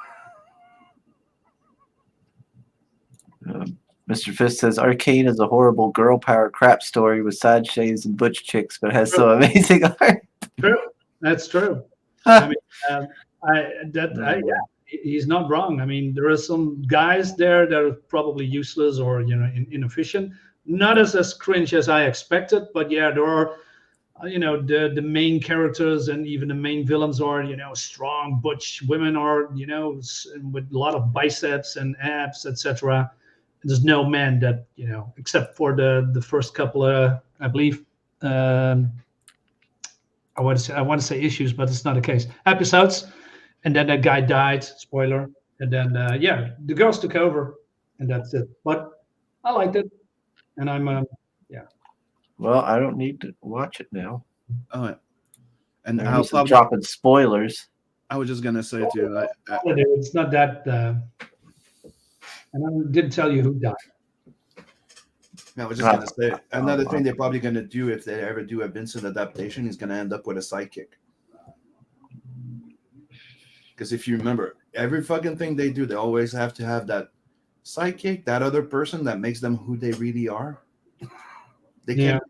Mr. Fist says Arcane is a horrible girl power crap story with side shades and butch chicks, but has some amazing art. True. That's true. I mean, yeah, he's not wrong. I mean, there are some guys there that are probably useless or inefficient. Not as cringe as I expected, but yeah, there are. The main characters and even the main villains are strong butch women are with a lot of biceps and abs, etc. There's no man that except for the first couple of, I believe, I want to say issues, but it's not the case, episodes, and then that guy died, spoiler, and then yeah, the girls took over, and that's it. But I liked it, and I'm Well, I don't need to watch it now. Oh, and I'll stop dropping spoilers. I was just gonna say to you, it's not that, and I didn't tell you who died. I was just gonna say another thing they're probably gonna do if they ever do a Vincent adaptation is gonna end up with a sidekick. Because if you remember, every fucking thing they do, they always have to have that sidekick, that other person that makes them who they really are. They can't.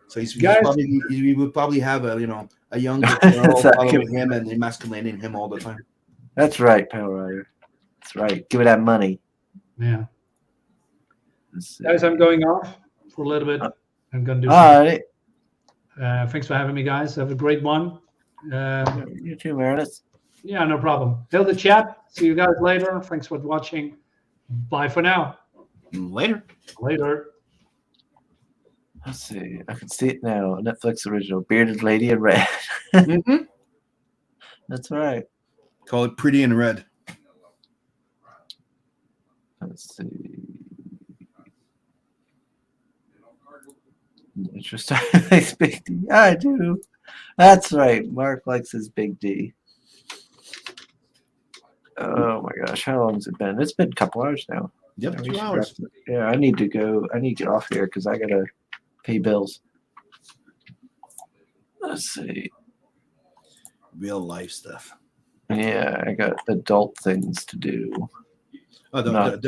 So he would probably have a younger girl following him and emasculating him all the time. That's right, Power Rider. That's right. Give me that money. Yeah. Guys, I'm going off for a little bit. I'm gonna do. All right. Thanks for having me, guys. Have a great one. You too, Meredith. Yeah, no problem. Till the chat. See you guys later. Thanks for watching. Bye for now. Later. Let's see. I can see it now. A Netflix original. Bearded lady in red. Mm-hmm. That's right. Call it Pretty in Red. Let's see. Interesting. Likes Big D. I do. That's right. Mark likes his Big D. Oh my gosh, how long has it been? It's been a couple hours now. Yep, 2 hours. Yeah, I need to go. I need to get off here because I gotta pay bills. Let's see. Real life stuff. Yeah, I got adult things to do. Oh, Not-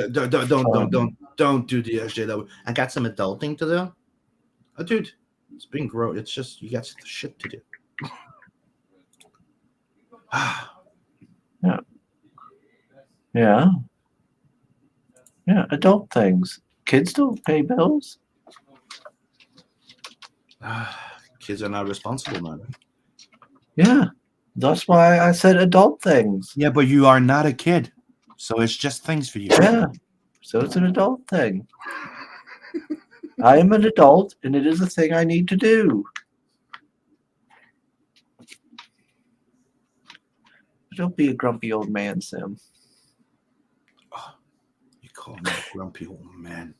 don't do the SJW. I got some adulting to do. Oh, dude, it's being grown. It's just you got shit to do. Yeah. Yeah, adult things. Kids don't pay bills. Kids are not responsible, man. Yeah. That's why I said adult things. Yeah, but you are not a kid, so it's just things for you. Yeah. So it's an adult thing. I am an adult, and it is a thing I need to do. Don't be a grumpy old man, Sim. You call me a grumpy old man.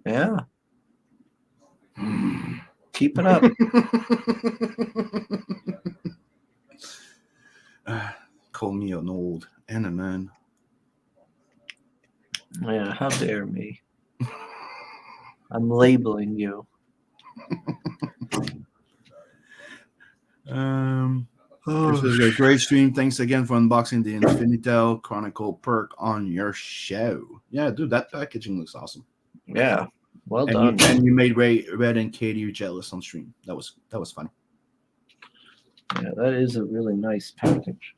Yeah. Keep it up. Call me an old and a man. Yeah, how dare me. I'm labeling you. This is a great stream. Thanks again for unboxing the Infinitel Chronicle perk on your show. Yeah, dude, that packaging looks awesome. Yeah. Well And done. you made Red and Katie jealous on stream. That was fun. Yeah, that is a really nice package.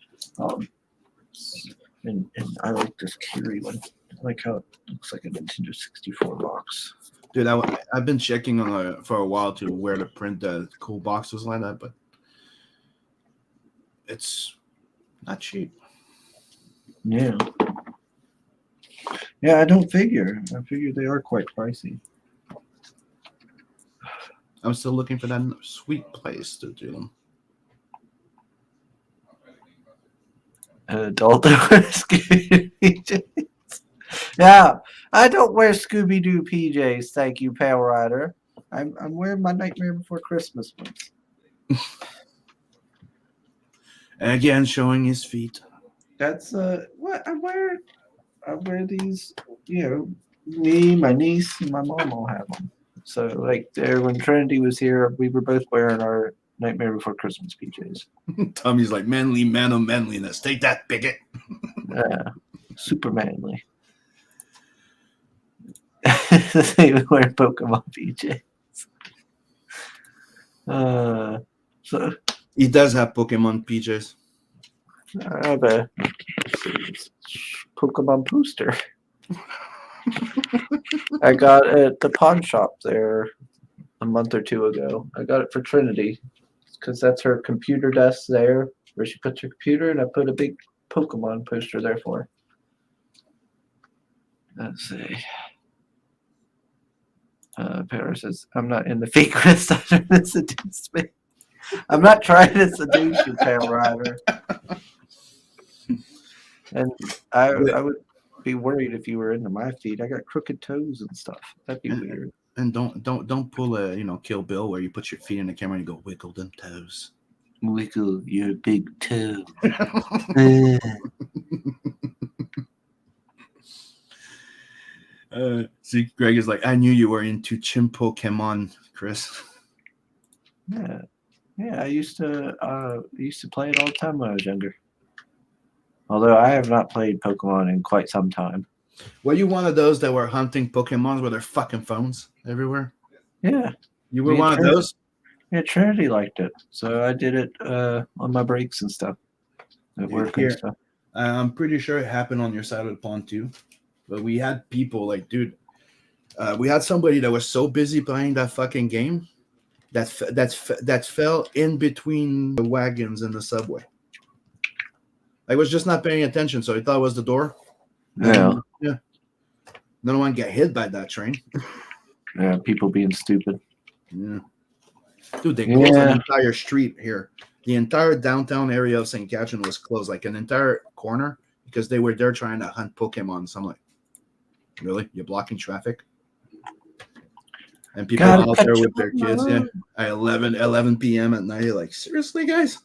And I like this Curie one. I like how it looks like a Nintendo 64 box. Dude, I've been checking on for a while to where to print the cool boxes like that, but it's not cheap. Yeah. Yeah, I don't figure. I figure they are quite pricey. I'm still looking for that sweet place to do them. Adult Scooby PJs. Yeah, I don't wear Scooby Doo PJs. Thank you, Pale Rider. I'm wearing my Nightmare Before Christmas ones. Again, showing his feet. That's what I wear. I wear these. You know, me, my niece, and my mom all have them. So like there, when Trinity was here, we were both wearing our Nightmare Before Christmas PJs. Tommy's like, manly man of manliness. Take that, bigot. Yeah, super manly. They would wear Pokemon PJs. So He does have Pokemon PJs. I have a Pokemon booster. I got it at the pawn shop there a month or two ago. I got it for Trinity because that's her computer desk there where she puts her computer, and I put a big Pokemon poster there for her. Let's see. Paris says, I'm not in the fake quest. I'm trying to seduce me. I'm not trying to seduce you, Pale Rider. And I would be worried if you were into my feet. I got crooked toes and stuff. That'd be weird. And don't pull a Kill Bill where you put your feet in the camera and you go wiggle them toes. Wiggle your big toe. See, Greg is like, I knew you were into Chim Pokemon, Chris. Yeah, I used to play it all the time when I was younger. Although I have not played Pokemon in quite some time. Were you one of those that were hunting Pokemons with their fucking phones everywhere? Yeah. You were one of those? Yeah, Trinity liked it. So I did it on my breaks and stuff. At work and stuff. I'm pretty sure it happened on your side of the pond too. But we had people like, dude, we had somebody that was so busy playing that fucking game that fell in between the wagons in the subway. I was just not paying attention, so he thought it was the door. Yeah. Yeah. No one get hit by that train. Yeah, people being stupid. Yeah. Dude, they closed an entire street here. The entire downtown area of St. Catherine was closed, like an entire corner, because they were there trying to hunt Pokemon. So I'm like, really? You're blocking traffic? And people out there with their kids, at 11 p.m. at night. You're like, seriously, guys?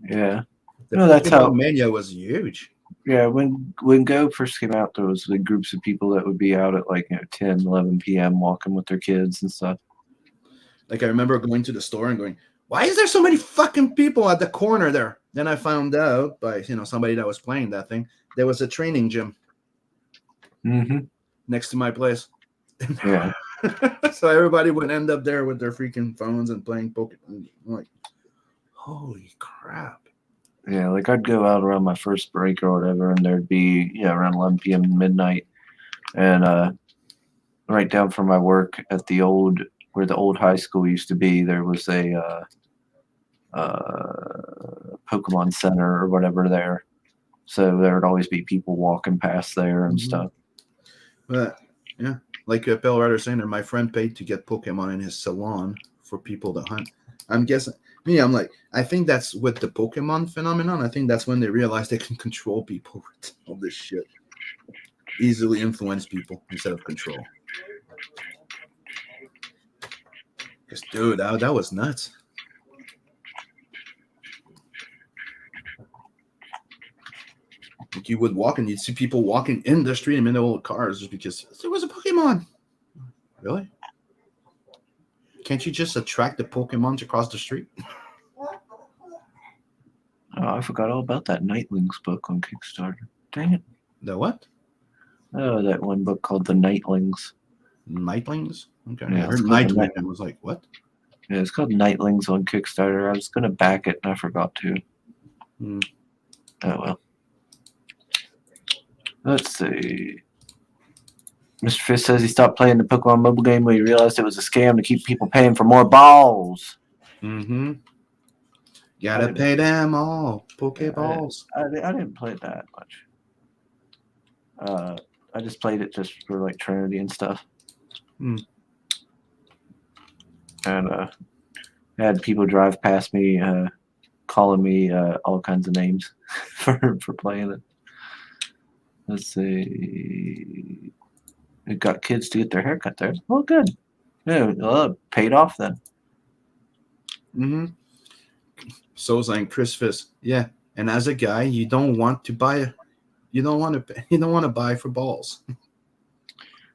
Yeah. The that's how mania was huge. Yeah, when Go first came out, there was the groups of people that would be out at like 10, 11 p.m. walking with their kids and stuff. Like I remember going to the store and going, why is there so many fucking people at the corner there? Then I found out by somebody that was playing that thing, there was a training gym. Mm-hmm. next to my place. Yeah. So everybody would end up there with their freaking phones and playing Pokemon. I'm like, holy crap. Yeah, like I'd go out around my first break or whatever, and there'd be around 11 p.m. midnight, and right down from my work at the old where the old high school used to be, there was a Pokemon Center or whatever there. So there would always be people walking past there and Mhm. stuff. But yeah, like Pale Rider saying there, my friend paid to get Pokemon in his salon for people to hunt. I'm guessing. Me, I'm like, I think that's with the Pokemon phenomenon. I think that's when they realized they can control people with all this shit. Easily influence people instead of control. Because, dude, that was nuts. Like you would walk and you'd see people walking in the street in the old cars just because there was a Pokemon. Really? Can't you just attract the Pokemons across the street? Oh, I forgot all about that Nightlings book on Kickstarter. Dang it. The what? Oh, that one book called The Nightlings. Nightlings? Okay. Yeah, I it's heard called The Nightwing. I was like, what? Yeah, it's called Nightlings on Kickstarter. I was going to back it and I forgot to. Hmm. Oh, well. Let's see. Mr. Fish says he stopped playing the Pokemon mobile game when he realized it was a scam to keep people paying for more balls. Mm-hmm. I Gotta didn't- pay them all. Pokeballs. I didn't play it that much. I just played it just for like Trinity and stuff. Hmm. And I had people drive past me calling me all kinds of names for playing it. Let's see. It got kids to get their hair cut there. Oh, good. Yeah, well, paid off then. Mm-hmm. So it's like Chris Fisk. Yeah. And as a guy, you don't want to buy. You don't want to buy for balls,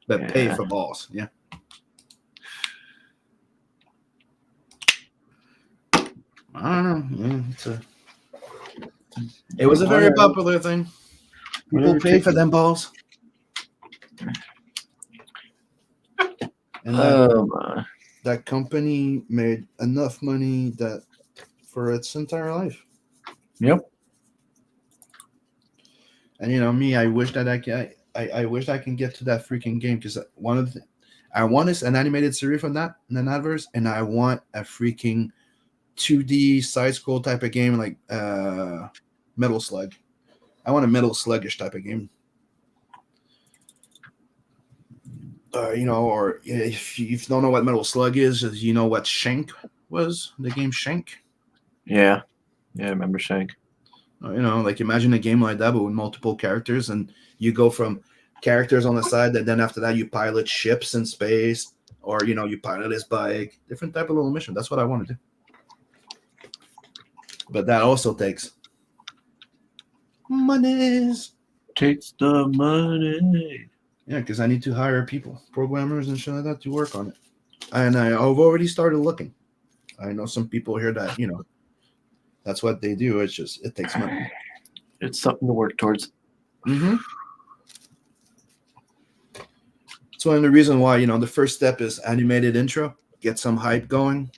but pay Yeah. for balls. Yeah. I don't know. Yeah, it was a very Whatever. popular thing. People Whatever pay for takes- them balls. And that company made enough money that for its entire life. Yep. And me, I wish that I wish I can get to that freaking game because I want is an animated series from that and an adverse, and I want a freaking 2D side scroll type of game like Metal Slug. I want a Metal Sluggish type of game. Or if you don't know what Metal Slug is, you know what Shank was, the game Shank. Yeah. Yeah, I remember Shank. Like imagine a game like that, but with multiple characters, and you go from characters on the side, and then after that you pilot ships in space, or you pilot his bike, different type of little mission. That's what I want to do. But that also takes monies. Takes the money. Yeah, because I need to hire people, programmers and shit like that to work on it. And I've already started looking. I know some people here that, that's what they do. It's just, it takes money. It's something to work towards. Mm-hmm. It's one of the reasons why, the first step is animated intro, get some hype going.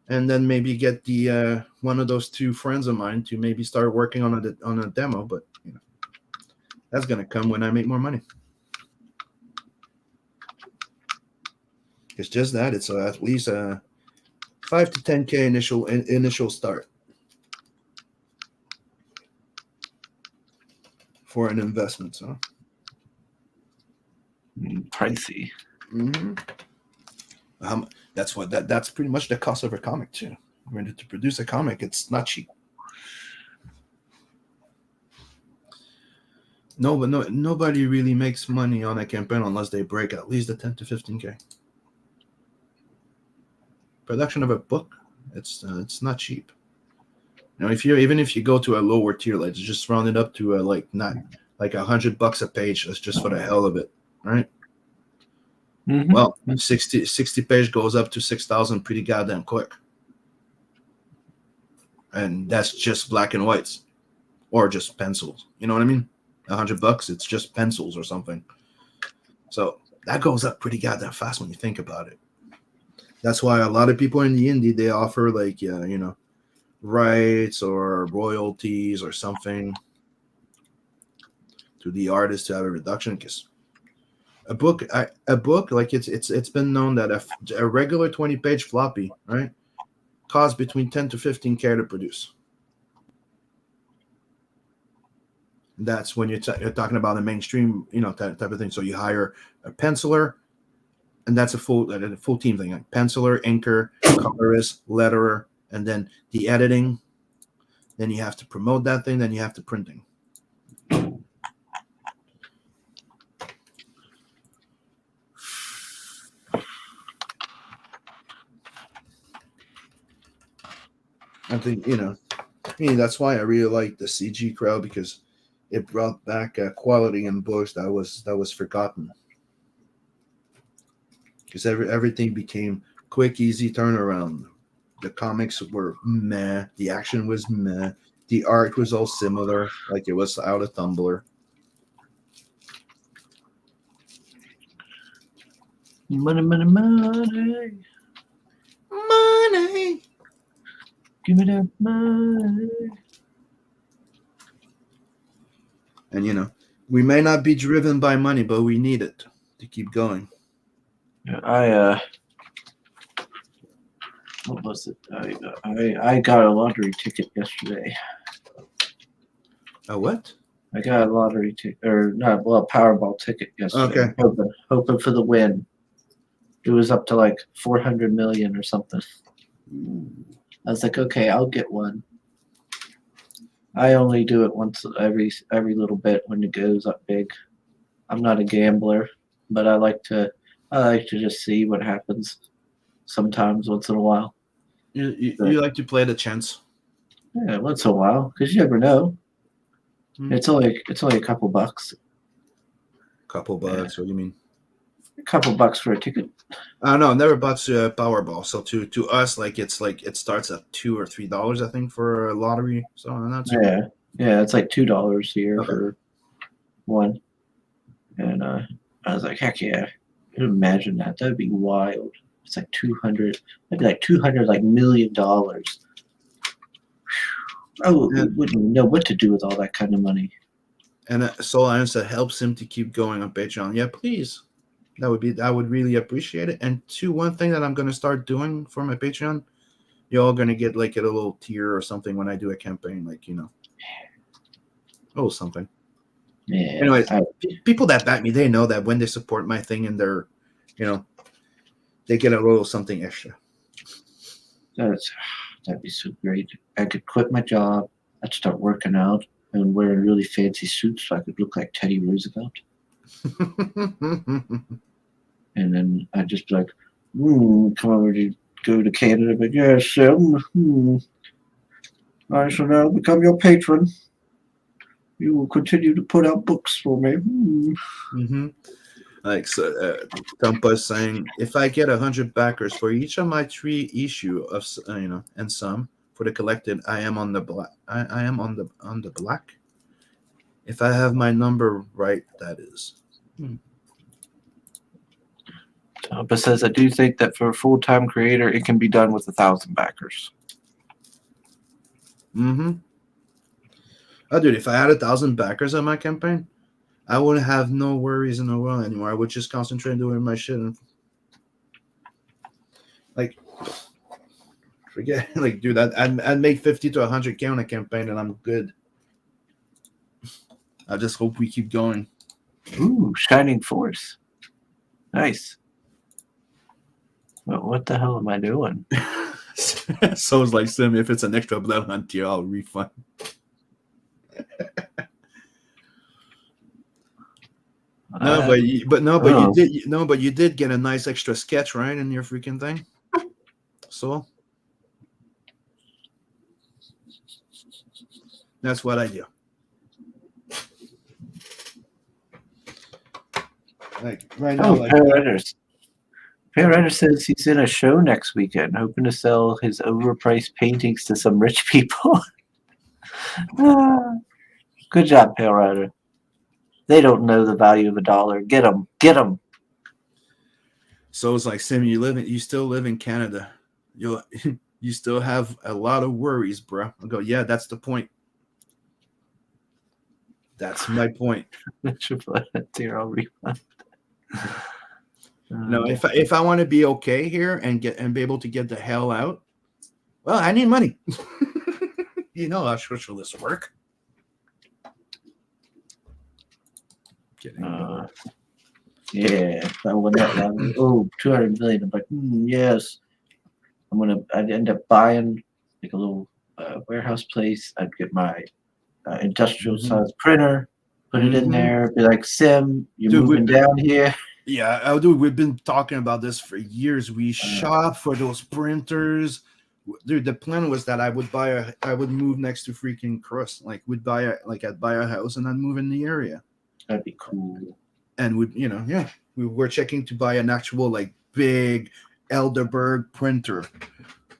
And then maybe get the one of those two friends of mine to maybe start working on a demo. But, that's going to come when I make more money. It's just that it's at least a 5 to 10K initial start for an investment. So Pricey. mm-hmm. That's pretty much the cost of a comic too. When to produce a comic, it's not cheap. Nobody really makes money on a campaign unless they break at least the 10 to 15K. Production of a book, it's not cheap. If you go to a lower tier, like just round it up to not like $100 a page, that's just for the hell of it, right? Mm-hmm. Well, 60 page goes up to 6,000 pretty goddamn quick, and that's just black and whites or just pencils. You know what I mean? $100, it's just pencils or something. So that goes up pretty goddamn fast when you think about it. That's why a lot of people in the indie, they offer like rights or royalties or something to the artist to have a reduction, because a book like it's been known that a regular 20-page floppy, right, costs between 10 to 15K to produce. That's when you're talking about a mainstream, type of thing. So you hire a penciler, and that's a full team thing, like penciler, inker, colorist, letterer, and then the editing. Then you have to promote that thing. Then you have to printing. I think that's why I really like the CG crowd, because it brought back quality in books that was forgotten. Because everything became quick, easy turnaround. The comics were meh. The action was meh. The art was all similar, like it was out of Tumblr. Money, money, money. Money. Give me that money. And we may not be driven by money, but we need it to keep going. What was it? I got a lottery ticket yesterday. A what? I got a lottery ticket, or not? Well, a Powerball ticket yesterday. Okay. Hoping for the win. It was up to like 400 million or something. I was like, okay, I'll get one. I only do it once every little bit when it goes up big. I'm not a gambler, but I like to just see what happens. Sometimes, once in a while. You like to play the chance. Yeah, once in a while, because you never know. Hmm. It's only a couple bucks. Couple bucks. What do you mean? A couple bucks for a ticket. No, never bought Powerball. So to us, like it starts at $2 or $3, I think, for a lottery. So that's Yeah, it's like $2 here Okay. for one. And I was like, heck yeah! Imagine that. That'd be wild. It's like 200. That'd be like $200 million. I wouldn't know what to do with all that kind of money. And Soul Irons, that helps him to keep going on Patreon. Yeah, please. I would really appreciate it. And one thing that I'm going to start doing for my Patreon, you're all going to get like a little tier or something when I do a campaign, like, something. Yeah. Anyways, people that back me, they know that when they support my thing and they're, they get a little something extra. That'd be so great. I could quit my job. I'd start working out and wearing really fancy suits so I could look like Teddy Roosevelt. And then I'd just be like, come over to go to Canada. But yes, Sim, I shall now become your patron. You will continue to put out books for me. Mm-hmm. Like, so, Tampa's saying, if I get 100 backers for each of my 3 issue of, and some for the collected, I am on the black. I am on the black. If I have my number right, that is. Tampa says, I do think that for a full-time creator, it can be done with 1,000 backers. Mm-hmm. Oh, dude, if I had 1,000 backers on my campaign, I wouldn't have no worries in the world anymore. I would just concentrate on doing my shit. And, like, forget, like, dude, I'd make 50 to 100K on a campaign and I'm good. I just hope we keep going. Ooh, Shining Force. Nice. Well, what the hell am I doing? So it's like, Sim, if it's an extra blood hunt tier, I'll refund. But you did get a nice extra sketch, right, in your freaking thing. So that's what I do. Like right now, like Paradise says he's in a show next weekend, hoping to sell his overpriced paintings to some rich people. Good job, Pale Rider. They don't know the value of a dollar. Get them. Get them. So it's like, Sim, you still live in Canada. You you still have a lot of worries, bro. I go, yeah, that's the point. That's my point. Zero refund. No, if I want to be okay here and be able to get the hell out, well, I need money. You know how socialists work. Kidding. Yeah, if I win that lottery, 200 million. I'm like, yes. I'd end up buying like a little warehouse place. I'd get my industrial size printer, put it in there, be like, Sim, you're Dude, moving down here. Yeah, dude, we've been talking about this for years. We shop for those printers. Dude, the plan was that I would move next to freaking Crust. Like, I'd buy a house and I'd move in the area. That'd be cool. And we were checking to buy an actual like big Elderberg printer,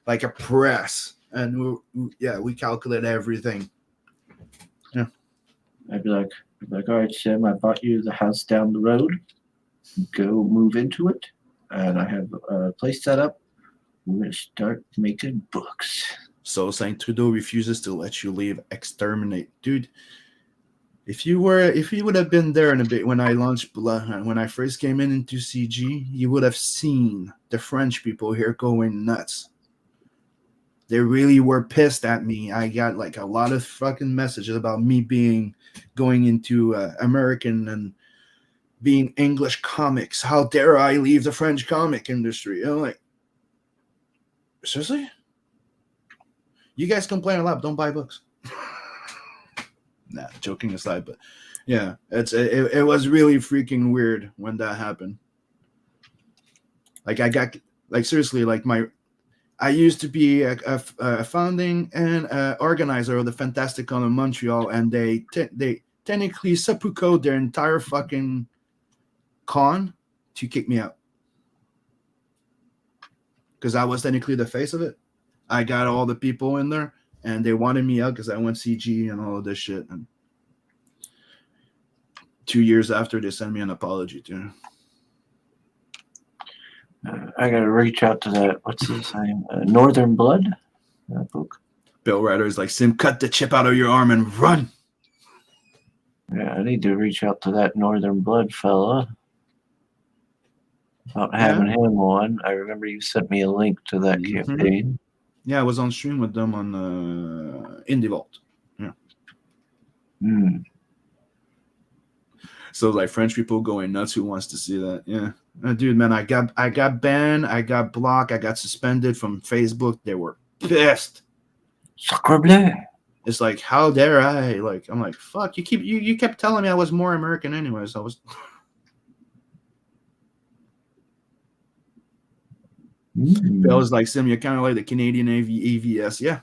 like a press, and we calculate everything. Yeah, I'd be like, all right, Sim, I bought you the house down the road. Go move into it, and I have a place set up. We're gonna start making books. So Saint Trudeau refuses to let you leave. Exterminate, dude. If you would have been there in a bit when I launched when I first came into CG, you would have seen the French people here going nuts. They really were pissed at me. I got like a lot of fucking messages about me going into American and being English comics. How dare I leave the French comic industry? I'm like, seriously? You guys complain a lot, but don't buy books. Nah, joking aside, but yeah, it was really freaking weird when that happened. Like I got like seriously like I used to be a founding and organizer of the Fantastic Con in Montreal, and they technically seppuku their entire fucking con to kick me out because I was technically the face of it. I got all the people in there, and they wanted me out because I went CG and all of this shit. And 2 years after, they sent me an apology too. I gotta reach out to that. What's his name? Northern Blood. That book. Bill Ryder is like, Sim, cut the chip out of your arm and run. Yeah, I need to reach out to that Northern Blood fella about having him on. I remember you sent me a link to that campaign. Yeah, I was on stream with them on Indie Vault. Yeah. So like French people going nuts. Who wants to see that? Yeah, dude, man, I got banned, I got blocked, I got suspended from Facebook. They were pissed. Sacre bleu. It's like, how dare I? Like, I'm like, fuck. You kept telling me I was more American, anyways. I was. Bill was like, Sim, you're kind of like the Canadian AVS. Yeah,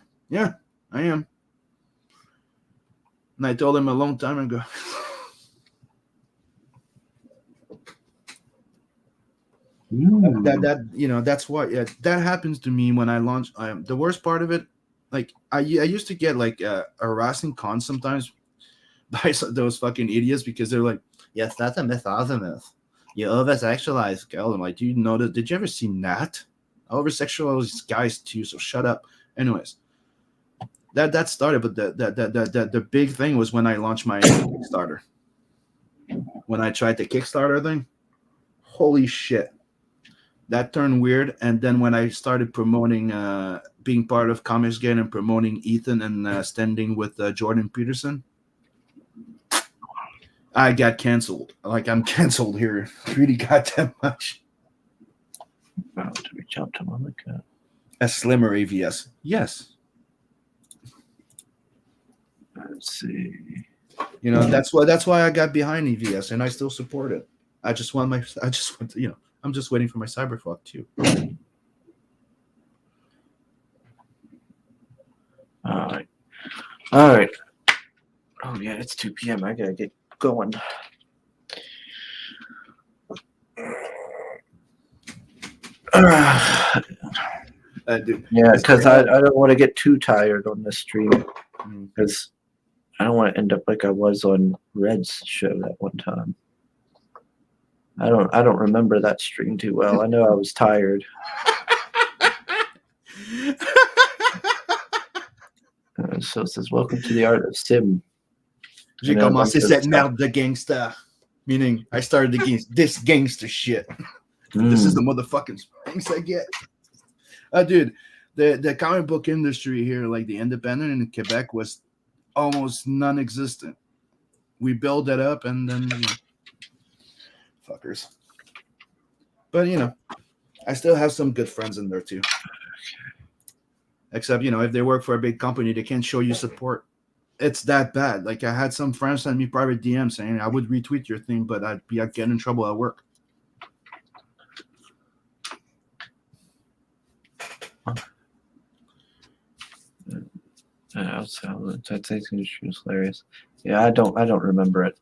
I am. And I told him a long time ago. That's what that happens to me when I launch. The worst part of it, like I used to get like harassing cons sometimes by those fucking idiots because they're like, yes, that's a myth, you over-sexualize girl. I'm like, do you know that? Did you ever see Nat? I over-sexualize guys too, so shut up. Anyways, that started, but the big thing was when I launched my Kickstarter. When I tried the Kickstarter thing, holy shit. That turned weird, and then when I started promoting, being part of Comics Gate and promoting Ethan and standing with Jordan Peterson, I got canceled. Like, I'm canceled here. Really got that much. I have to reach out to him like that. A slimmer AVS, yes. Let's see. That's why I got behind EVS, and I still support it. I'm just waiting for my Cyberfuck too. All right. Oh yeah, it's 2 p.m. I gotta get going. Dude, yeah, because I don't want to get too tired on this stream because I don't want to end up like I was on Red's show that one time. I don't remember that stream too well. I know I was tired. So it says, "Welcome to the art of sim." J'ai commencé cette merde de gangsta. Meaning, I started this gangster shit. This is the motherfucking things I get. Dude, the comic book industry here, like the independent in Quebec, was almost non-existent. We build that up and then, fuckers. But, I still have some good friends in there too. Except, if they work for a big company, they can't show you support. It's that bad. Like, I had some friends send me private DM saying I would retweet your thing, but I'd get in trouble at work. That industry was hilarious. Yeah, I don't remember it.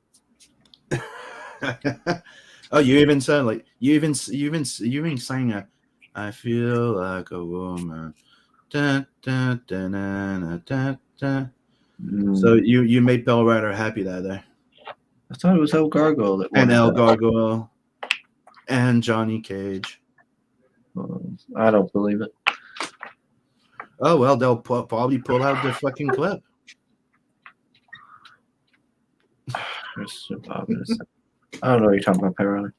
Oh, you even said like you even sang a "I feel like a woman." Da, da, da, da, da, da. So you made Bell Rider happy that day. I thought it was El Gargoyle that And wanted El that. Gargoyle and Johnny Cage. I don't believe it. Oh well, they'll probably pull out the fucking clip. I don't know what you're talking about, apparently.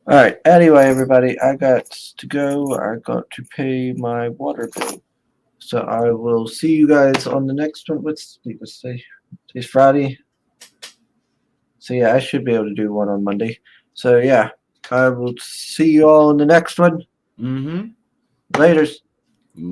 All right. Anyway, everybody, I got to go. I got to pay my water bill. So I will see you guys on the next one. What's say? Today's Friday. So yeah, I should be able to do one on Monday. So yeah, I will see you all in the next one. Mm-hmm. Laters.